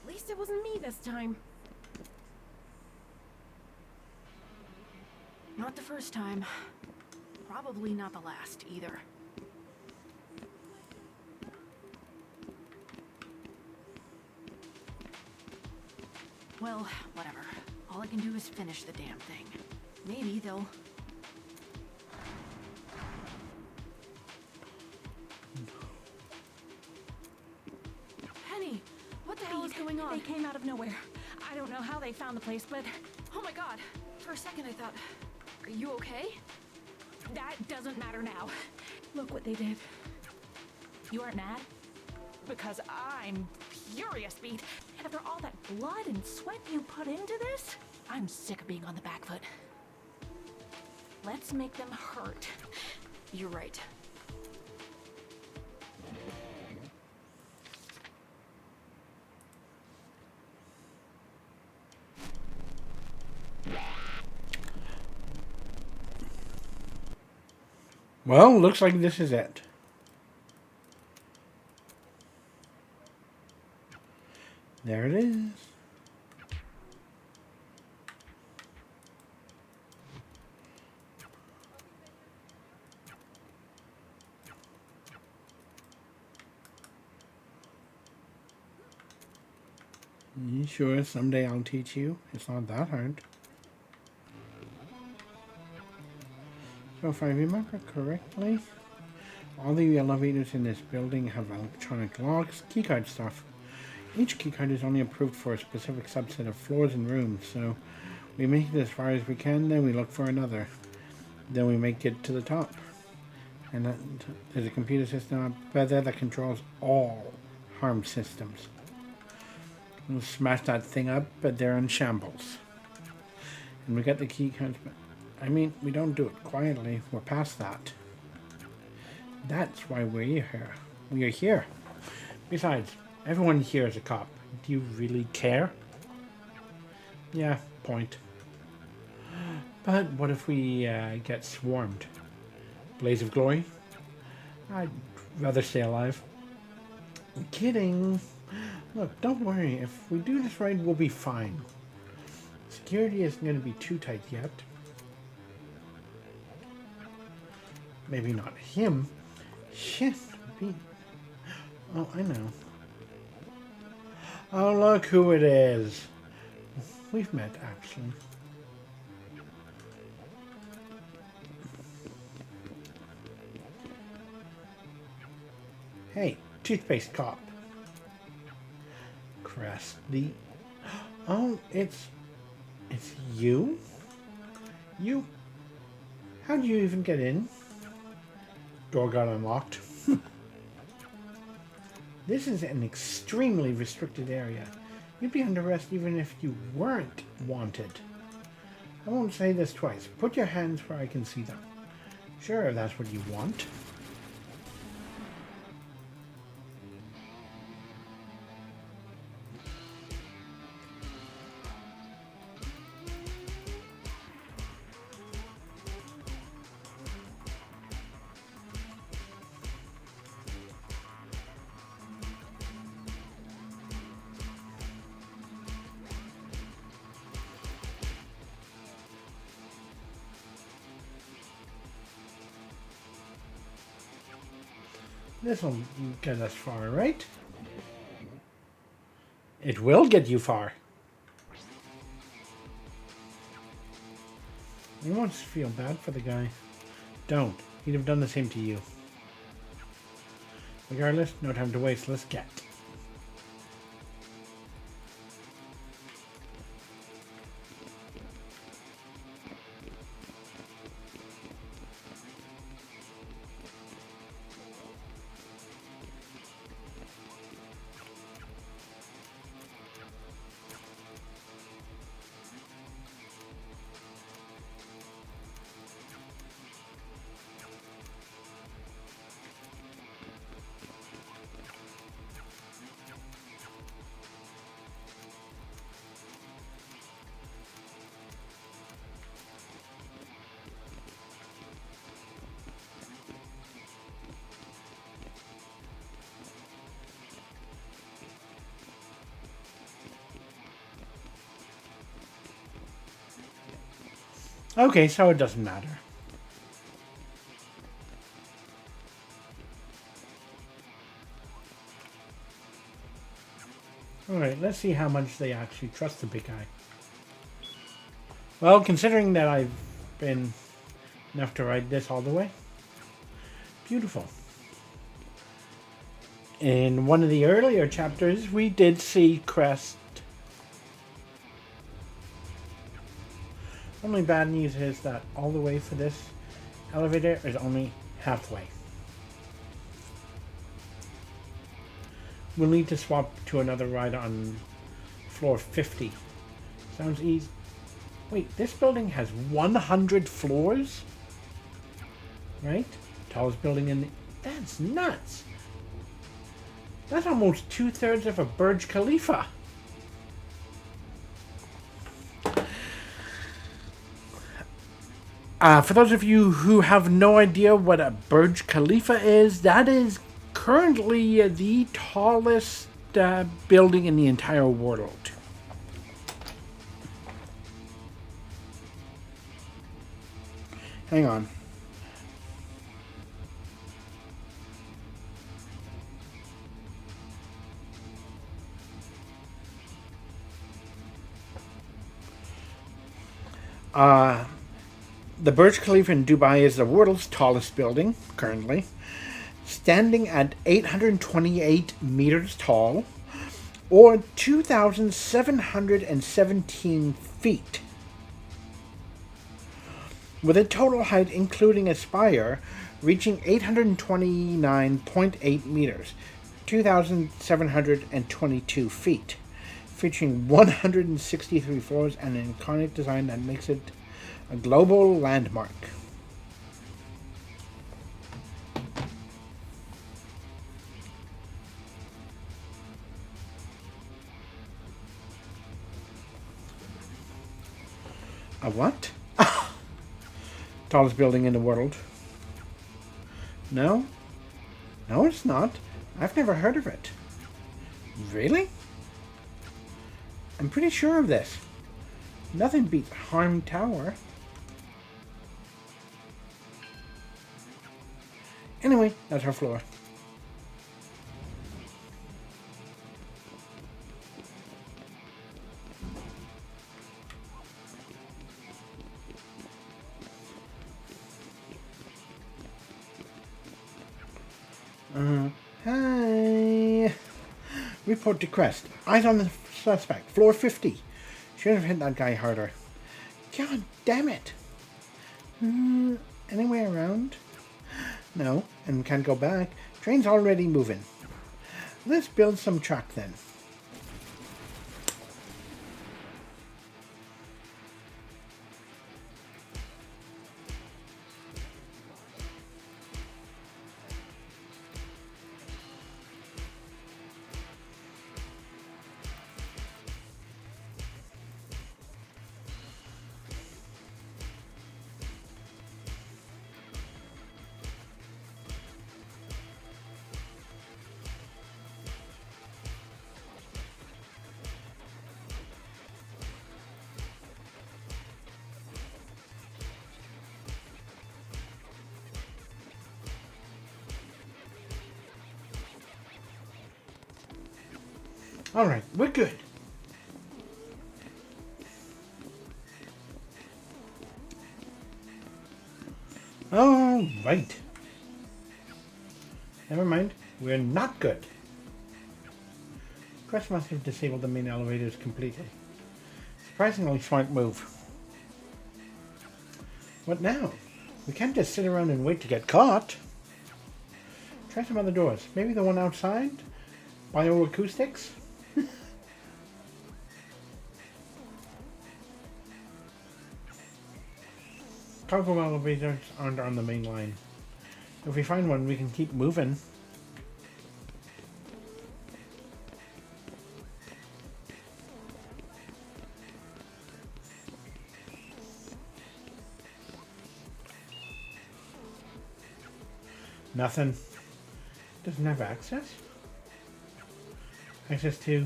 At least it wasn't me this time. Not the first time. Probably not the last either. Well, whatever. All I can do is finish the damn thing. Maybe they'll... Penny! What the hell is going on? They came out of nowhere. I don't know how they found the place, but... Oh my god! For a second I thought... Are you okay? That doesn't matter now. Look what they did. You aren't mad? Because I'm furious, Beat. After all that blood and sweat you put into this, I'm sick of being on the back foot. Let's make them hurt. You're right. Well, looks like this is it. There it is. You sure someday I'll teach you? It's not that hard. So if I remember correctly, all the elevators in this building have electronic locks, keycard stuff. Each keycard is only approved for a specific subset of floors and rooms, so we make it as far as we can, then we look for another. Then we make it to the top. And there's a computer system up there that controls all harm systems. We'll smash that thing up, but they're in shambles. And we got the keycards, but I mean, we don't do it quietly. We're past that. That's why we're here. We are here. Besides, everyone here is a cop. Do you really care? Yeah, point. But what if we get swarmed? Blaze of glory? I'd rather stay alive. I'm kidding. Look, don't worry. If we do this right, we'll be fine. Security isn't going to be too tight yet. Maybe not him. Shit. Oh, I know. Oh, look who it is. We've met, actually. Hey, toothpaste cop. Crusty. Oh, it's you? You? How did you even get in? Door got unlocked. This is an extremely restricted area. You'd be under arrest even if you weren't wanted. I won't say this twice. Put your hands where I can see them. Sure, that's what you want. This will get us far, right? It will get you far. You won't feel bad for the guy. Don't. He'd have done the same to you. Regardless, no time to waste. Let's get. Okay, so it doesn't matter. Alright, let's see how much they actually trust the big guy. Well, considering that I've been enough to ride this all the way. Beautiful. In one of the earlier chapters, we did see Crest. Only bad news is that all the way for this elevator is only halfway. We'll need to swap to another ride on floor 50. Sounds easy. Wait, this building has 100 floors? Right? Tallest building in the... That's nuts! That's almost 2/3 of a Burj Khalifa. For those of you who have no idea what a Burj Khalifa is, that is currently the tallest building in the entire world. Hang on. The Burj Khalifa in Dubai is the world's tallest building, currently, standing at 828 meters tall, or 2,717 feet, with a total height, including a spire, reaching 829.8 meters, 2,722 feet, featuring 163 floors and an iconic design that makes it a global landmark. A what? Tallest building in the world. No? No, it's not. I've never heard of it. Really? I'm pretty sure of this. Nothing beats Harm Tower. Anyway, that's our floor. Hi. Report to Crest. Eyes on the suspect. Floor 50. Should have hit that guy harder. God damn it. Any way around? No, and can't go back. Train's already moving. let's build some truck then. All right, we're good. All right. Never mind, we're not good. Chris must have disabled the main elevators completely. Surprisingly smart move. What now? We can't just sit around and wait to get caught. Try some other doors. Maybe the one outside? Bioacoustics? Cargo elevators aren't on the main line. If we find one, we can keep moving. Nothing. Doesn't have access? Access to...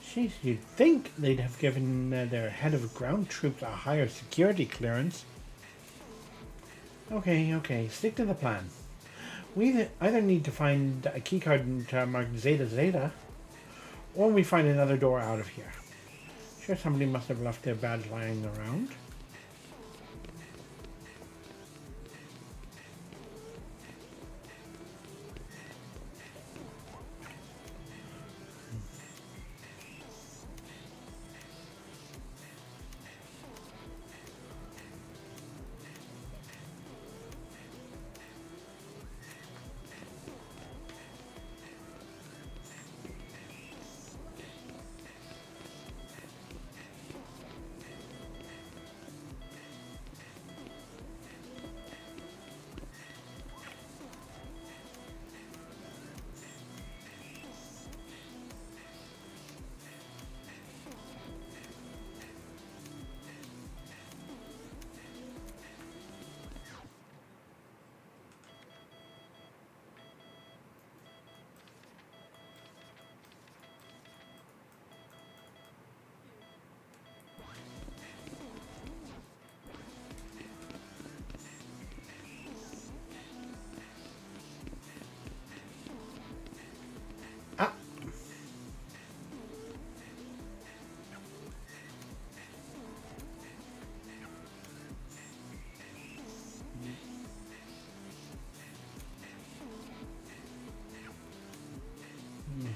Jeez, you'd think they'd have given their head of ground troops a higher security clearance. Okay, stick to the plan. We either need to find a keycard marked Zeta Zeta, or we find another door out of here. Sure, somebody must have left their badge lying around.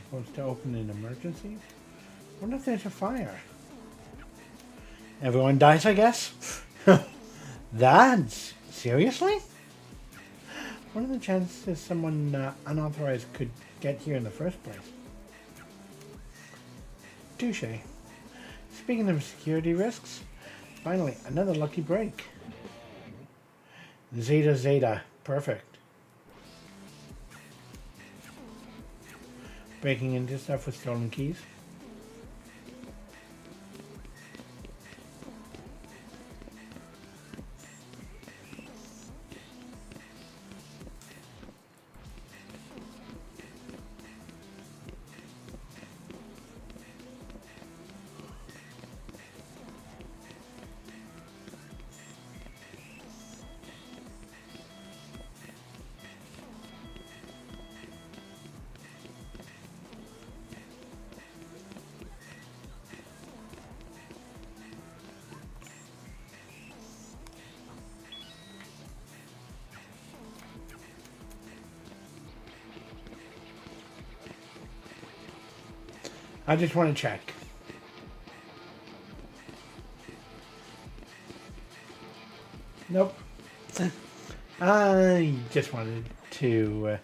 Supposed to open in emergency? Wonder if there's a fire. Everyone dies, I guess? That's... Seriously? What are the chances someone unauthorized could get here in the first place? Touche. Speaking of security risks, finally, another lucky break. Zeta Zeta. Perfect. Breaking into stuff with stolen keys. I just want to check. Nope. I just wanted to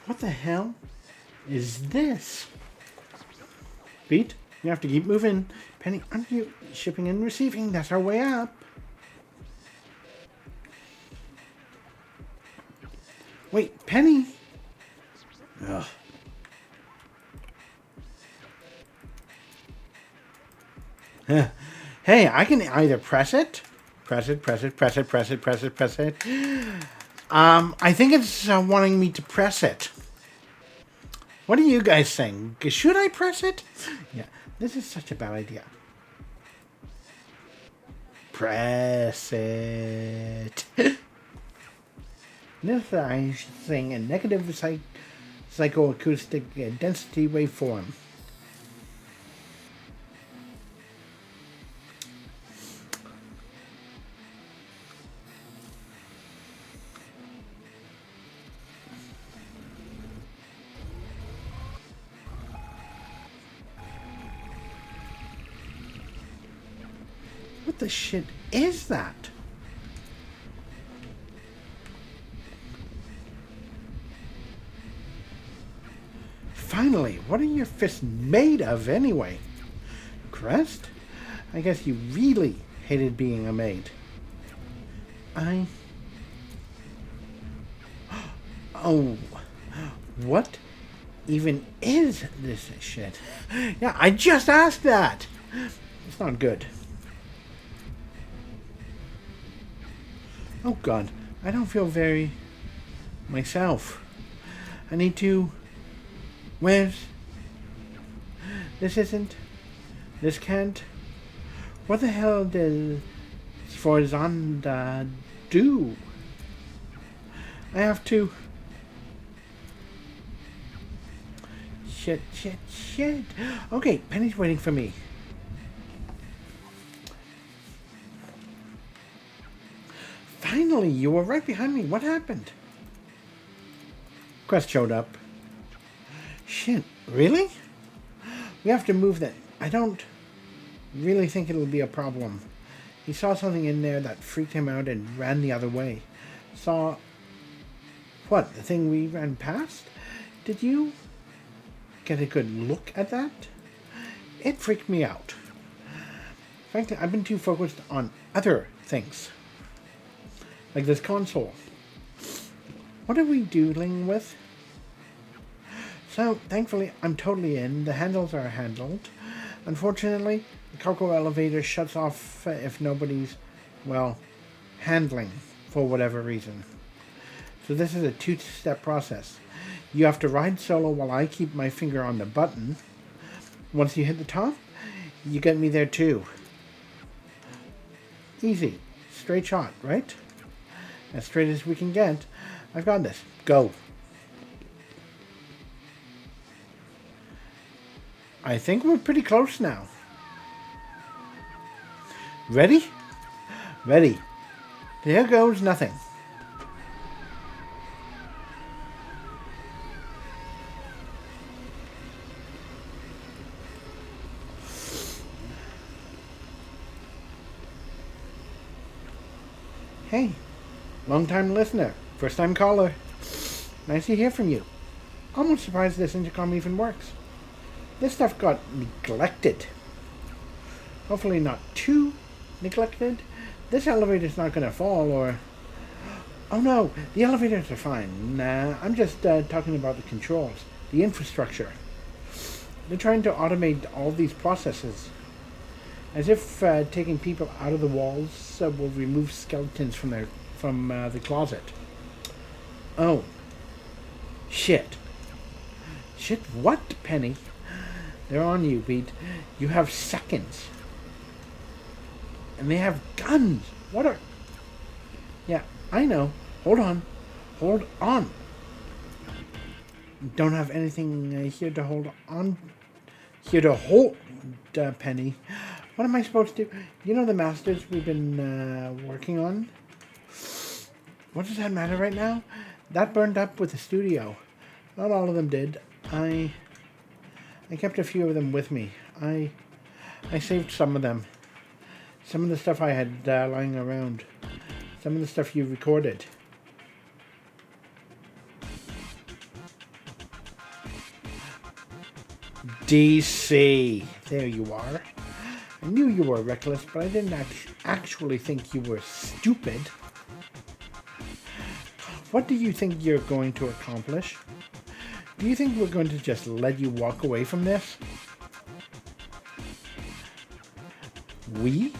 What the hell is this? Pete, you have to keep moving. Penny, aren't you shipping and receiving? That's our way up. Wait, Penny. Ugh. Hey, I can either press it. I think it's wanting me to press it. What do you guys think? Should I press it? Yeah, this is such a bad idea. Press it. This I sing a negative psychoacoustic density waveform. What the shit is that? Finally, what are your fists made of anyway? Crest? I guess you really hated being a maid. Oh, what even is this shit? Yeah, I just asked that. It's not good. Oh God, I don't feel very myself. I need to... Where's... This isn't... This can't... What the hell does Sforzanda do? I have to... Shit. Okay, Penny's waiting for me. Finally, you were right behind me. What happened? Quest showed up. Shit, really? We have to move that. I don't really think it'll be a problem. He saw something in there that freaked him out and ran the other way. Saw... What, the thing we ran past? Did you get a good look at that? It freaked me out. Frankly, I've been too focused on other things. Like this console. What are we dealing with? So, thankfully, I'm totally in. The handles are handled. Unfortunately, the cargo elevator shuts off if nobody's, well, handling for whatever reason. So this is a two-step process. You have to ride solo while I keep my finger on the button. Once you hit the top, you get me there too. Easy. Straight shot, right? As straight as we can get. I've got this. Go. I think we're pretty close now. Ready? Ready. There goes nothing. Hey, long-time listener, first-time caller. Nice to hear from you. Almost surprised this intercom even works. This stuff got neglected. Hopefully not too neglected. This elevator's not going to fall or... Oh no, the elevators are fine. Nah, I'm just talking about the controls, the infrastructure. They're trying to automate all these processes. As if taking people out of the walls will remove skeletons from the closet. Oh. Shit. Shit, what, Penny? They're on you, Pete. You have seconds. And they have guns. What are... Yeah, I know. Hold on. Hold on. Don't have anything here to hold on. Here to hold, Penny. What am I supposed to do? You know the masters we've been working on? What does that matter right now? That burned up with the studio. Not all of them did. I kept a few of them with me. I saved some of them. Some of the stuff I had lying around. Some of the stuff you recorded. DC. There you are. I knew you were reckless, but I didn't actually think you were stupid. What do you think you're going to accomplish? Do you think we're going to just let you walk away from this? We?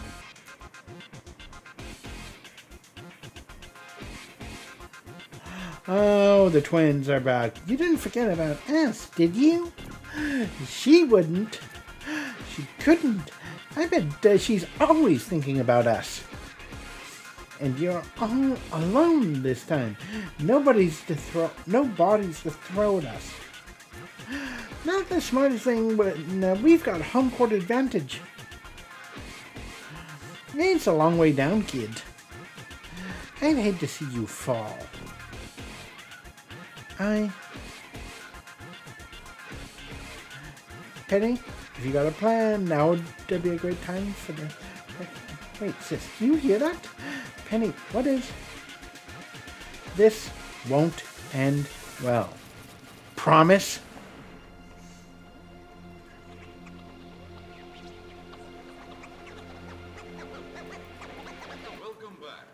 Oh, the twins are back. You didn't forget about us, did you? She wouldn't. She couldn't. I bet she's always thinking about us. And you're all alone this time. No bodies to throw at us. Not the smartest thing, but we've got home court advantage. It's a long way down, kid. I'd hate to see you fall. Penny, if you got a plan, now would be a great time for the... Wait, sis, do you hear that? Penny, what is... This won't end well. Promise? Welcome back.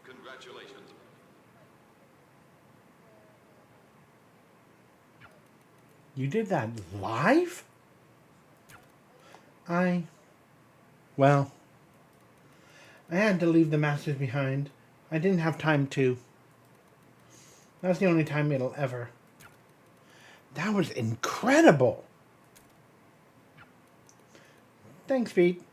Congratulations. You did that live? Well, I had to leave the masters behind. I didn't have time to. That's the only time it'll ever. That was incredible. Thanks, Pete.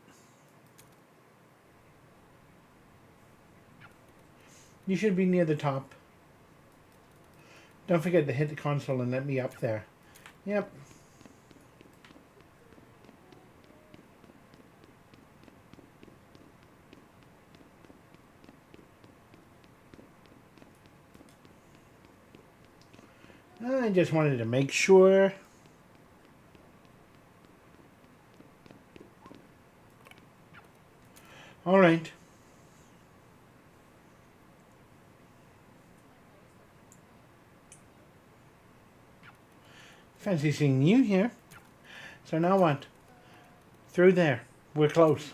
You should be near the top. Don't forget to hit the console and let me up there. Yep. I just wanted to make sure. All right. Fancy seeing you here. So now what? Through there. We're close.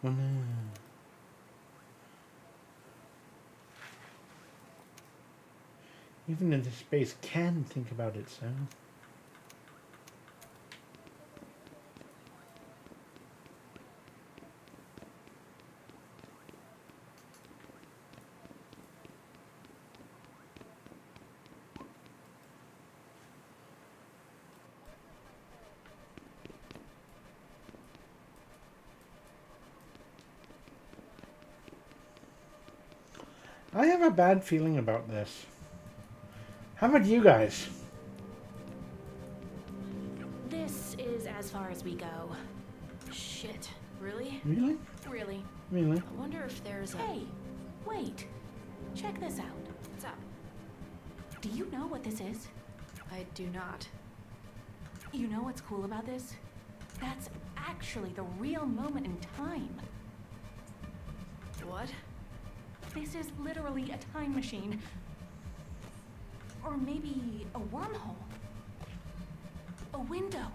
Oh, no. Even in the space can think about itself. I have a bad feeling about this. How about you guys? This is as far as we go. Shit. Really? Really? Really. Really? I wonder if there's a... Hey, wait. Check this out. What's up? Do you know what this is? I do not. You know what's cool about this? That's actually the real moment in time. What? This is literally a time machine. Or maybe a wormhole. A window.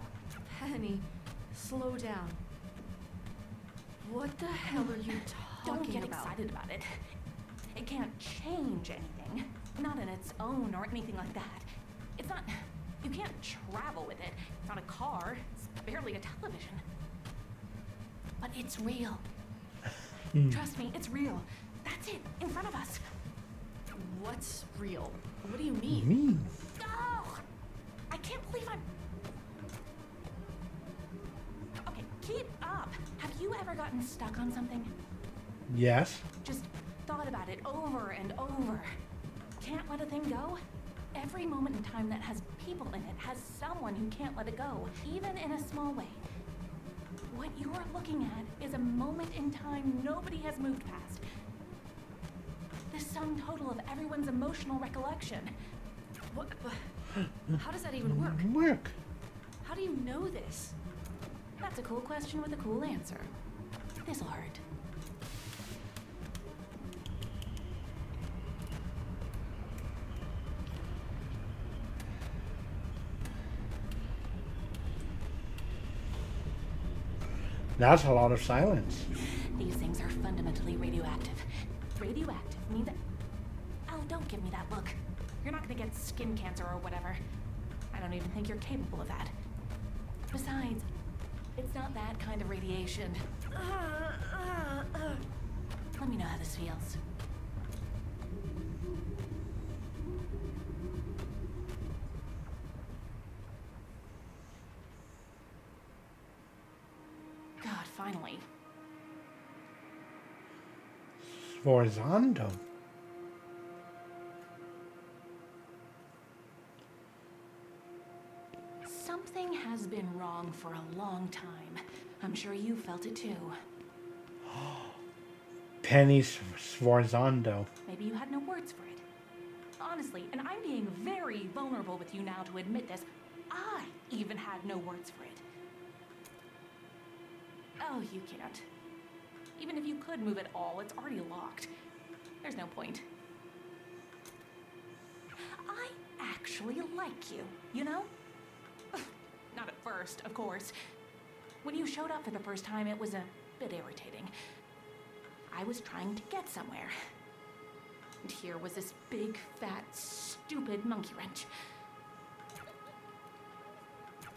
Penny, slow down. What the hell are you talking Don't get about? excited about it. It can't change anything. Not on its own or anything like that. It's not... You can't travel with it. It's not a car. It's barely a television. But it's real. Trust me, it's real. That's it, in front of us. What's real? What do you mean? Me? Oh! I can't believe I'm... Okay, keep up. Have you ever gotten stuck on something? Yes. Just thought about it over and over. Can't let a thing go? Every moment in time that has people in it has someone who can't let it go, even in a small way. What you're looking at is a moment in time nobody has moved past. The sum total of everyone's emotional recollection. What? How does that even work? Work. How do you know this? That's a cool question with a cool answer. This'll hurt. That's a lot of silence. These things are fundamentally radioactive. Radioactive means... Oh, don't give me that look. You're not gonna get skin cancer or whatever. I don't even think you're capable of that. Besides, it's not that kind of radiation. Let me know how this feels. God, finally. Sforzando. Something has been wrong for a long time. I'm sure you felt it too. Penny Sforzando. Maybe you had no words for it. Honestly, and I'm being very vulnerable with you now to admit this, I even had no words for it. Oh, you can't. Even if you could move it all, it's already locked. There's no point. actually like you, you know? Not at first, of course. When you showed up for the first time, it was a bit irritating. I was trying to get somewhere. And here was this big, fat, stupid monkey wrench.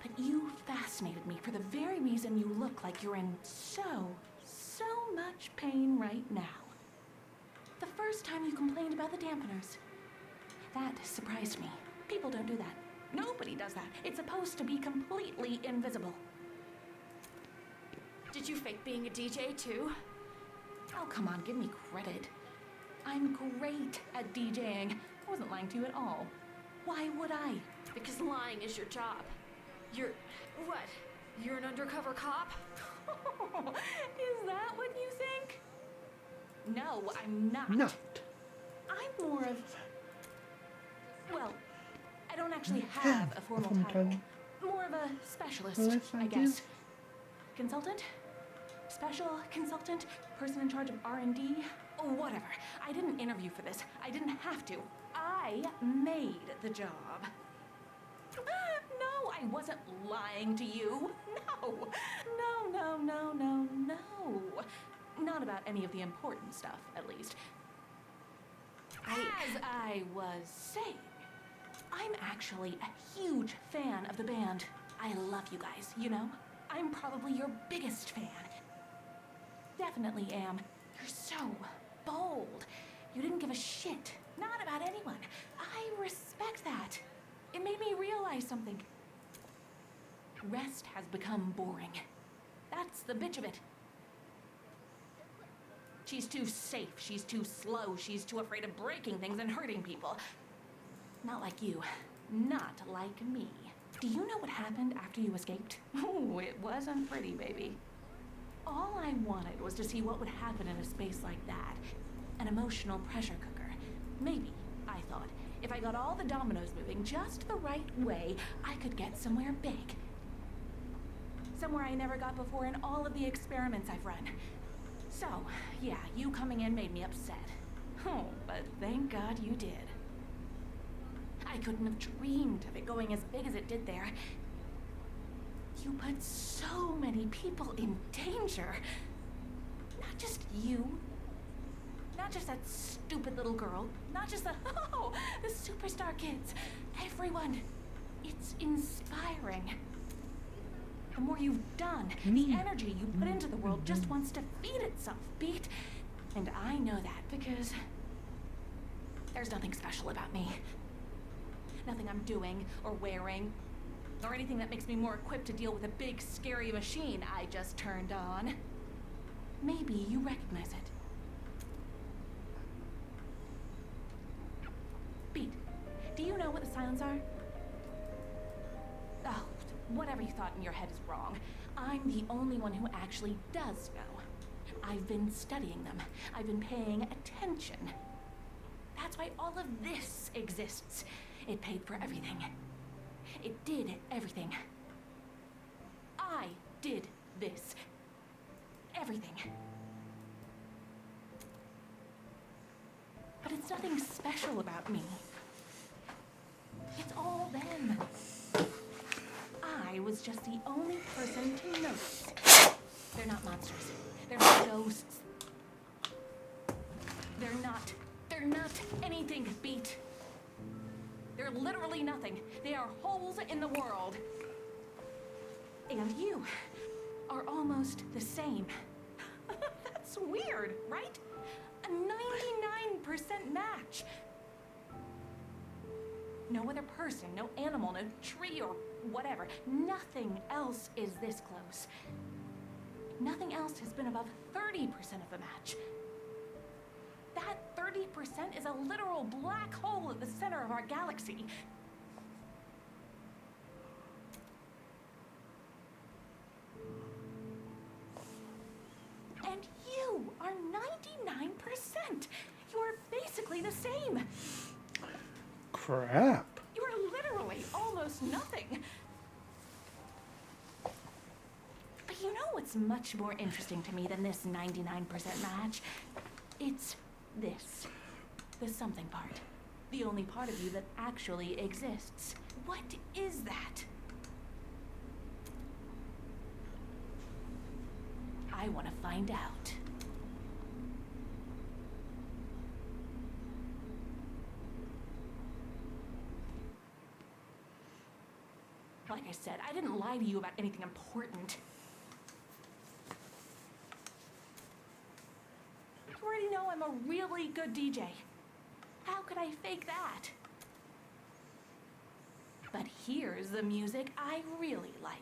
But you fascinated me for the very reason you look like you're in so much pain right now. The first time you complained about the dampeners. That surprised me. People don't do that. Nobody does that. It's supposed to be completely invisible. Did you fake being a DJ too? Oh, come on, give me credit. I'm great at DJing. I wasn't lying to you at all. Why would I? Because lying is your job. You're... what? You're an undercover cop? Is that what you think? No, I'm not. Not. I'm more of... well, I don't actually have a formal title. More of a specialist, I guess. Consultant? Special consultant? Person in charge of R&D? Oh, whatever. I didn't interview for this. I didn't have to. I made the job. No, I wasn't lying to you. No. No. Not about any of the important stuff, at least. As I was saying, I'm actually a huge fan of the band. I love you guys, you know? I'm probably your biggest fan. Definitely am. You're so bold. You didn't give a shit. Not about anyone. I respect that. It made me realize something. Rest has become boring. That's the bitch of it. She's too safe, she's too slow, she's too afraid of breaking things and hurting people. Not like you. Not like me. Do you know what happened after you escaped? Oh, it wasn't pretty, baby. All I wanted was to see what would happen in a space like that. An emotional pressure cooker. Maybe, I thought, if I got all the dominoes moving just the right way, I could get somewhere big. Somewhere I never got before in all of the experiments I've run. So, yeah, you coming in made me upset. Oh, but thank God you did. I couldn't have dreamed of it going as big as it did there. You put so many people in danger. Not just you. Not just that stupid little girl. Not just the superstar kids. Everyone. It's inspiring. The more you've done, the energy you put into the world just wants to feed itself, Pete. And I know that because there's nothing special about me. Nothing I'm doing or wearing or anything that makes me more equipped to deal with a big, scary machine I just turned on. Maybe you recognize it. Pete, do you know what the silents are? Oh, whatever you thought in your head is wrong. I'm the only one who actually does know. I've been studying them. I've been paying attention. That's why all of this exists. It paid for everything. It did everything. I did this. Everything. But it's nothing special about me. It's all them. I was just the only person to notice. They're not monsters. They're not ghosts. They're not anything, Beat. They're literally nothing. They are holes in the world. And you are almost the same. That's weird, right? A 99% match. No other person, no animal, no tree or whatever. Nothing else is this close. Nothing else has been above 30% of a match. That 30% is a literal black hole at the center of our galaxy. And you are 99%. You're basically the same. Crap. You are literally almost nothing. But you know what's much more interesting to me than this 99% match? It's this. The something part. The only part of you that actually exists. What is that? I want to find out. Like I said, I didn't lie to you about anything important. You already know I'm a really good DJ. How could I fake that? But here's the music I really like.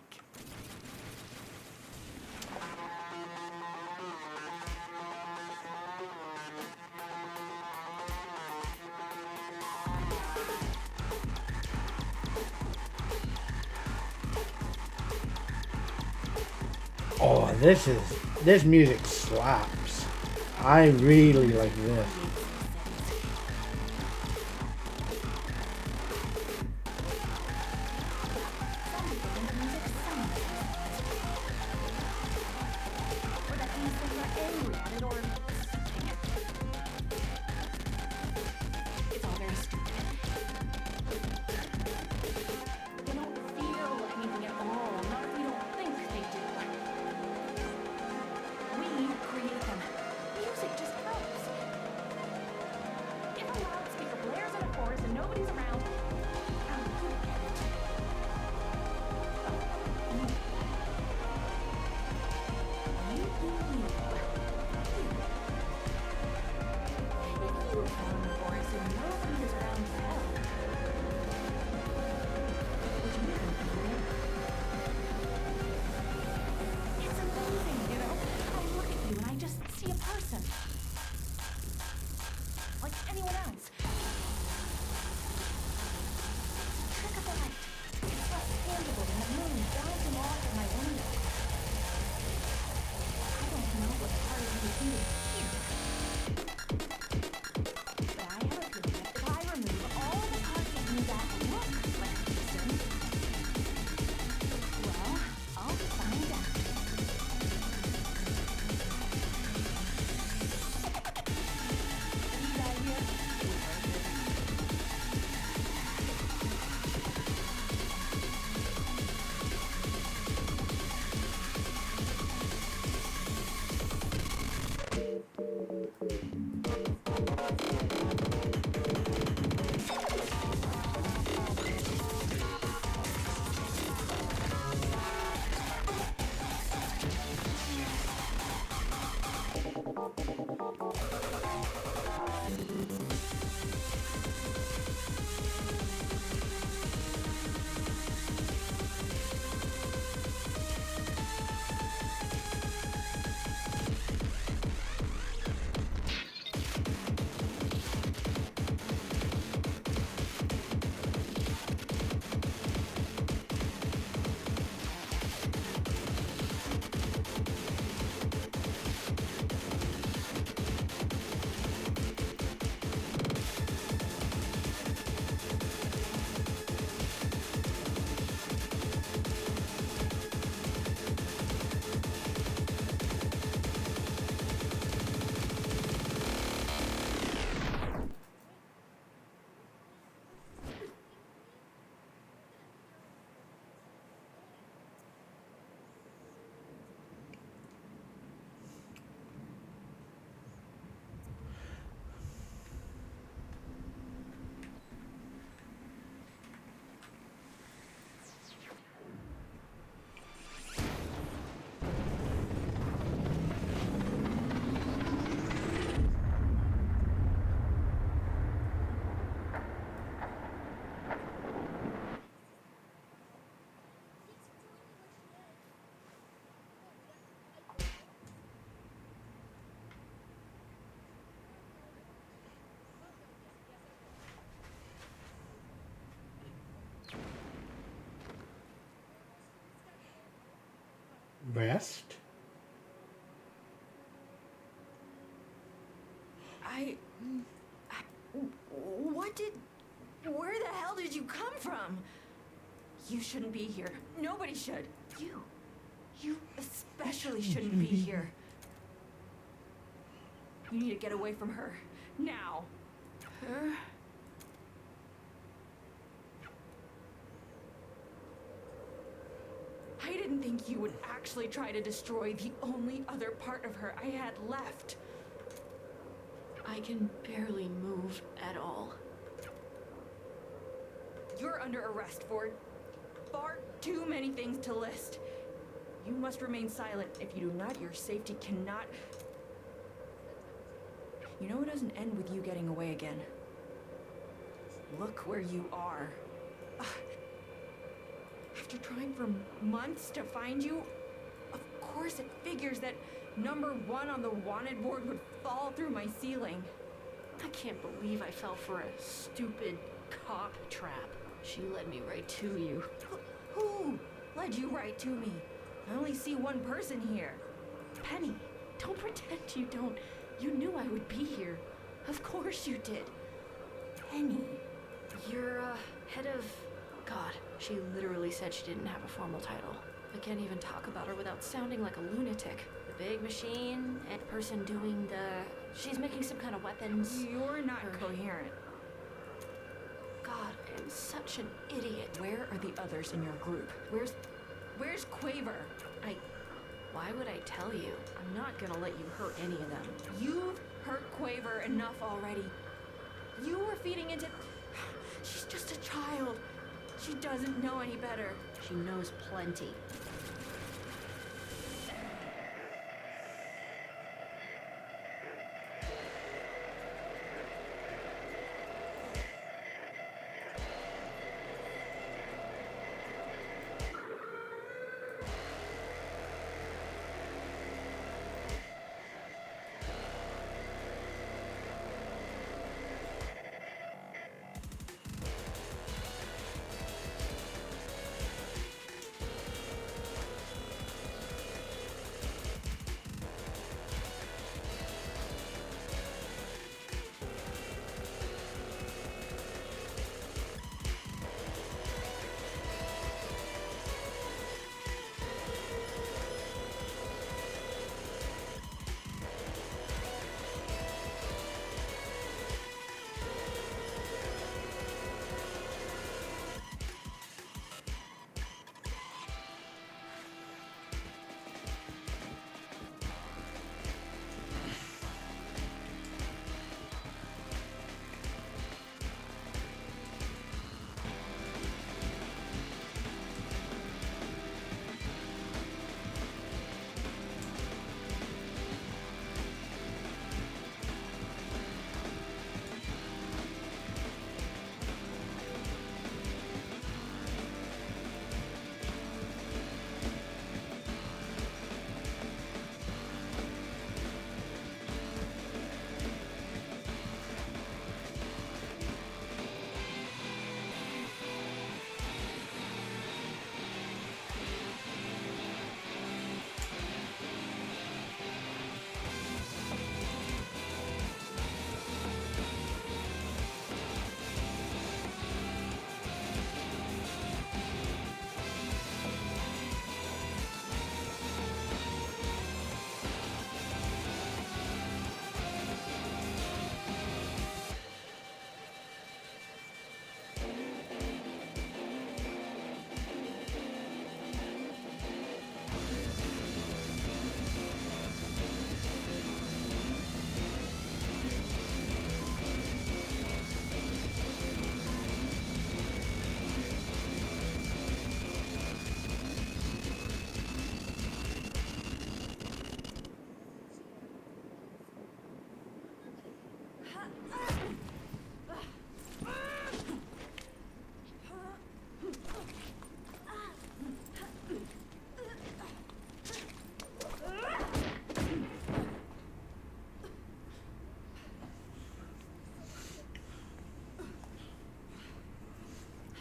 Oh, this music slaps. I really like this. Rest? Where the hell did you come from? You shouldn't be here. Nobody should. You especially shouldn't be here. You need to get away from her. Now. you would actually try to destroy the only other part of her I had left. I can barely move at all. You're under arrest for far too many things to list. You must remain silent. If you do not, your safety cannot... You know it doesn't end with you getting away again. Look where you are. After trying for months to find you, of course it figures that number 1 on the wanted board would fall through my ceiling. I can't believe I fell for a stupid cop trap. She led me right to you. Who led you right to me? I only see one person here. Penny, don't pretend you don't. You knew I would be here. Of course you did. Penny. You're, head of... God, she literally said she didn't have a formal title. I can't even talk about her without sounding like a lunatic. The big machine, and the person doing the... She's making some kind of weapons. You're not coherent. God, I'm such an idiot. Where are the others in your group? Where's Quaver? Why would I tell you? I'm not gonna let you hurt any of them. You've hurt Quaver enough already. You were feeding into... She's just a child. She doesn't know any better. She knows plenty.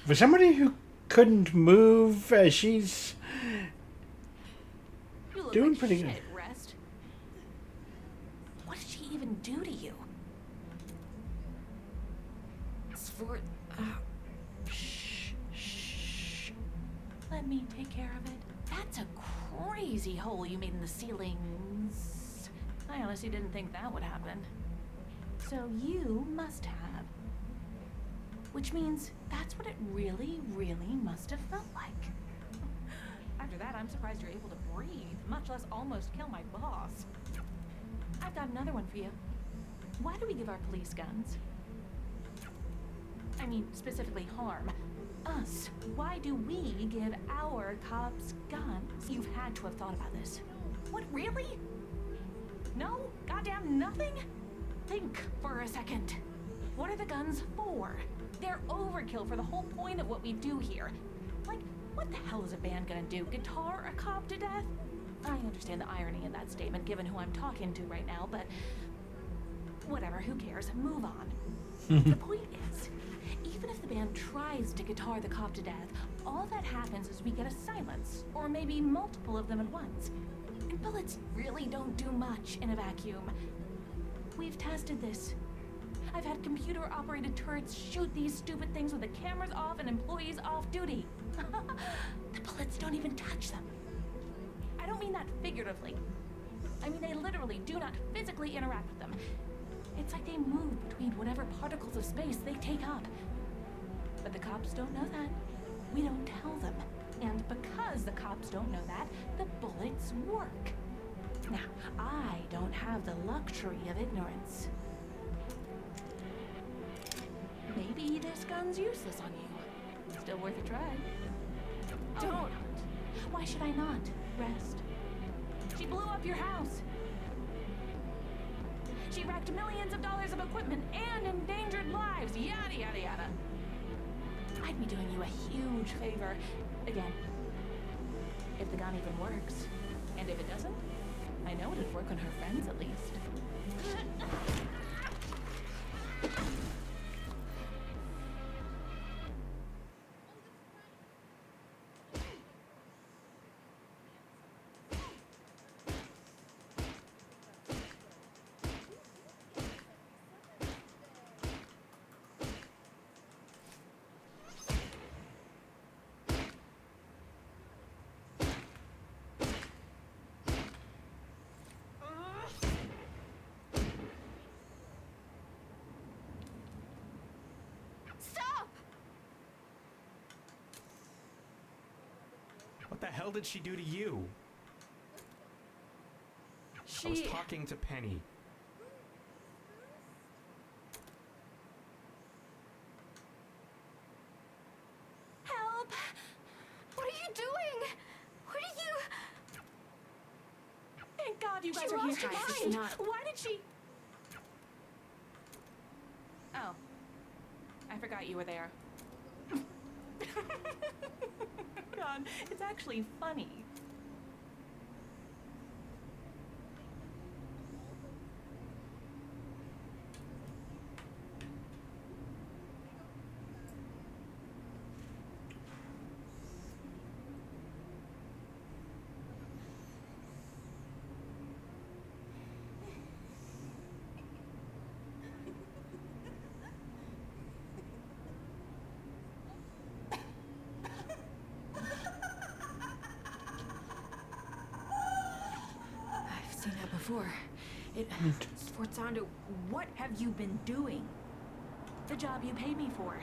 For somebody who couldn't move, she's doing like pretty shit, good. Rest. What did she even do to you? Svort... Shh. Let me take care of it. That's a crazy hole you made in the ceilings. I honestly didn't think that would happen. So you must have. Which means that's what it really, really must have felt like. After that, I'm surprised you're able to breathe, much less almost kill my boss. I've got another one for you. Why do we give our police guns? I mean, specifically harm. Us. Why do we give our cops guns? You've had to have thought about this. What, really? No? Goddamn nothing? Think for a second. What are the guns for? They're overkill for the whole point of what we do here. Like, what the hell is a band gonna do? Guitar a cop to death? I understand the irony in that statement given who I'm talking to right now, but whatever, who cares? Move on. The point is, even if the band tries to guitar the cop to death, all that happens is we get a silence, or maybe multiple of them at once. And bullets really don't do much in a vacuum. We've tested this. I've had computer-operated turrets shoot these stupid things with the cameras off and employees off duty. The bullets don't even touch them. I don't mean that figuratively. I mean they literally do not physically interact with them. It's like they move between whatever particles of space they take up. But the cops don't know that. We don't tell them. And because the cops don't know that, the bullets work. Now, I don't have the luxury of ignorance. Maybe this gun's useless on you. Still worth a try. Don't. Why should I not? Rest. She blew up your house. She wrecked millions of dollars of equipment and endangered lives. Yada, yada, yada. I'd be doing you a huge favor. Again, if the gun even works. And if it doesn't, I know it'd work on her friends at least. What the hell did she do to you? I was talking to Penny. Help! What are you doing? What are you... Thank God you guys She are here. lost her mind. Why did she... Oh. I forgot you were there. God, it's actually funny. Seen that before. Sforzando, what have you been doing? The job you pay me for.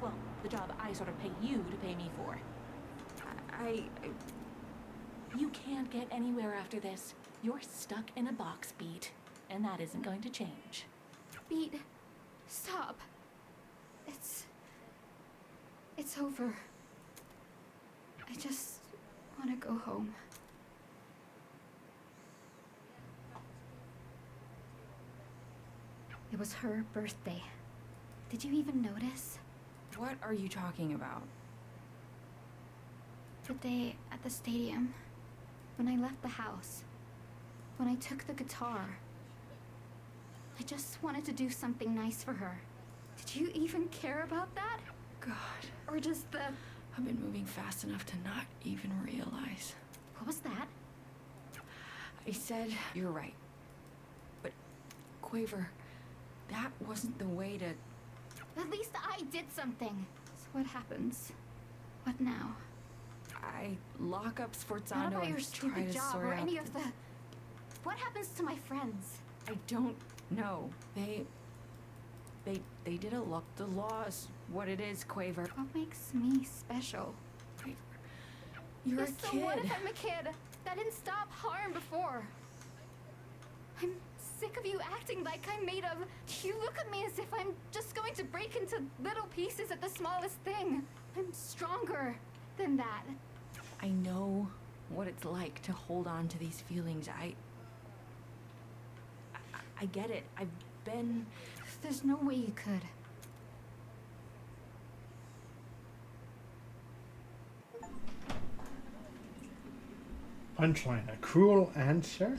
Well, the job I sort of pay you to pay me for. You can't get anywhere after this. You're stuck in a box, Beat. And that isn't going to change. Beat, stop. It's over. I just want to go home. It was her birthday. Did you even notice? What are you talking about? The day at the stadium. When I left the house. When I took the guitar. I just wanted to do something nice for her. Did you even care about that? God. Or just the... I've been moving fast enough to not even realize. What was that? I said, you're right. But, Quaver, that wasn't the way to... At least I did something. So what happens? What now? I lock up Sforzando Not about your and try stupid to job sort or out any of the... What happens to my friends? I don't know. They did a look. The law is what it is, Quaver. What makes me special? Quaver. You're a So kid. what if I'm a kid? That didn't stop harm before. I'm sick of you acting like I'm made of... You look at me as if I'm just going to break into little pieces at the smallest thing. I'm stronger than that. I know what it's like to hold on to these feelings. I get it. I've been... There's no way you could. Punchline, a cruel answer?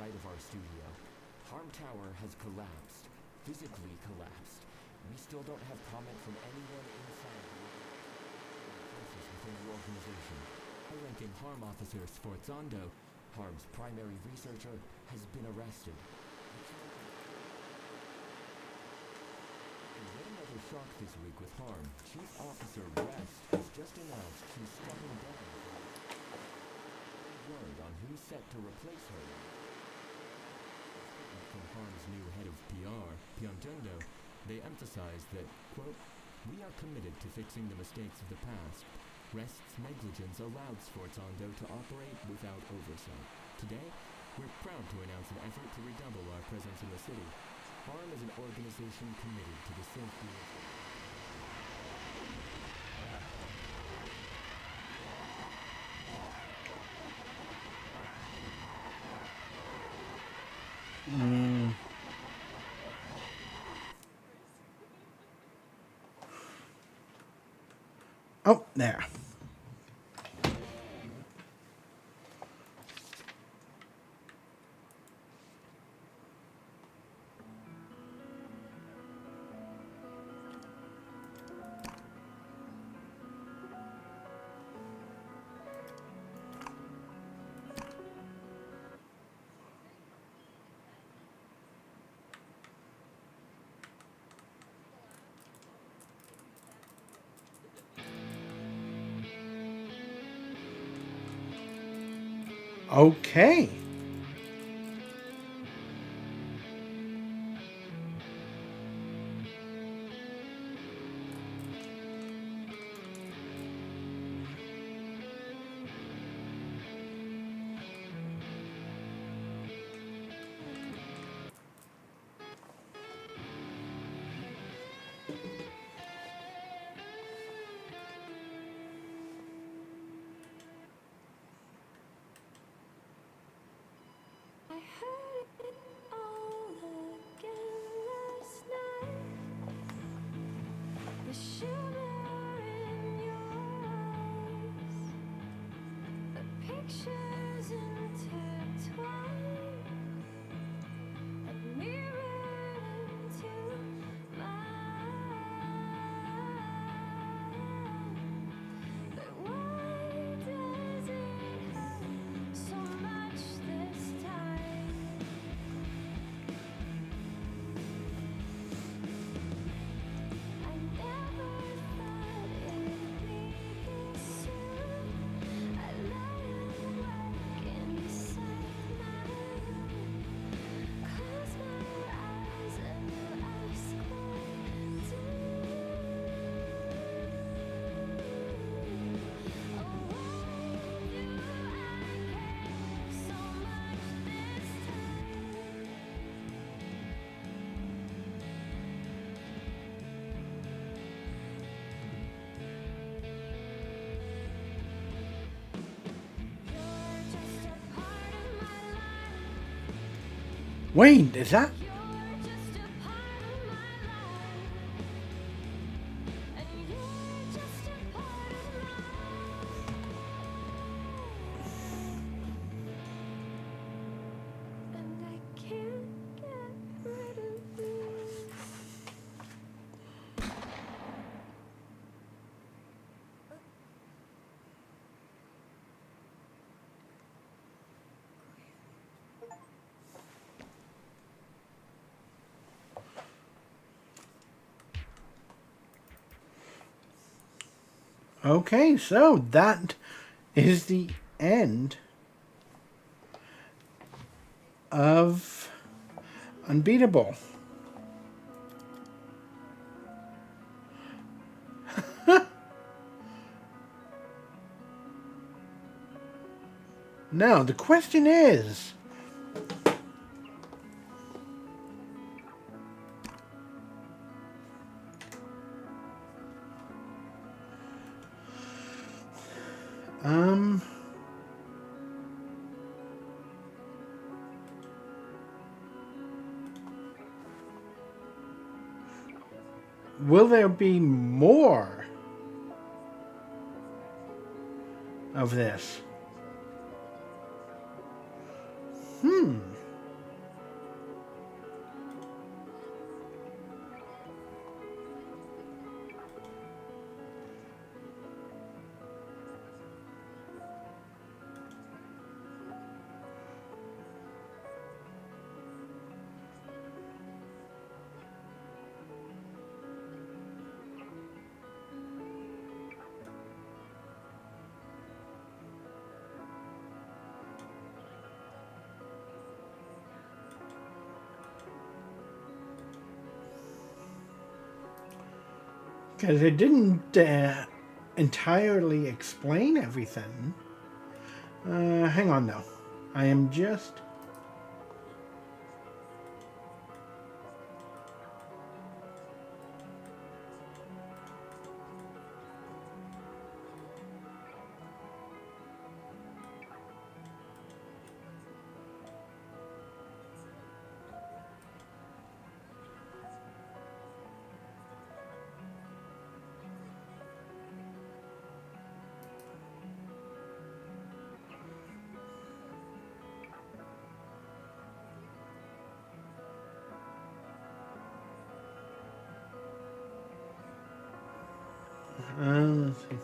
Of our studio. Harm Tower has collapsed. Physically collapsed. We still don't have comment from anyone inside within the organization. High-ranking Harm officer Sforzando, Harm's primary researcher, has been arrested. And yet another shock this week with Harm. Chief Officer West has just announced she's stepping down. Word on who's set to replace her. From Harm's new head of PR, Pyeongjundo, they emphasize that, quote, "We are committed to fixing the mistakes of the past. Rest's negligence allowed Sforzando to operate without oversight. Today, we're proud to announce an effort to redouble our presence in the city. Harm is an organization committed to the safety of..." Oh, there. Okay. Wayne, is that? Okay, so that is the end of Unbeatable. Now, the question is, will there be more of this? Because it didn't entirely explain everything. Hang on now. I am just... let's see.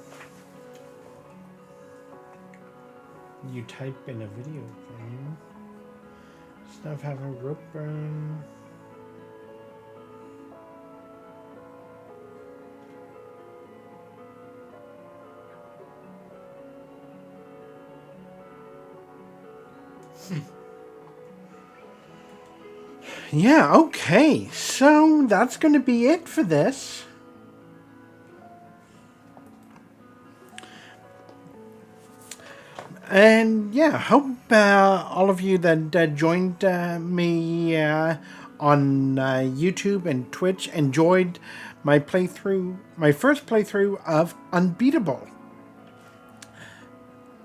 You type in a video thing. Stuff have a rope burn. Yeah, okay. So that's going to be it for this. And yeah, hope all of you that joined me on YouTube and Twitch enjoyed my playthrough, my first playthrough of Unbeatable.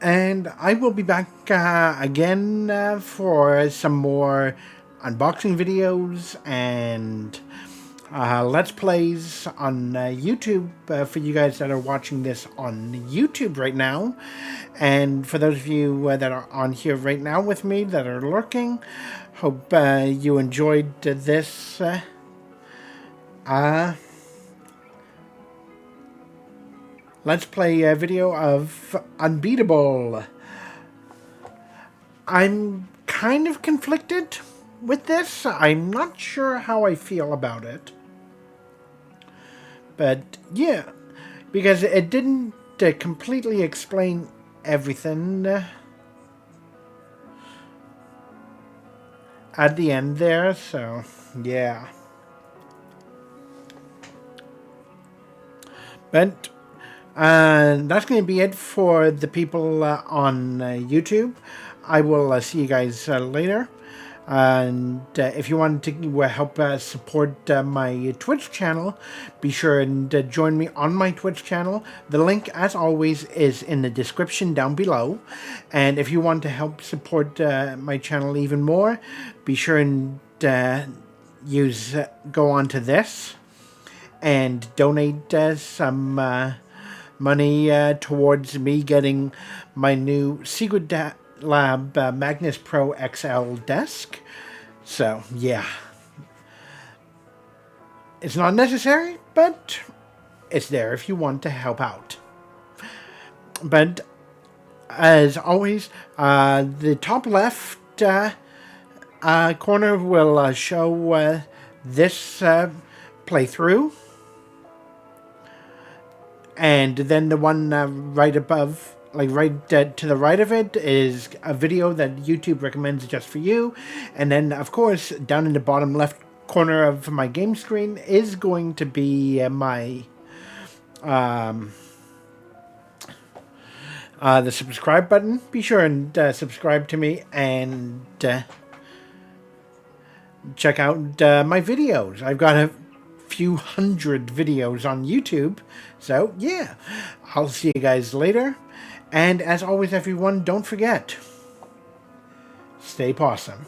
And I will be back again for some more unboxing videos and Let's Plays on YouTube for you guys that are watching this on YouTube right now. And for those of you that are on here right now with me that are lurking, hope you enjoyed this Let's Play video of Unbeatable. I'm kind of conflicted with this. I'm not sure how I feel about it. But yeah, because it didn't completely explain everything at the end there, so yeah. But that's going to be it for the people on YouTube. I will see you guys later. And if you want to help support my Twitch channel, be sure and join me on my Twitch channel. The link, as always, is in the description down below. And if you want to help support my channel even more, be sure and go on to this and donate some money towards me getting my new Secret Lab Magnus Pro XL desk. So yeah, it's not necessary, but it's there if you want to help out. But as always, the top left corner will show this playthrough. And then the one right above, like right to the right of it, is a video that YouTube recommends just for you. And then, of course, down in the bottom left corner of my game screen is going to be my the subscribe button. Be sure and subscribe to me and check out my videos. I've got a few hundred videos on YouTube. So, yeah. I'll see you guys later. And as always, everyone, don't forget, stay possum.